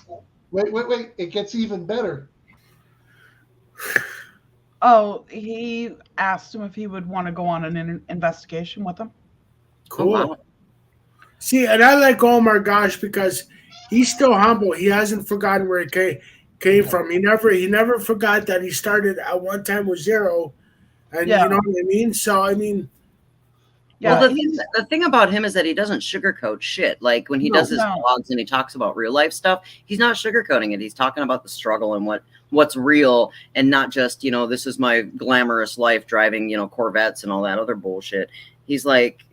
Speaker 1: Wait. It gets even better.
Speaker 5: Oh, he asked him if he would want to go on an investigation with him.
Speaker 4: Cool.
Speaker 2: Oh, wow.
Speaker 4: See, and I like Omar Gosh because he's still humble. He hasn't forgotten where he came from. He never forgot that he started at one time with 0. And you know what I mean? So, I mean...
Speaker 2: Yeah, well, the thing about him is that he doesn't sugarcoat shit. Like when he does his vlogs and he talks about real life stuff, he's not sugarcoating it. He's talking about the struggle and what's real, and not just, this is my glamorous life driving, Corvettes and all that other bullshit. He's like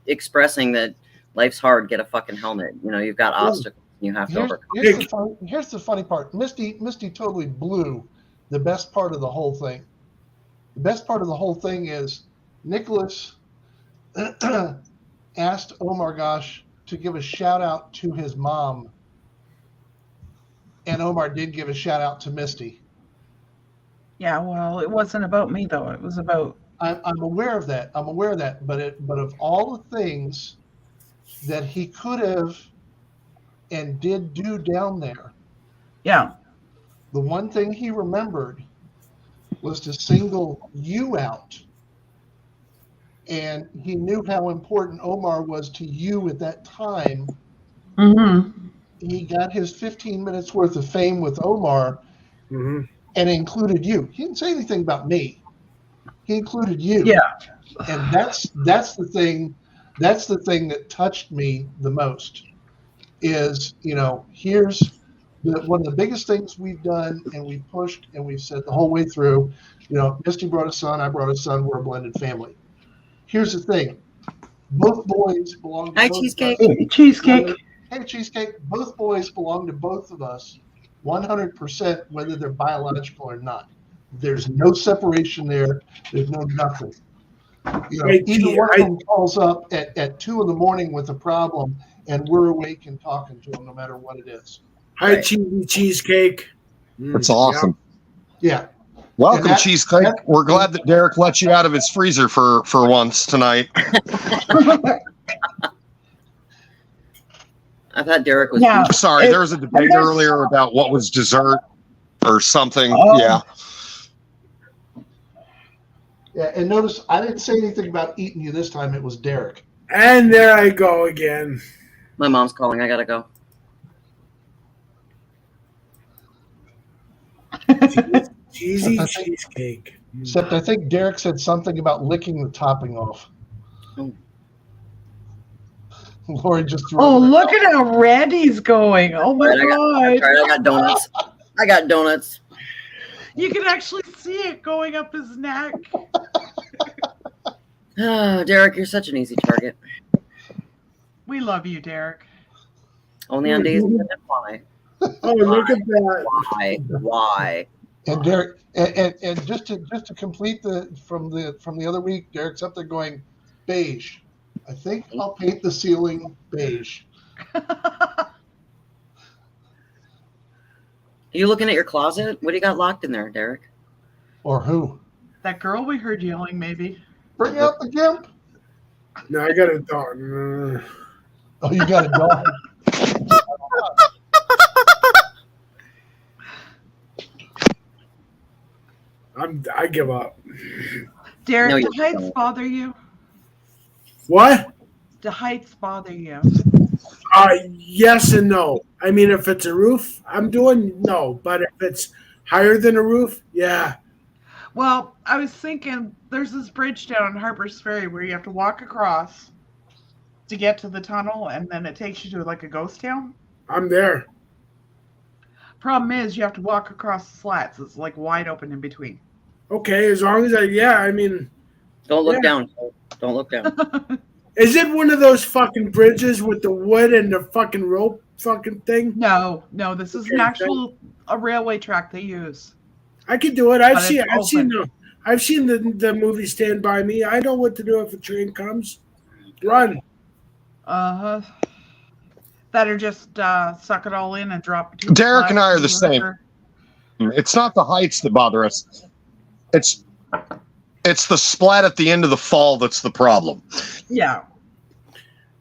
Speaker 2: expressing that life's hard. Get a fucking helmet. You've got obstacles you have to overcome.
Speaker 1: Here's the funny part. Misty totally blew the best part of the whole thing. The best part of the whole thing is Nicholas asked Omar Gosh to give a shout out to his mom, and Omar did give a shout out to Misty.
Speaker 5: Yeah, well, it wasn't about me though. It was about.
Speaker 1: I'm aware of that. But of all the things that he could have and did do down there,
Speaker 5: yeah,
Speaker 1: the one thing he remembered was to single you out. And he knew how important Omar was to you at that time.
Speaker 5: Mm-hmm.
Speaker 1: He got his 15 minutes worth of fame with Omar, and included you. He didn't say anything about me. He included you.
Speaker 5: Yeah.
Speaker 1: And that's the thing. That's the thing that touched me the most. Is here's one of the biggest things we've done, and we've pushed, and we've said the whole way through. Misty brought a son. I brought a son. We're a blended family. Here's the thing. Both boys belong to
Speaker 2: Cheesecake.
Speaker 5: Cheesecake.
Speaker 1: Hey, Cheesecake. Both boys belong to both of us 100%, whether they're biological or not. There's no separation there. There's no nothing. Either one of them calls up at 2 a.m. with a problem, and we're awake and talking to them no matter what it is.
Speaker 4: Hi, Cheesy Cheesecake.
Speaker 3: That's awesome.
Speaker 1: Yeah.
Speaker 3: Welcome, Cheesecake. We're glad that Derek let you out of his freezer for once tonight.
Speaker 2: I thought Derek was.
Speaker 3: Yeah. Sorry, there was a debate earlier about what was dessert or something. Yeah.
Speaker 1: Yeah, and notice I didn't say anything about eating you this time. It was Derek.
Speaker 4: And there I go again.
Speaker 2: My mom's calling. I gotta go.
Speaker 4: Cheesy Cheesecake.
Speaker 1: Except I think Derek said something about licking the topping off. Lori just threw
Speaker 5: look at how red he's going. Oh my God.
Speaker 2: I got donuts. I got donuts.
Speaker 5: You can actually see it going up his neck.
Speaker 2: Oh, Derek, you're such an easy target.
Speaker 5: We love you, Derek.
Speaker 2: Only on days and why?
Speaker 4: Oh, look at that!
Speaker 2: Why?
Speaker 1: And Derek, and just to complete from the other week, Derek's up there going beige. I think I'll paint the ceiling beige.
Speaker 2: Are you looking at your closet? What do you got locked in there, Derek?
Speaker 1: Or who?
Speaker 5: That girl we heard yelling, maybe.
Speaker 1: Bring out the gimp.
Speaker 4: No, I got a dog.
Speaker 1: Oh, you got a dog.
Speaker 4: I give up.
Speaker 5: Derek,
Speaker 2: No,
Speaker 5: do
Speaker 2: you
Speaker 5: heights
Speaker 2: don't.
Speaker 5: bother you?
Speaker 4: What?
Speaker 5: Do heights bother you?
Speaker 4: Yes and no. I mean, if it's a roof, I'm doing no. But if it's higher than a roof, yeah.
Speaker 5: Well, I was thinking there's this bridge down on Harper's Ferry where you have to walk across to get to the tunnel, and then it takes you to like a ghost town.
Speaker 4: I'm there.
Speaker 5: Problem is, you have to walk across the slats. It's like wide open in between.
Speaker 4: Okay, as long as I mean,
Speaker 2: Don't look
Speaker 4: Yeah.
Speaker 2: down. Don't look down.
Speaker 4: is it one of those fucking bridges with the wood and the fucking rope fucking thing?
Speaker 5: No, this is an
Speaker 4: Okay,
Speaker 5: actual a railway track they use.
Speaker 4: I could do it. I've
Speaker 5: But it's
Speaker 4: seen the movie Stand By Me. I know what to do if a train comes. Run.
Speaker 5: Uh-huh. That are just suck it all in and drop it.
Speaker 3: Derek and I are the same. It's not the heights that bother us. It's the splat at the end of the fall that's the problem.
Speaker 5: Yeah.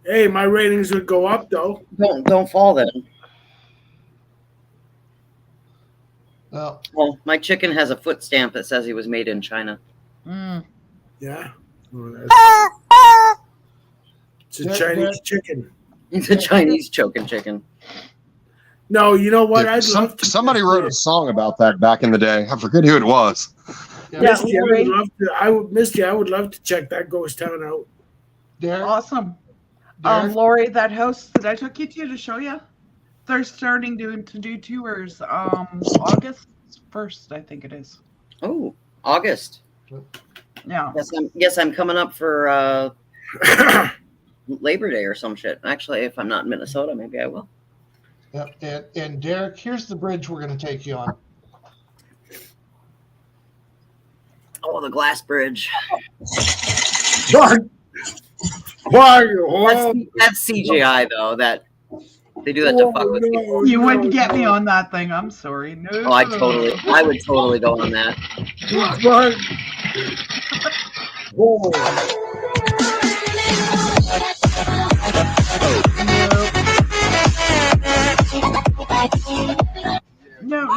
Speaker 4: Hey, my ratings would go up though.
Speaker 2: Don't fall then.
Speaker 1: Well,
Speaker 2: My chicken has a foot stamp that says he was made in China.
Speaker 5: Mm.
Speaker 4: Yeah. Oh, it's a Chinese chicken.
Speaker 2: It's a Chinese choking chicken.
Speaker 4: No, you know what? I'd love to.
Speaker 3: Somebody wrote a song about that back in the day. I forget who it was.
Speaker 4: Misty, I would love to check that ghost town out.
Speaker 1: Derek,
Speaker 5: Awesome.
Speaker 1: Derek?
Speaker 5: Lori, that host that I took you to show you, they're starting to do tours August 1st, I think it is.
Speaker 2: Oh, August.
Speaker 5: Yeah.
Speaker 2: Yes, I'm coming up for Labor Day or some shit. Actually, if I'm not in Minnesota, maybe I will.
Speaker 1: Yep. And Derek, here's the bridge we're going to take you on.
Speaker 2: Oh, the glass bridge.
Speaker 4: Why?
Speaker 2: That's CGI though. That they do that to fuck with people.
Speaker 5: You wouldn't get me on that thing. I'm sorry. No.
Speaker 2: Oh, I would totally go on that.
Speaker 5: No.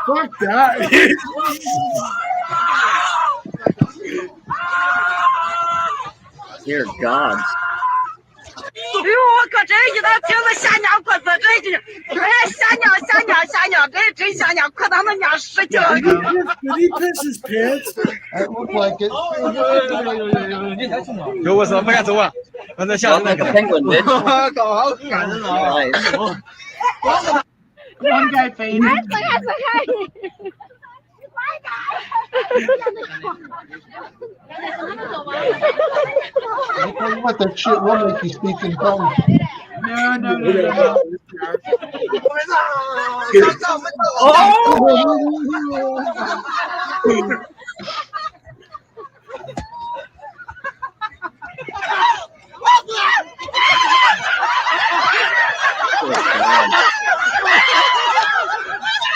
Speaker 4: Fuck that.
Speaker 2: Dear God.
Speaker 6: 我可真一道听着吓尿滚子对劲，吓尿，给真吓尿，可当那娘使劲。
Speaker 4: Did he piss his pants?
Speaker 1: That looked like it.
Speaker 7: 有我说不敢走啊，我在下
Speaker 2: Sounds like a penguin, bitch.
Speaker 7: 搞好感人啊！
Speaker 2: Nice.
Speaker 5: One guy fainted.
Speaker 1: I tell you what, that shit will make you speak in tongues.
Speaker 5: No.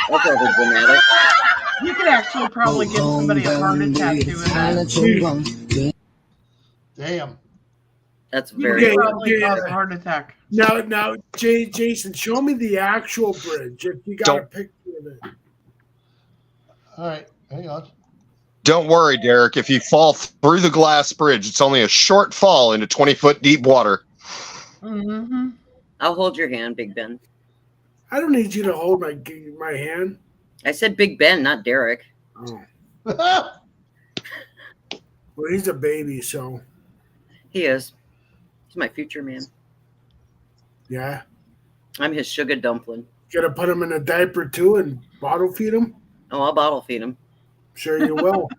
Speaker 2: That's over dramatic.
Speaker 5: You could actually probably give somebody a heart attack doing that.
Speaker 1: Damn.
Speaker 2: That's
Speaker 5: You
Speaker 2: very.
Speaker 5: could probably cause a heart attack.
Speaker 4: Now, Jason, show me the actual bridge if you got a picture of it.
Speaker 1: All right, hang on.
Speaker 3: Don't worry, Derek. If you fall through the glass bridge, it's only a short fall into 20-foot deep water.
Speaker 5: Mm-hmm.
Speaker 2: I'll hold your hand, Big Ben.
Speaker 4: I don't need you to hold my hand.
Speaker 2: I said Big Ben, not Derek.
Speaker 4: Oh. Well, he's a baby, so
Speaker 2: He is. He's my future man.
Speaker 4: yeah.
Speaker 2: I'm his sugar dumpling.
Speaker 4: Gotta put him in a diaper too and bottle feed him.
Speaker 2: Oh, I'll bottle feed him.
Speaker 4: Sure you will.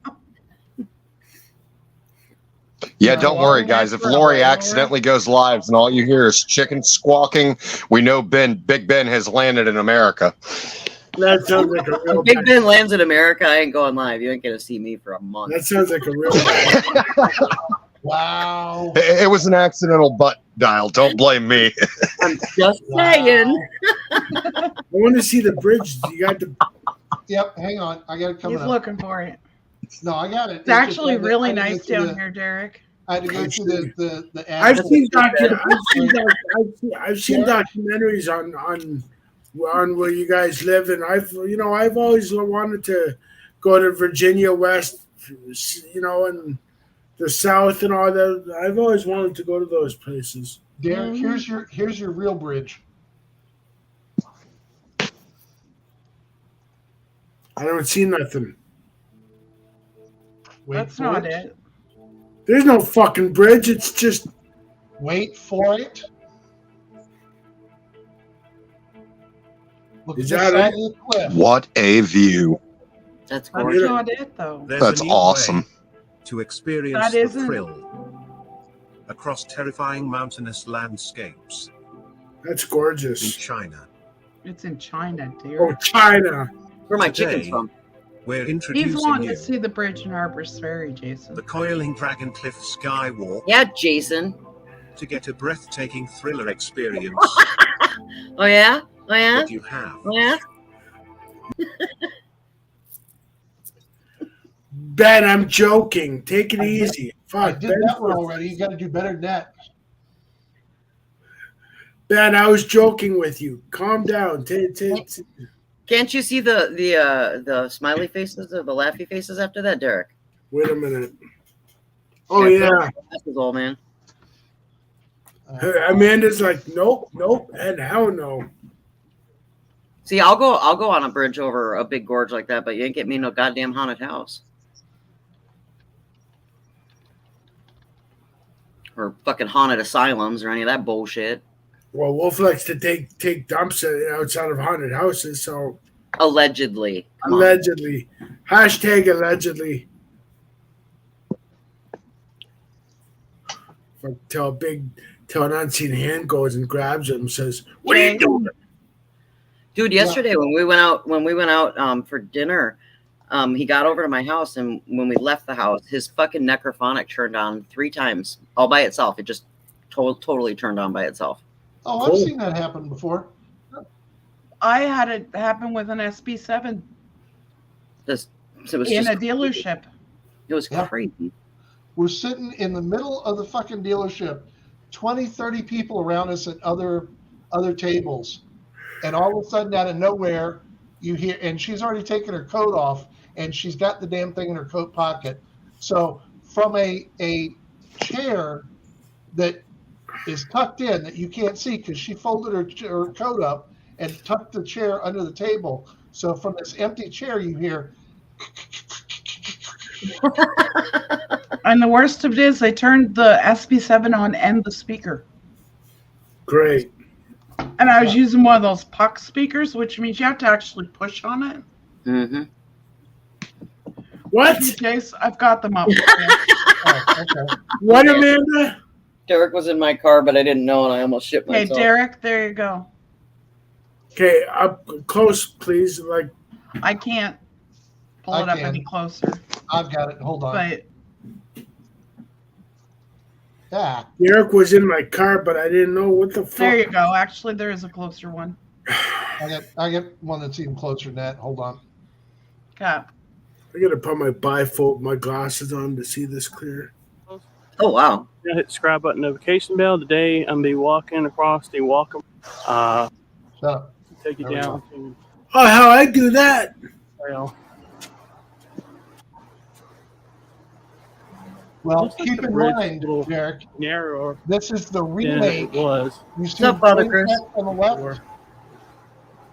Speaker 3: Yeah, don't worry, guys. If Lori accidentally goes live and all you hear is chickens squawking, we know Big Ben has landed in America.
Speaker 4: That sounds like a real
Speaker 2: Big Ben lands in America. I ain't going live. You ain't gonna see me for a month.
Speaker 4: That sounds like a real
Speaker 1: Wow.
Speaker 3: It was an accidental butt dial. Don't blame me.
Speaker 2: I'm just saying.
Speaker 4: I want to see the bridge. You got the.
Speaker 1: Yep, hang on. I got it coming
Speaker 5: He's
Speaker 1: up.
Speaker 5: looking for it.
Speaker 1: No, I got it.
Speaker 5: It's actually really nice down here, Derek.
Speaker 1: I had to go through the
Speaker 4: I've seen documentaries on where you guys live, and I've always wanted to go to Virginia West, and the South and all that. I've always wanted to go to those places.
Speaker 1: Derek, here's your real bridge.
Speaker 4: I don't see nothing.
Speaker 5: That's not it.
Speaker 4: There's no fucking bridge. It's just.
Speaker 1: Wait for it. Look
Speaker 4: Is
Speaker 1: at
Speaker 4: that
Speaker 1: the cliff.
Speaker 3: What a view.
Speaker 2: That's
Speaker 5: That's
Speaker 2: gorgeous.
Speaker 5: not it, though.
Speaker 3: That's awesome.
Speaker 8: To experience
Speaker 5: That
Speaker 8: the
Speaker 5: isn't-
Speaker 8: thrill across terrifying mountainous landscapes
Speaker 4: That's
Speaker 8: in
Speaker 4: gorgeous.
Speaker 8: China.
Speaker 5: It's in China, dear.
Speaker 4: Oh, China.
Speaker 2: Where my
Speaker 8: Today,
Speaker 2: chicken's from?
Speaker 8: We're
Speaker 5: He's
Speaker 8: introducing
Speaker 5: wanting
Speaker 8: you
Speaker 5: to see the bridge in Harper's Ferry, Jason.
Speaker 8: the coiling Dragon Cliff Skywalk
Speaker 2: Yeah, Jason.
Speaker 8: to get a breathtaking thriller experience
Speaker 2: Oh yeah? Oh yeah?
Speaker 8: that you have.
Speaker 2: Oh yeah?
Speaker 4: Ben, I'm joking. Take it
Speaker 1: I did-
Speaker 4: easy.
Speaker 1: I
Speaker 4: Fuck,
Speaker 1: did that one already. You got to do better than that.
Speaker 4: Ben, I was joking with you. Calm down.
Speaker 2: Can't you see the smiley faces or the laughy faces after that, Derek?
Speaker 4: Wait a minute. Oh, yeah.
Speaker 2: That's his old man.
Speaker 4: Amanda's like, nope, and hell no.
Speaker 2: See, I'll go on a bridge over a big gorge like that, but you ain't get me no goddamn haunted house. Or fucking haunted asylums or any of that bullshit.
Speaker 4: Well, Wolf likes to take dumps outside of haunted houses, so
Speaker 2: Allegedly. Come on.
Speaker 4: allegedly. Hashtag allegedly. Till an unseen hand goes and grabs him and says, "What are you doing?"
Speaker 2: Dude, yesterday when we went out for dinner, he got over to my house, and when we left the house, his fucking necrophonic turned on 3 times all by itself. It just totally turned on by itself.
Speaker 1: Oh, I've seen that happen before.
Speaker 5: I had it happen with an SB7
Speaker 2: It was
Speaker 5: in
Speaker 2: just
Speaker 5: a dealership.
Speaker 2: It was
Speaker 1: Yeah.
Speaker 2: crazy.
Speaker 1: We're sitting in the middle of the fucking dealership, 20, 30 people around us at other tables. And all of a sudden, out of nowhere, you hear, and she's already taken her coat off, and she's got the damn thing in her coat pocket. So from a chair that is tucked in that you can't see because she folded her coat up and tucked the chair under the table. So from this empty chair, you hear.
Speaker 5: And the worst of it is they turned the SB7 on and the speaker.
Speaker 4: Great.
Speaker 5: And I was using one of those puck speakers, which means you have to actually push on it.
Speaker 2: Mm-hmm.
Speaker 4: What?
Speaker 5: Jace, I've got them up.
Speaker 1: Oh, okay.
Speaker 4: What, Amanda?
Speaker 2: Derek was in my car, but I didn't know, and I almost shit
Speaker 5: Okay,
Speaker 2: myself.
Speaker 5: Derek, there you go.
Speaker 4: Okay, up close, please. Like,
Speaker 5: I can't pull
Speaker 1: I
Speaker 5: it up
Speaker 1: can.
Speaker 5: any closer,
Speaker 1: I've got it. Hold on.
Speaker 5: but
Speaker 1: Yeah.
Speaker 4: Derek was in my car, but I didn't know what the fuck.
Speaker 5: there you go. Actually, there is a closer one.
Speaker 1: I got one that's even closer than that. Hold on.
Speaker 5: Cap.
Speaker 4: I gotta put my glasses on to see this clear.
Speaker 2: Oh, wow.
Speaker 9: Hit the subscribe button, notification bell. Today I'm be walking across the Walker.
Speaker 1: Shut up.
Speaker 9: Take you
Speaker 1: There we
Speaker 9: down to
Speaker 4: Oh, how I do that?
Speaker 9: trail.
Speaker 1: Well,
Speaker 9: Looks like
Speaker 1: keep
Speaker 9: the
Speaker 1: in
Speaker 9: bridge
Speaker 1: mind,
Speaker 9: is a little
Speaker 1: Derek,
Speaker 9: narrower
Speaker 1: this is the
Speaker 9: than
Speaker 1: remake.
Speaker 9: it was.
Speaker 1: You see
Speaker 2: What's up,
Speaker 1: the
Speaker 2: Father
Speaker 1: train
Speaker 2: Chris?
Speaker 1: track on the left?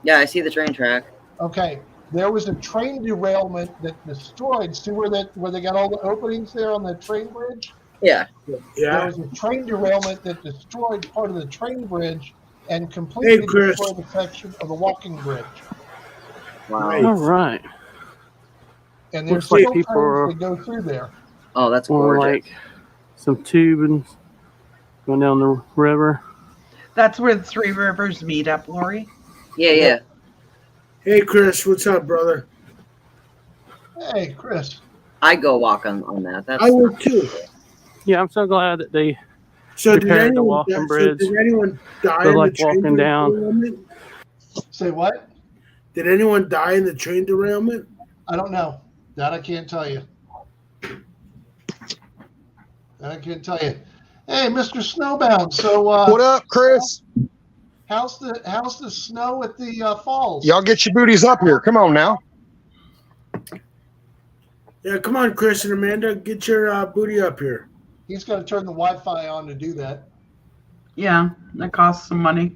Speaker 2: Yeah, I see the train track.
Speaker 1: Okay. There was a train derailment that destroyed. See where they got all the openings there on the train bridge?
Speaker 2: Yeah.
Speaker 1: There
Speaker 4: Yeah.
Speaker 1: was a train derailment that destroyed part of the train bridge and completely
Speaker 4: Hey, Chris.
Speaker 1: destroyed the section of the walking bridge.
Speaker 2: Wow.
Speaker 4: Right.
Speaker 9: All right.
Speaker 1: And there's
Speaker 9: Looks like
Speaker 1: still
Speaker 9: people are
Speaker 1: trains that go through there.
Speaker 2: Oh, that's
Speaker 9: Or
Speaker 2: gorgeous.
Speaker 9: like some tubing going down the river.
Speaker 5: That's where the Three Rivers meet up, Lori.
Speaker 2: Yeah.
Speaker 4: Hey, Chris, what's up, brother?
Speaker 1: Hey, Chris.
Speaker 2: I go walk on that.
Speaker 4: I would too.
Speaker 9: Yeah, I'm so glad that they
Speaker 4: So did
Speaker 9: repaired the
Speaker 4: anyone,
Speaker 9: walking bridge.
Speaker 4: did anyone die
Speaker 9: They're
Speaker 4: in
Speaker 9: like
Speaker 4: the train
Speaker 9: walking down.
Speaker 4: derailment?
Speaker 1: Say what?
Speaker 4: Did anyone die in the train derailment?
Speaker 1: I don't know. That I can't tell you. I can't tell you. Hey, Mr. Snowbound. So
Speaker 3: What up, Chris?
Speaker 1: how's the snow at the falls?
Speaker 3: Y'all get your booties up here. Come on now.
Speaker 4: Yeah, come on, Chris and Amanda, get your booty up here.
Speaker 1: He's got to turn the Wi-Fi on to do that.
Speaker 5: Yeah, that costs some money.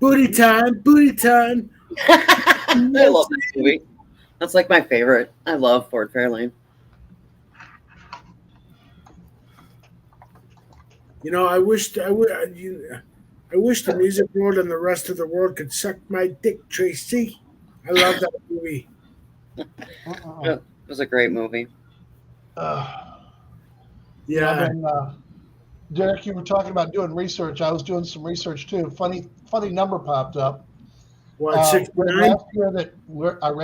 Speaker 4: Booty time, booty time.
Speaker 2: I love this movie. That's like my favorite. I love Fort Fairlane.
Speaker 4: You know, I wish the music world and the rest of the world could suck my dick, Tracy. I love that movie.
Speaker 2: It was a great movie.
Speaker 4: Yeah.
Speaker 1: Derek, you were talking about doing research. I was doing some research too. Funny number popped up.
Speaker 4: What,
Speaker 1: I
Speaker 4: 69?
Speaker 1: read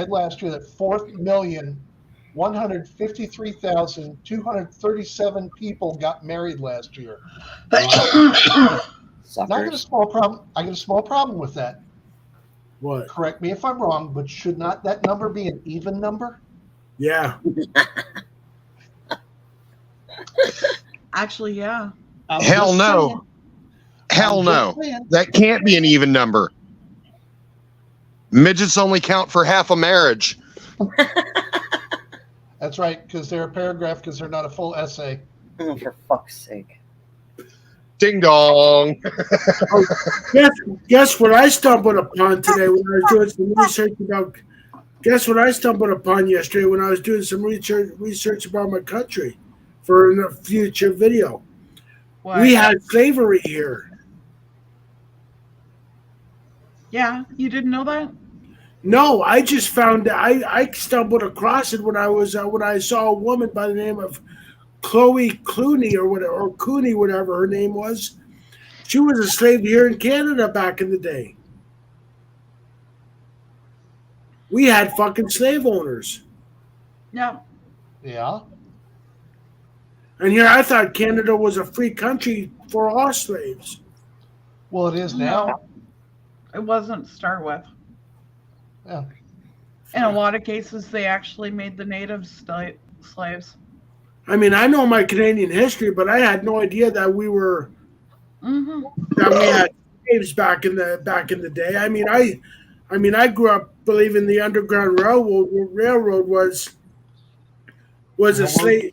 Speaker 1: last year that 4,153,237 people got married last year. I get a small problem with that.
Speaker 4: What?
Speaker 1: Correct me if I'm wrong, but should not that number be an even number?
Speaker 4: Yeah.
Speaker 5: Actually, yeah.
Speaker 3: Hell no. Hell no. That can't be an even number. Midgets only count for half a marriage.
Speaker 1: That's right, because they're a paragraph because they're not a full essay.
Speaker 2: Oh, for fuck's sake.
Speaker 3: Ding dong.
Speaker 4: Guess what I stumbled upon today when I was doing some research about. Guess what I stumbled upon yesterday when I was doing some research about my country for a future video.
Speaker 5: What?
Speaker 4: We had slavery here.
Speaker 5: Yeah, you didn't know that?
Speaker 4: No, I just found I stumbled across it when I saw a woman by the name of Chloe Clooney or Cooney, whatever her name was. She was a slave here in Canada back in the day. We had fucking slave owners.
Speaker 5: Yeah.
Speaker 1: Yeah.
Speaker 4: And here I thought Canada was a free country for all slaves.
Speaker 1: Well, it is now.
Speaker 5: It wasn't to start with.
Speaker 1: Yeah.
Speaker 5: In a lot of cases, they actually made the natives slaves.
Speaker 4: I mean, I know my Canadian history, but I had no idea that we had slaves back in the day. I mean, I grew up believing the Underground Railroad was a safe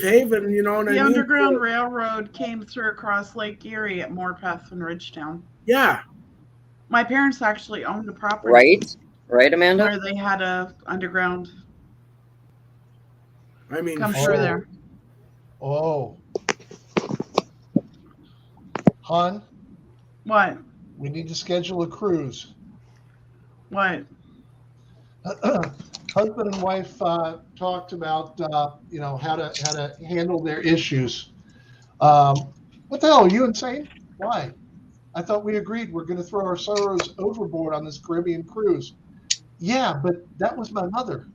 Speaker 4: haven, you know what I mean?
Speaker 5: The Underground Railroad came through across Lake Erie at Morpeth and Ridgetown.
Speaker 4: Yeah.
Speaker 5: My parents actually owned a property.
Speaker 2: Right, Amanda?
Speaker 5: Where they had a underground.
Speaker 4: I mean,
Speaker 5: come through there.
Speaker 1: Oh. Hon?
Speaker 5: What?
Speaker 1: We need to schedule a cruise.
Speaker 5: What?
Speaker 1: Husband and wife talked about how to handle their issues. What the hell? Are you insane? Why? I thought we agreed we're going to throw our sorrows overboard on this Caribbean cruise. Yeah, but that was my mother.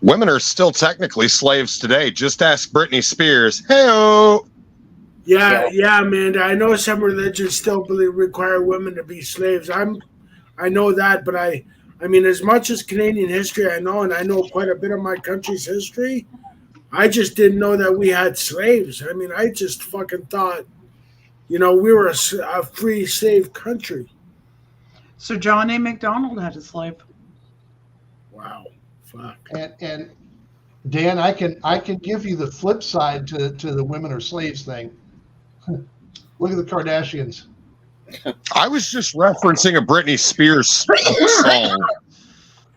Speaker 3: Women are still technically slaves today. Just ask Britney Spears. Hey-oh.
Speaker 4: Yeah, Amanda. I know some religions still require women to be slaves. I know that, but I mean, as much as Canadian history I know, and I know quite a bit of my country's history, I just didn't know that we had slaves. I mean, I just fucking thought, we were a free slave country.
Speaker 5: So John A. MacDonald had a slave.
Speaker 4: Wow. Fuck.
Speaker 1: And Dan, I can give you the flip side to the women are slaves thing. Look at the Kardashians.
Speaker 3: I was just referencing a Britney Spears song.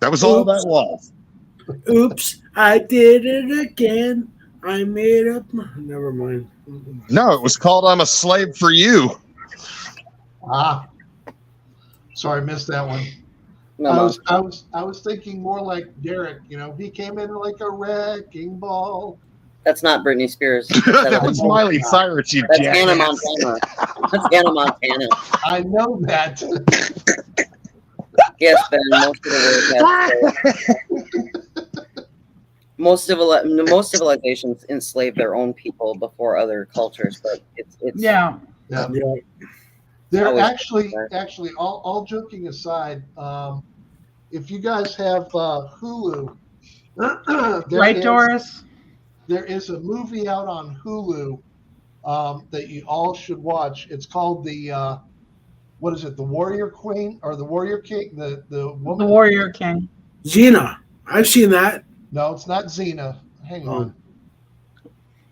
Speaker 3: That was all that was.
Speaker 4: Oops, I did it again. I made up my... Never mind.
Speaker 3: No, it was called I'm a Slave for You.
Speaker 1: Ah, sorry, missed that one.
Speaker 2: No,
Speaker 1: I was thinking more like Derek. You know, he came in like a wrecking ball.
Speaker 2: that's not Britney Spears.
Speaker 3: That was Miley Cyrus, you
Speaker 2: That's Hannah
Speaker 3: jackass.
Speaker 2: Montana. That's Hannah Montana.
Speaker 1: I know that.
Speaker 2: Yes, Ben. Most civilizations enslave their own people before other cultures, but it's
Speaker 5: Yeah.
Speaker 1: They're actually all joking aside, if you guys have Hulu,
Speaker 5: Right, Doris?
Speaker 1: There is a movie out on Hulu that you all should watch. It's called the what is it? The Warrior Queen or the Warrior King? The woman.
Speaker 5: The Warrior King.
Speaker 4: Xena. I've seen that.
Speaker 1: No, it's not Xena. Hang on.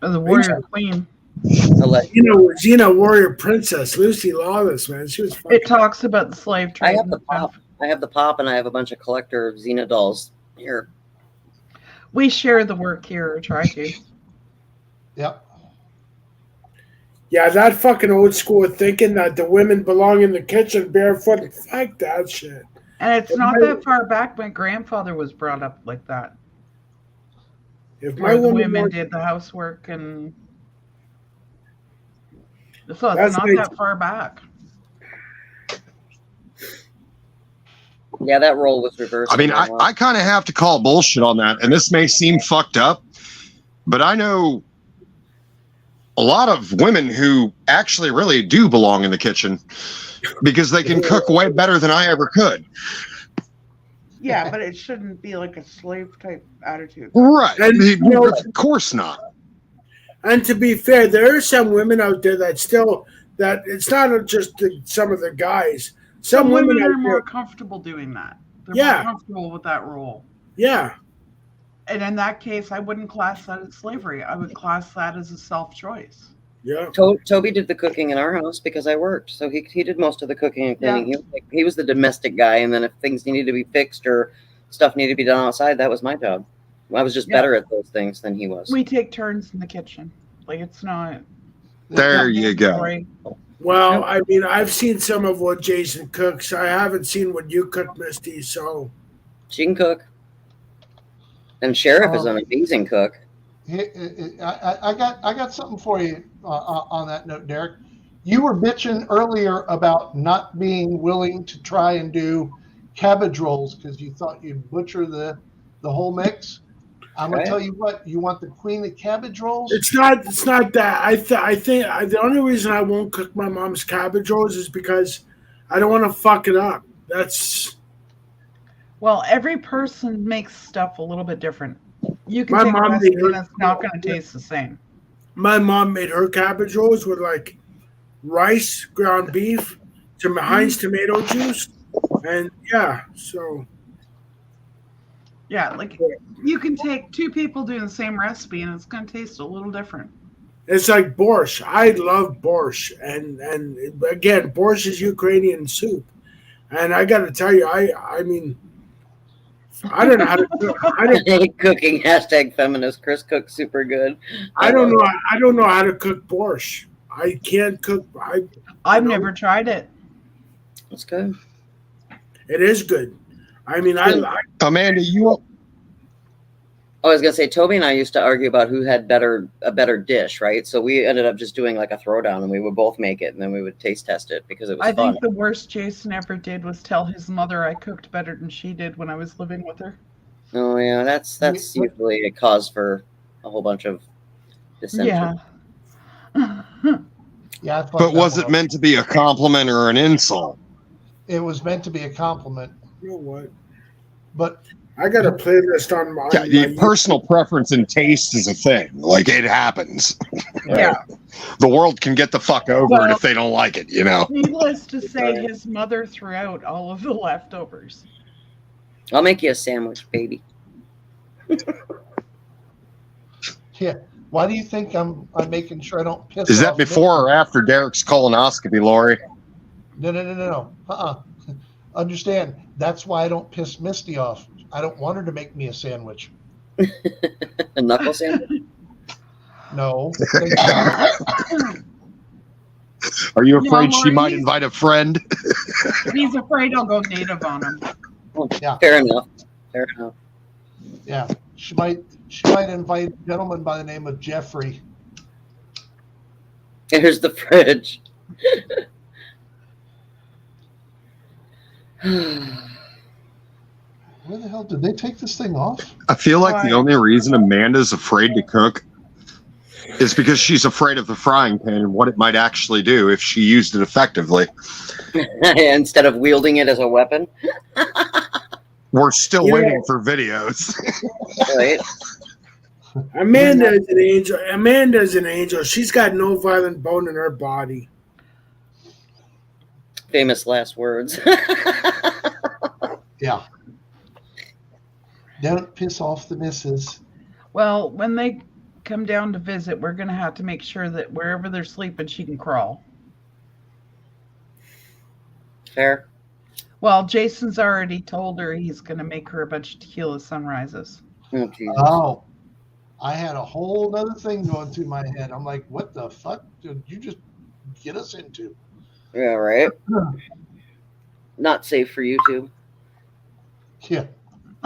Speaker 5: The Warrior Queen.
Speaker 4: Xena, Warrior Princess, Lucy Lawless, man. She was.
Speaker 5: It talks about the slave trade.
Speaker 2: I have the pop. I have the pop, and I have a bunch of collector Xena dolls here.
Speaker 5: We share the work here, or try to.
Speaker 1: Yep.
Speaker 4: Yeah, that fucking old school thinking that the women belong in the kitchen barefoot. Fuck that shit.
Speaker 5: And it's not that far back. My grandfather was brought up like that.
Speaker 4: If
Speaker 5: where
Speaker 4: my
Speaker 5: the
Speaker 4: women
Speaker 5: women did the housework, and so it's
Speaker 4: That's
Speaker 5: not
Speaker 4: nice.
Speaker 5: that far back.
Speaker 2: Yeah, that role was reversed.
Speaker 3: I mean, I kind of have to call bullshit on that, and this may seem fucked up, but I know a lot of women who actually really do belong in the kitchen because they can cook way better than I ever could.
Speaker 5: Yeah, but it shouldn't be like a slave type attitude.
Speaker 3: Right.
Speaker 4: And,
Speaker 3: Of course not.
Speaker 4: And to be fair, there are some women out there that still that it's not just some of the guys. Some women
Speaker 5: are
Speaker 4: out
Speaker 5: more
Speaker 4: there,
Speaker 5: comfortable doing that. They're
Speaker 4: Yeah.
Speaker 5: more comfortable with that role.
Speaker 4: yeah.
Speaker 5: And in that case, I wouldn't class that as slavery. I would class that as a self-choice.
Speaker 4: Yeah.
Speaker 2: Toby did the cooking in our house because I worked, so he did most of the cooking and cleaning.
Speaker 5: Yeah.
Speaker 2: He was the domestic guy, and then if things needed to be fixed or stuff needed to be done outside, that was my job. I was just better at those things than he was.
Speaker 5: We take turns in the kitchen. Like, it's not.
Speaker 3: There you go.
Speaker 5: Right.
Speaker 4: Well, I mean, I've seen some of what Jason cooks. I haven't seen what you cook, Misty. So
Speaker 2: She can cook, and Sheriff is an amazing cook.
Speaker 1: I got something for you on that note, Derek. You were bitching earlier about not being willing to try and do cabbage rolls because you thought you'd butcher the whole mix. I'm gonna tell you what. You want the queen of cabbage rolls?
Speaker 4: it's not that. I think the only reason I won't cook my mom's cabbage rolls is because I don't want to fuck it up. That's
Speaker 5: Well, every person makes stuff a little bit different. You can
Speaker 4: My
Speaker 5: take
Speaker 4: mom
Speaker 5: a recipe
Speaker 4: made her-
Speaker 5: and it's not going to taste the same.
Speaker 4: my mom made her cabbage rolls with like rice, ground beef, some Heinz tomato juice, and yeah. So
Speaker 5: Yeah, like you can take two people doing the same recipe and it's going to taste a little different.
Speaker 4: it's like borscht. I love borscht, and again, borscht is Ukrainian soup, and I got to tell you, I mean, I don't know how to cook.
Speaker 2: Cooking #feminist. Chris cooks super good.
Speaker 4: I don't know how to cook borscht. I can't cook.
Speaker 5: I've never tried it.
Speaker 2: That's good.
Speaker 4: It is good. I mean, I
Speaker 3: Amanda, you
Speaker 2: I was gonna say Toby and I used to argue about who had a better dish, right? So we ended up just doing like a throwdown, and we would both make it, and then we would taste test it because it was
Speaker 5: I
Speaker 2: fun.
Speaker 5: think the worst Jason ever did was tell his mother I cooked better than she did when I was living with her.
Speaker 2: Oh yeah, that's usually a cause for a whole bunch of dissension.
Speaker 5: Yeah.
Speaker 1: Yeah.
Speaker 3: but was it meant to be a compliment or an insult?
Speaker 1: It was meant to be a compliment.
Speaker 4: you know what?
Speaker 1: But
Speaker 4: I got a playlist on my.
Speaker 3: Personal preference and taste is a thing. Like, it happens.
Speaker 5: Yeah.
Speaker 3: The world can get the fuck over it
Speaker 5: Well,
Speaker 3: if they don't like it, you know?
Speaker 5: Needless to say, his mother threw out all of the leftovers.
Speaker 2: I'll make you a sandwich, baby.
Speaker 1: yeah, why do you think I'm making sure I don't piss?
Speaker 3: Is that
Speaker 1: off
Speaker 3: before or after Derek's colonoscopy, Lori?
Speaker 1: No. Understand? That's why I don't piss Misty off. I don't want her to make me a sandwich.
Speaker 2: A knuckle sandwich?
Speaker 1: No.
Speaker 3: Are you
Speaker 5: No,
Speaker 3: afraid she
Speaker 5: Lord,
Speaker 3: might invite a friend?
Speaker 5: He's afraid I'll go native on him.
Speaker 1: Yeah.
Speaker 2: Fair enough. Fair enough.
Speaker 1: Yeah, she might invite a gentleman by the name of Jeffrey.
Speaker 2: Here's the fridge.
Speaker 1: Where the hell did they take this thing off?
Speaker 3: I feel like the only reason Amanda's afraid to cook is because she's afraid of the frying pan and what it might actually do if she used it effectively.
Speaker 2: Instead of wielding it as a weapon.
Speaker 3: We're still waiting for videos.
Speaker 2: Right.
Speaker 4: Amanda's an angel. Amanda's an angel. She's got no violent bone in her body.
Speaker 2: Famous last words.
Speaker 1: Yeah. Don't piss off the missus.
Speaker 5: Well, when they come down to visit, we're going to have to make sure that wherever they're sleeping, she can crawl.
Speaker 2: Fair.
Speaker 5: Well, Jason's already told her he's going to make her a bunch of tequila sunrises.
Speaker 2: Oh, Jesus.
Speaker 1: Oh, I had a whole other thing going through my head. I'm like, what the fuck did you just get us into?
Speaker 2: Yeah, right. Not safe for YouTube.
Speaker 1: Yeah.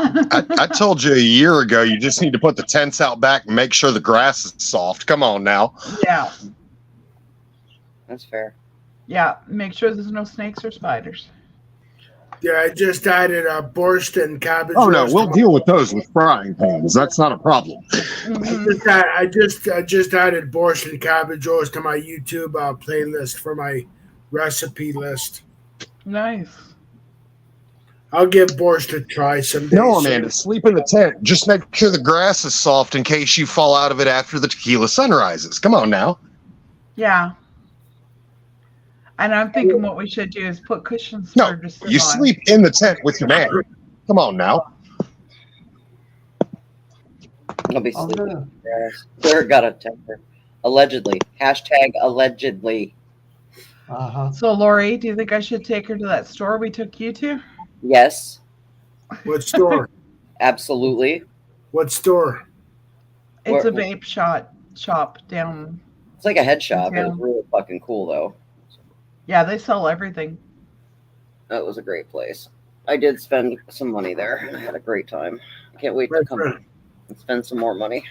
Speaker 3: I told you a year ago, you just need to put the tents out back and make sure the grass is soft. Come on now.
Speaker 5: Yeah.
Speaker 2: That's fair.
Speaker 5: Yeah. Make sure there's no snakes or spiders.
Speaker 4: Yeah, I just added borscht and cabbage.
Speaker 3: Oh no,
Speaker 4: roast
Speaker 3: we'll
Speaker 4: to
Speaker 3: deal with those with frying pans. That's not a problem.
Speaker 4: I just added borscht and cabbage roast to my YouTube playlist for my recipe list.
Speaker 5: Nice.
Speaker 4: I'll give borscht a try someday.
Speaker 3: No, Amanda, sleep in the tent. Just make sure the grass is soft in case you fall out of it after the tequila sunrises. Come on now.
Speaker 5: Yeah. And I'm thinking what we should do is put cushions
Speaker 3: No,
Speaker 5: for her to sit
Speaker 3: you
Speaker 5: on.
Speaker 3: sleep in the tent with your man. Come on now.
Speaker 2: I'll be sleeping. Sir got a temper. Allegedly. Hashtag allegedly.
Speaker 1: Uh-huh.
Speaker 5: So, Lori, do you think I should take her to that store we took you to?
Speaker 2: Yes.
Speaker 4: What store?
Speaker 2: Absolutely.
Speaker 4: What store?
Speaker 5: It's a vape shop down.
Speaker 2: It's like a head shop.
Speaker 5: Yeah.
Speaker 2: It was really fucking cool, though.
Speaker 5: Yeah, they sell everything.
Speaker 2: That was a great place. I did spend some money there. I had a great time. I can't wait to come and spend some more money.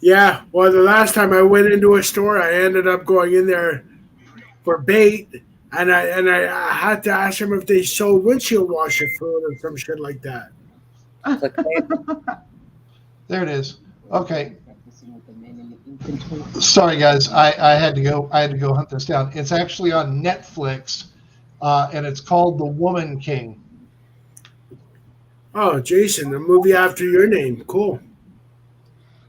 Speaker 4: Yeah, well, the last time I went into a store, I ended up going in there for bait, and I had to ask them if they sold windshield washer fluid or some shit like that.
Speaker 1: There it is. Okay. Sorry, guys. I had to go hunt this down. It's actually on Netflix, and it's called The Woman King.
Speaker 4: Oh, Jason, a movie after your name. Cool.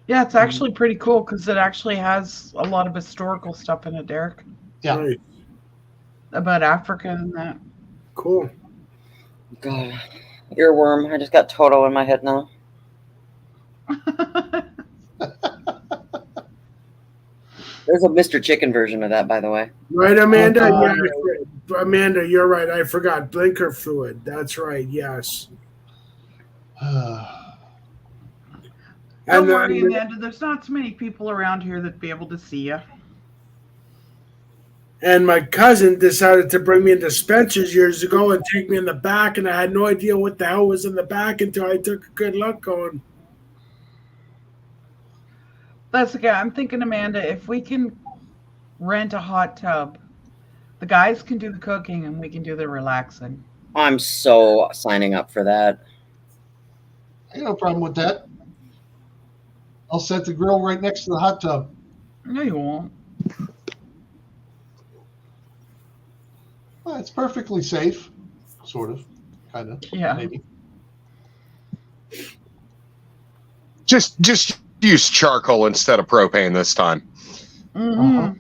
Speaker 5: Yeah, it's actually pretty cool because it actually has a lot of historical stuff in it, Derek.
Speaker 1: Yeah.
Speaker 4: Right.
Speaker 5: About Africa and that.
Speaker 4: Cool.
Speaker 2: God. Earworm. I just got Toto in my head now. There's a Mr. Chicken version of that, by the way.
Speaker 4: Right, Amanda? Yeah, Amanda, you're right. I forgot. Blinker fluid. That's right. Yes.
Speaker 5: Don't worry, Amanda. There's not too many people around here that'd be able to see you.
Speaker 4: And my cousin decided to bring me into Spencer's years ago and take me in the back, and I had no idea what the hell was in the back until I took a good look going.
Speaker 5: That's okay. I'm thinking, Amanda, if we can rent a hot tub, the guys can do the cooking and we can do the relaxing.
Speaker 2: I'm so signing up for that.
Speaker 1: I got no problem with that. I'll set the grill right next to the hot tub.
Speaker 5: No, you won't.
Speaker 1: Well, it's perfectly safe. Sort of. Kind of.
Speaker 5: Yeah.
Speaker 1: Maybe.
Speaker 3: Just use charcoal instead of propane this time.
Speaker 5: Mm-hmm.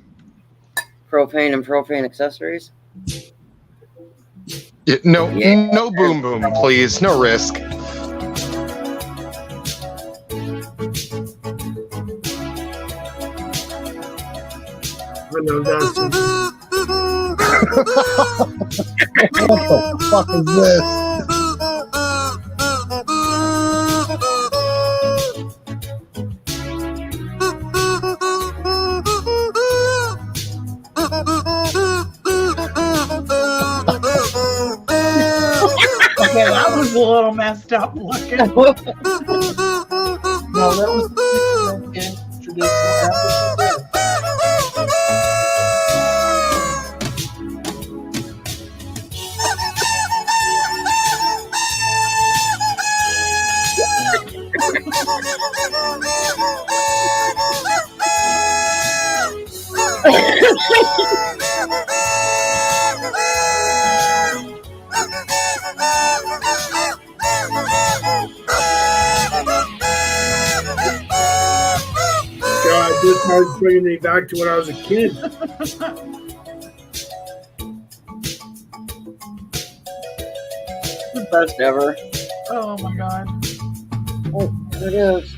Speaker 2: Propane and propane accessories?
Speaker 3: No boom boom, please. No risk.
Speaker 4: I know that's
Speaker 3: What the fuck is this?
Speaker 5: Stop looking.
Speaker 1: No, that was the traditional African dance.
Speaker 4: God, this song's bringing me back to when I was a kid.
Speaker 2: The best ever.
Speaker 5: Oh my god.
Speaker 2: Oh, there it is.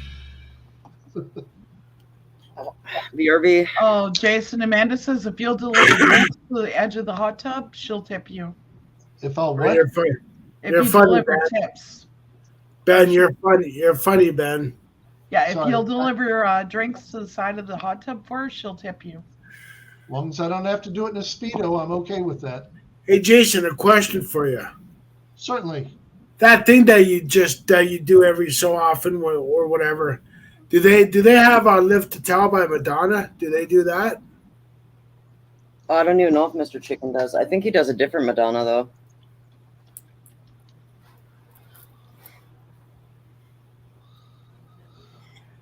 Speaker 2: VRV.
Speaker 5: Oh, Jason, Amanda says if you'll deliver drinks to the edge of the hot tub, she'll tip you.
Speaker 1: If I'll what?
Speaker 4: You're funny.
Speaker 5: If
Speaker 4: You're
Speaker 5: you
Speaker 4: funny,
Speaker 5: deliver
Speaker 4: Ben.
Speaker 5: tips.
Speaker 4: Ben, you're funny. You're funny, Ben.
Speaker 5: Yeah, if
Speaker 1: Sorry.
Speaker 5: you'll deliver drinks to the side of the hot tub for her, she'll tip you.
Speaker 1: As long as I don't have to do it in a Speedo, I'm okay with that.
Speaker 4: Hey, Jason, a question for you.
Speaker 1: Certainly.
Speaker 4: That thing that you do every so often or whatever, do they have Live to Tell by Madonna? Do they do that?
Speaker 2: I don't even know if Mr. Chicken does. I think he does a different Madonna, though.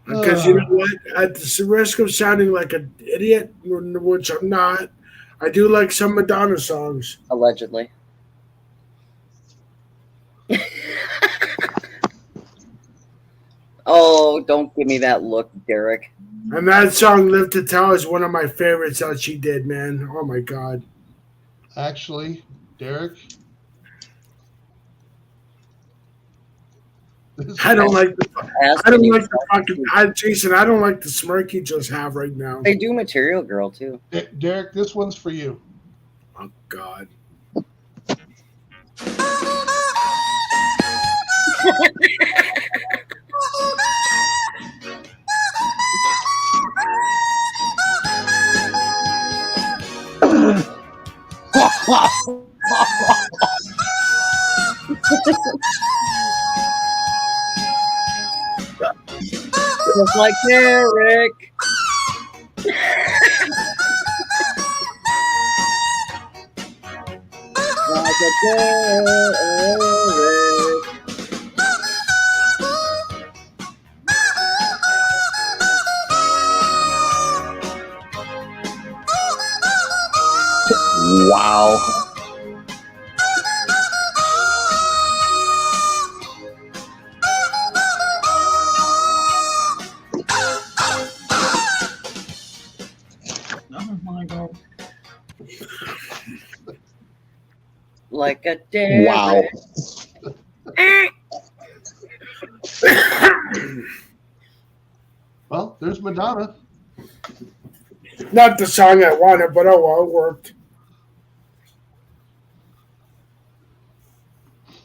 Speaker 4: Because you know what? At the risk of sounding like an idiot, which I'm not, I do like some Madonna songs.
Speaker 2: Allegedly. Oh, don't give me that look, Derek.
Speaker 4: And that song, Live to Tell, is one of my favorites that she did, man. Oh, my God.
Speaker 1: Actually, Derek.
Speaker 4: I don't like the fucking Jason. I don't like the smirk you just have right now.
Speaker 2: They do Material Girl too.
Speaker 1: Derek, this one's for you.
Speaker 4: Oh God.
Speaker 2: Just like Derek. Like a Derek.
Speaker 3: Wow.
Speaker 5: Oh my god.
Speaker 2: Like a Derek.
Speaker 3: Wow.
Speaker 1: Well, there's Madonna.
Speaker 4: Not the song I wanted, but oh well, it worked.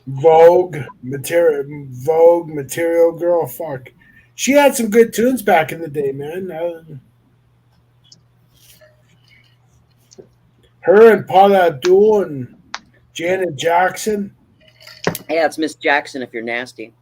Speaker 4: Vogue, Material Girl. Fuck, she had some good tunes back in the day, man. Her and Paula Abdul and Janet Jackson.
Speaker 2: Yeah, it's Miss Jackson if you're nasty.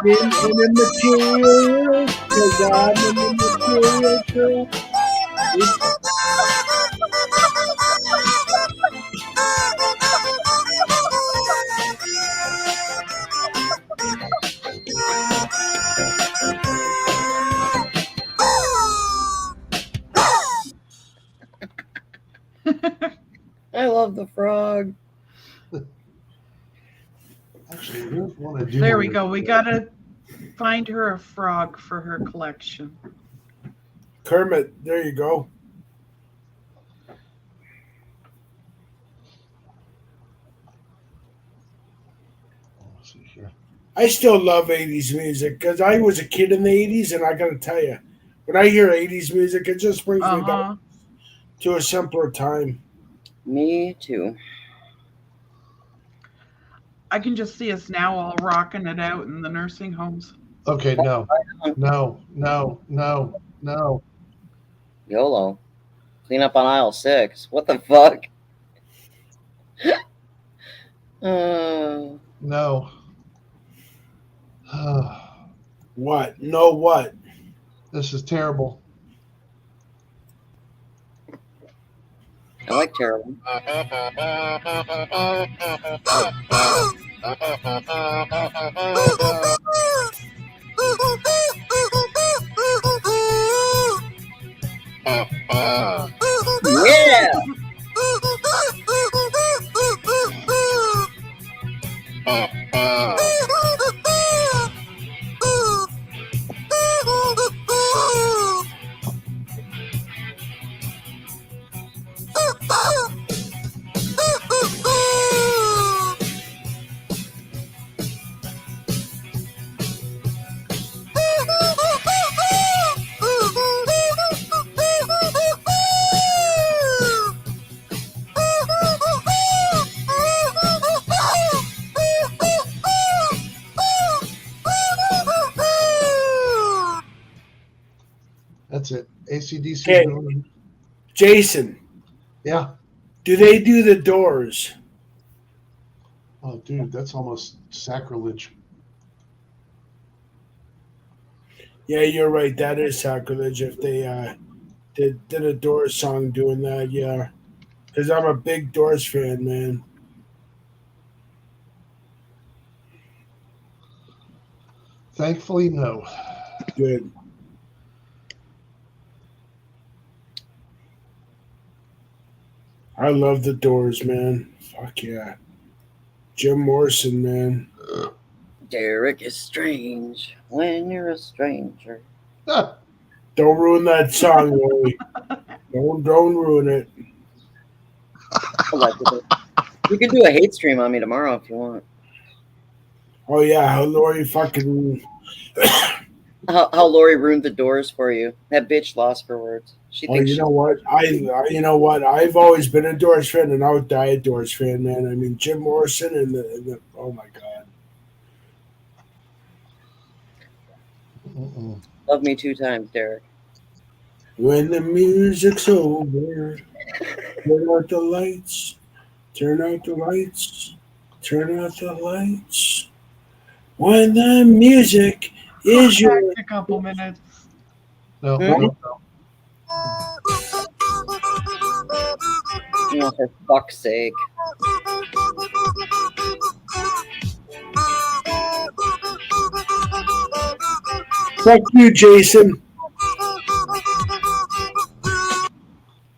Speaker 4: In the material, 'cause I'm in the material girl.
Speaker 2: I love the frog.
Speaker 1: Actually, here's one I do.
Speaker 5: There we go. We gotta find her a frog for her collection.
Speaker 4: Kermit, there you go.
Speaker 1: Let's see here.
Speaker 4: I still love 80s music because I was a kid in the 80s, and I got to tell you, when I hear 80s music, it just brings me back to a simpler time.
Speaker 2: Me too.
Speaker 5: I can just see us now all rocking it out in the nursing homes.
Speaker 1: Okay, no.
Speaker 2: YOLO. Clean up on aisle 6. What the fuck?
Speaker 1: No.
Speaker 4: What? No, what?
Speaker 1: This is terrible.
Speaker 2: I like terrible. Yeah.
Speaker 1: That's it. AC/DC.
Speaker 4: Okay. Jason.
Speaker 1: Yeah.
Speaker 4: Do they do the Doors?
Speaker 1: Oh, dude, that's almost sacrilege.
Speaker 4: Yeah, you're right. That is sacrilege if they did a Doors song doing that. Yeah, because I'm a big Doors fan, man.
Speaker 1: Thankfully, no.
Speaker 4: Good. I love the Doors, man. Fuck yeah. Jim Morrison, man.
Speaker 2: Derek is strange when you're a stranger.
Speaker 4: Don't ruin that song, Lori. Don't ruin it.
Speaker 2: You can do a hate stream on me tomorrow if you want.
Speaker 4: Oh yeah, how Lori fucking
Speaker 2: how Lori ruined the Doors for you. That bitch lost for words. She thinks
Speaker 4: you know what? You know what? I've always been a Doors fan, and I'll die a Doors fan, man. I mean, Jim Morrison and the oh my god.
Speaker 2: Love me 2 times, Derek.
Speaker 4: When the music's over, turn out the lights. Turn out the lights. Turn out the lights. When the music is
Speaker 5: Back
Speaker 4: your.
Speaker 5: in a couple minutes.
Speaker 1: No.
Speaker 2: Oh, for fuck's sake.
Speaker 4: Fuck you, Jason.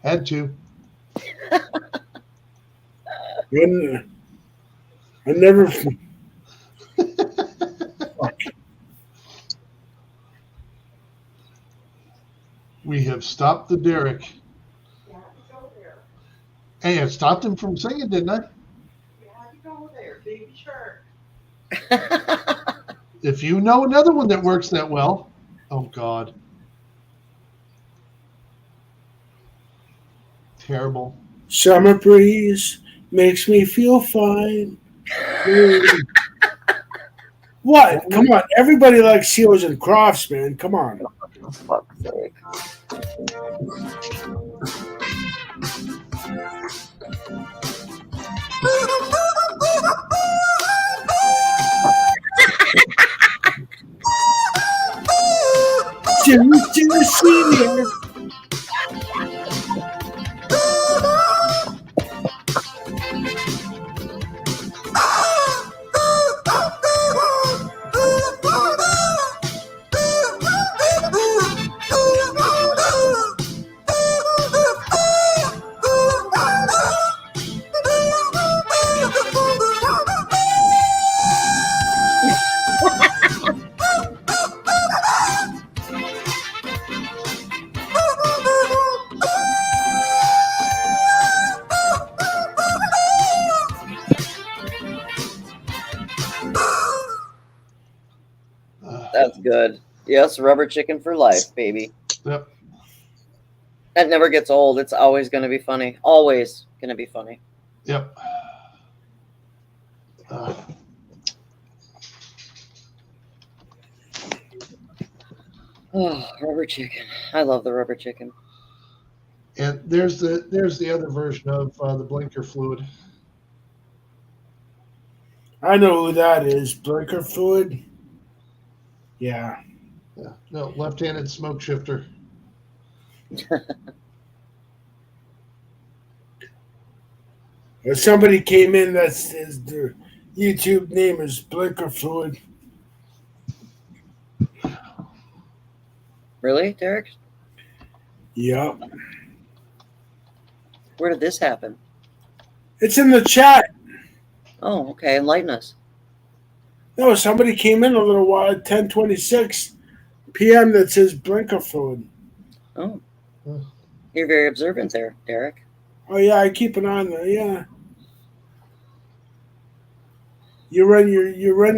Speaker 1: Had to.
Speaker 4: I never.
Speaker 1: We have stopped the Derek. Hey, I stopped him from singing, didn't I? If you know another one that works that well, oh God. Terrible.
Speaker 4: Summer breeze makes me feel fine. What? Come on. Everybody likes Seals and Crofts, man. Come on.
Speaker 2: For fuck's sake.
Speaker 4: Jimmy Senior.
Speaker 2: good. Yes, rubber chicken for life, baby.
Speaker 1: Yep.
Speaker 2: That never gets old. It's always going to be funny. Always going to be funny.
Speaker 1: Yep.
Speaker 2: Oh, rubber chicken. I love the rubber chicken.
Speaker 1: And there's the other version of the blinker fluid.
Speaker 4: I know who that is. Blinker fluid. Yeah.
Speaker 1: Yeah. No, left-handed smoke shifter.
Speaker 4: If somebody came in that says their YouTube name is Blinker Fluid.
Speaker 2: Really, Derek?
Speaker 4: Yep.
Speaker 2: Where did this happen?
Speaker 4: It's in the chat.
Speaker 2: Oh, okay. Enlighten us.
Speaker 4: No, somebody came in a little while at 10:26 p.m. that says Blinker Fluid.
Speaker 2: Oh. You're very observant there, Derek.
Speaker 4: Oh yeah, I keep an eye on that. Yeah. You run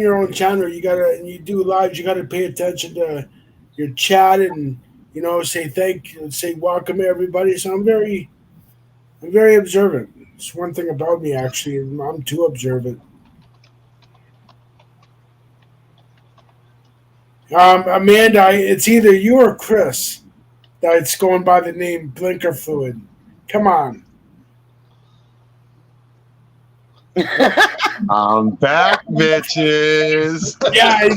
Speaker 4: your own channel. You do lives. You gotta pay attention to your chat and say thank you, say welcome everybody. So I'm very observant. It's one thing about me actually. I'm too observant. Amanda, it's either you or Chris that's going by the name Blinker Fluid. Come on.
Speaker 3: I'm back, bitches.
Speaker 4: Yeah.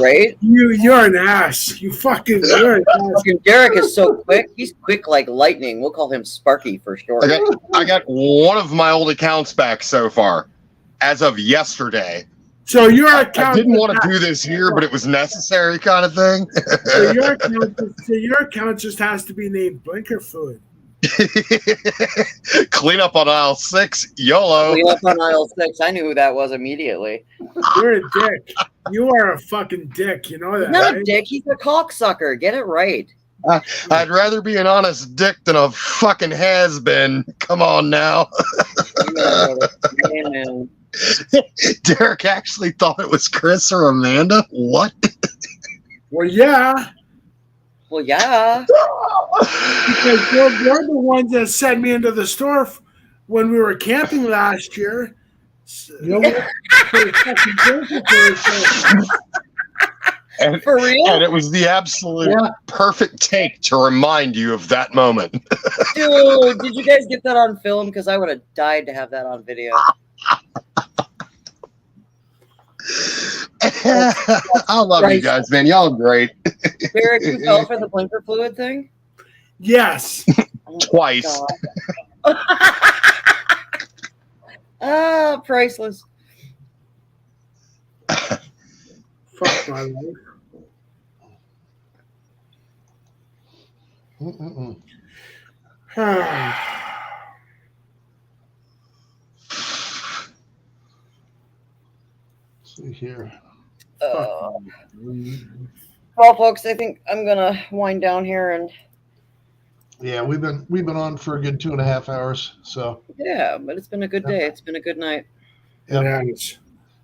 Speaker 2: Right?
Speaker 4: You're an ass. You're an ass.
Speaker 2: Fucking Derek is so quick. He's quick like lightning. We'll call him Sparky for short.
Speaker 3: I got one of my old accounts back so far, as of yesterday.
Speaker 4: So your account.
Speaker 3: I didn't want to do this here, but it was necessary, kind of thing.
Speaker 4: So your account just has to be named Blinker Fluid.
Speaker 3: Clean up on aisle 6, YOLO.
Speaker 2: Clean up on aisle 6. I knew who that was immediately.
Speaker 4: You're a dick. You are a fucking dick. You know that.
Speaker 2: Not
Speaker 4: right?
Speaker 2: a dick. He's a cocksucker. Get it right.
Speaker 3: I'd rather be an honest dick than a fucking has-been. Come on now.
Speaker 2: Amen.
Speaker 3: Derek actually thought it was Chris or Amanda. What?
Speaker 4: Well, yeah.
Speaker 2: Well, yeah.
Speaker 4: Because you're the ones that sent me into the store when we were camping last year.
Speaker 3: And,
Speaker 2: for real?
Speaker 3: And it was the absolute perfect take to remind you of that moment.
Speaker 2: Dude, did you guys get that on film? Because I would have died to have that on video.
Speaker 3: I love you guys, man. Y'all are great.
Speaker 2: Derek, you fell for the blinker fluid thing?
Speaker 4: Yes.
Speaker 3: Twice.
Speaker 2: Priceless.
Speaker 4: Fuck my life.
Speaker 1: See here.
Speaker 2: Well, folks, I think I'm gonna wind down here and.
Speaker 1: Yeah, we've been on for a good 2.5 hours. So.
Speaker 2: Yeah, but it's been a good day. It's been a good night.
Speaker 1: Yeah.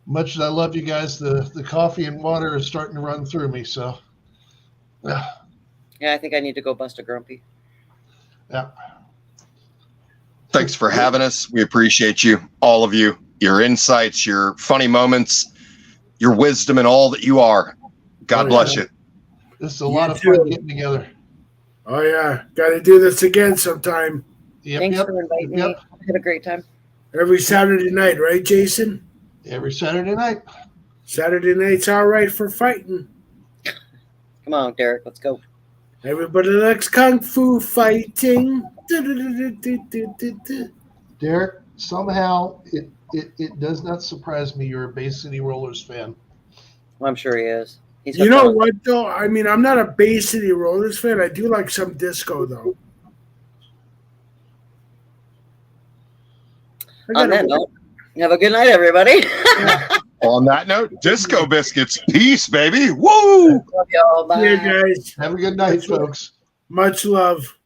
Speaker 1: Much as I love you guys, the coffee and water is starting to run through me. So. Yeah.
Speaker 2: Yeah, I think I need to go bust a grumpy.
Speaker 1: Yeah.
Speaker 3: Thanks for having us. We appreciate you, all of you, your insights, your funny moments, your wisdom, and all that you are. God bless you.
Speaker 1: This is a lot of fun getting together.
Speaker 4: Oh yeah, got to do this again sometime.
Speaker 2: Thanks for inviting me. I had a great time.
Speaker 4: Every Saturday night, right, Jason?
Speaker 1: Every Saturday night.
Speaker 4: Saturday night's all right for fighting.
Speaker 2: Come on, Derek, let's go.
Speaker 4: Everybody likes kung fu fighting.
Speaker 1: Derek, somehow it does not surprise me you're a Bay City Rollers fan.
Speaker 2: Well, I'm sure he is.
Speaker 4: You know what, though? I mean, I'm not a Bay City Rollers fan. I do like some disco, though.
Speaker 2: On that note, have a good night, everybody.
Speaker 3: On that note, disco biscuits. Peace, baby. Woo!
Speaker 2: Love y'all. Bye.
Speaker 4: Yeah, guys.
Speaker 1: Have a good night, folks.
Speaker 4: Much love.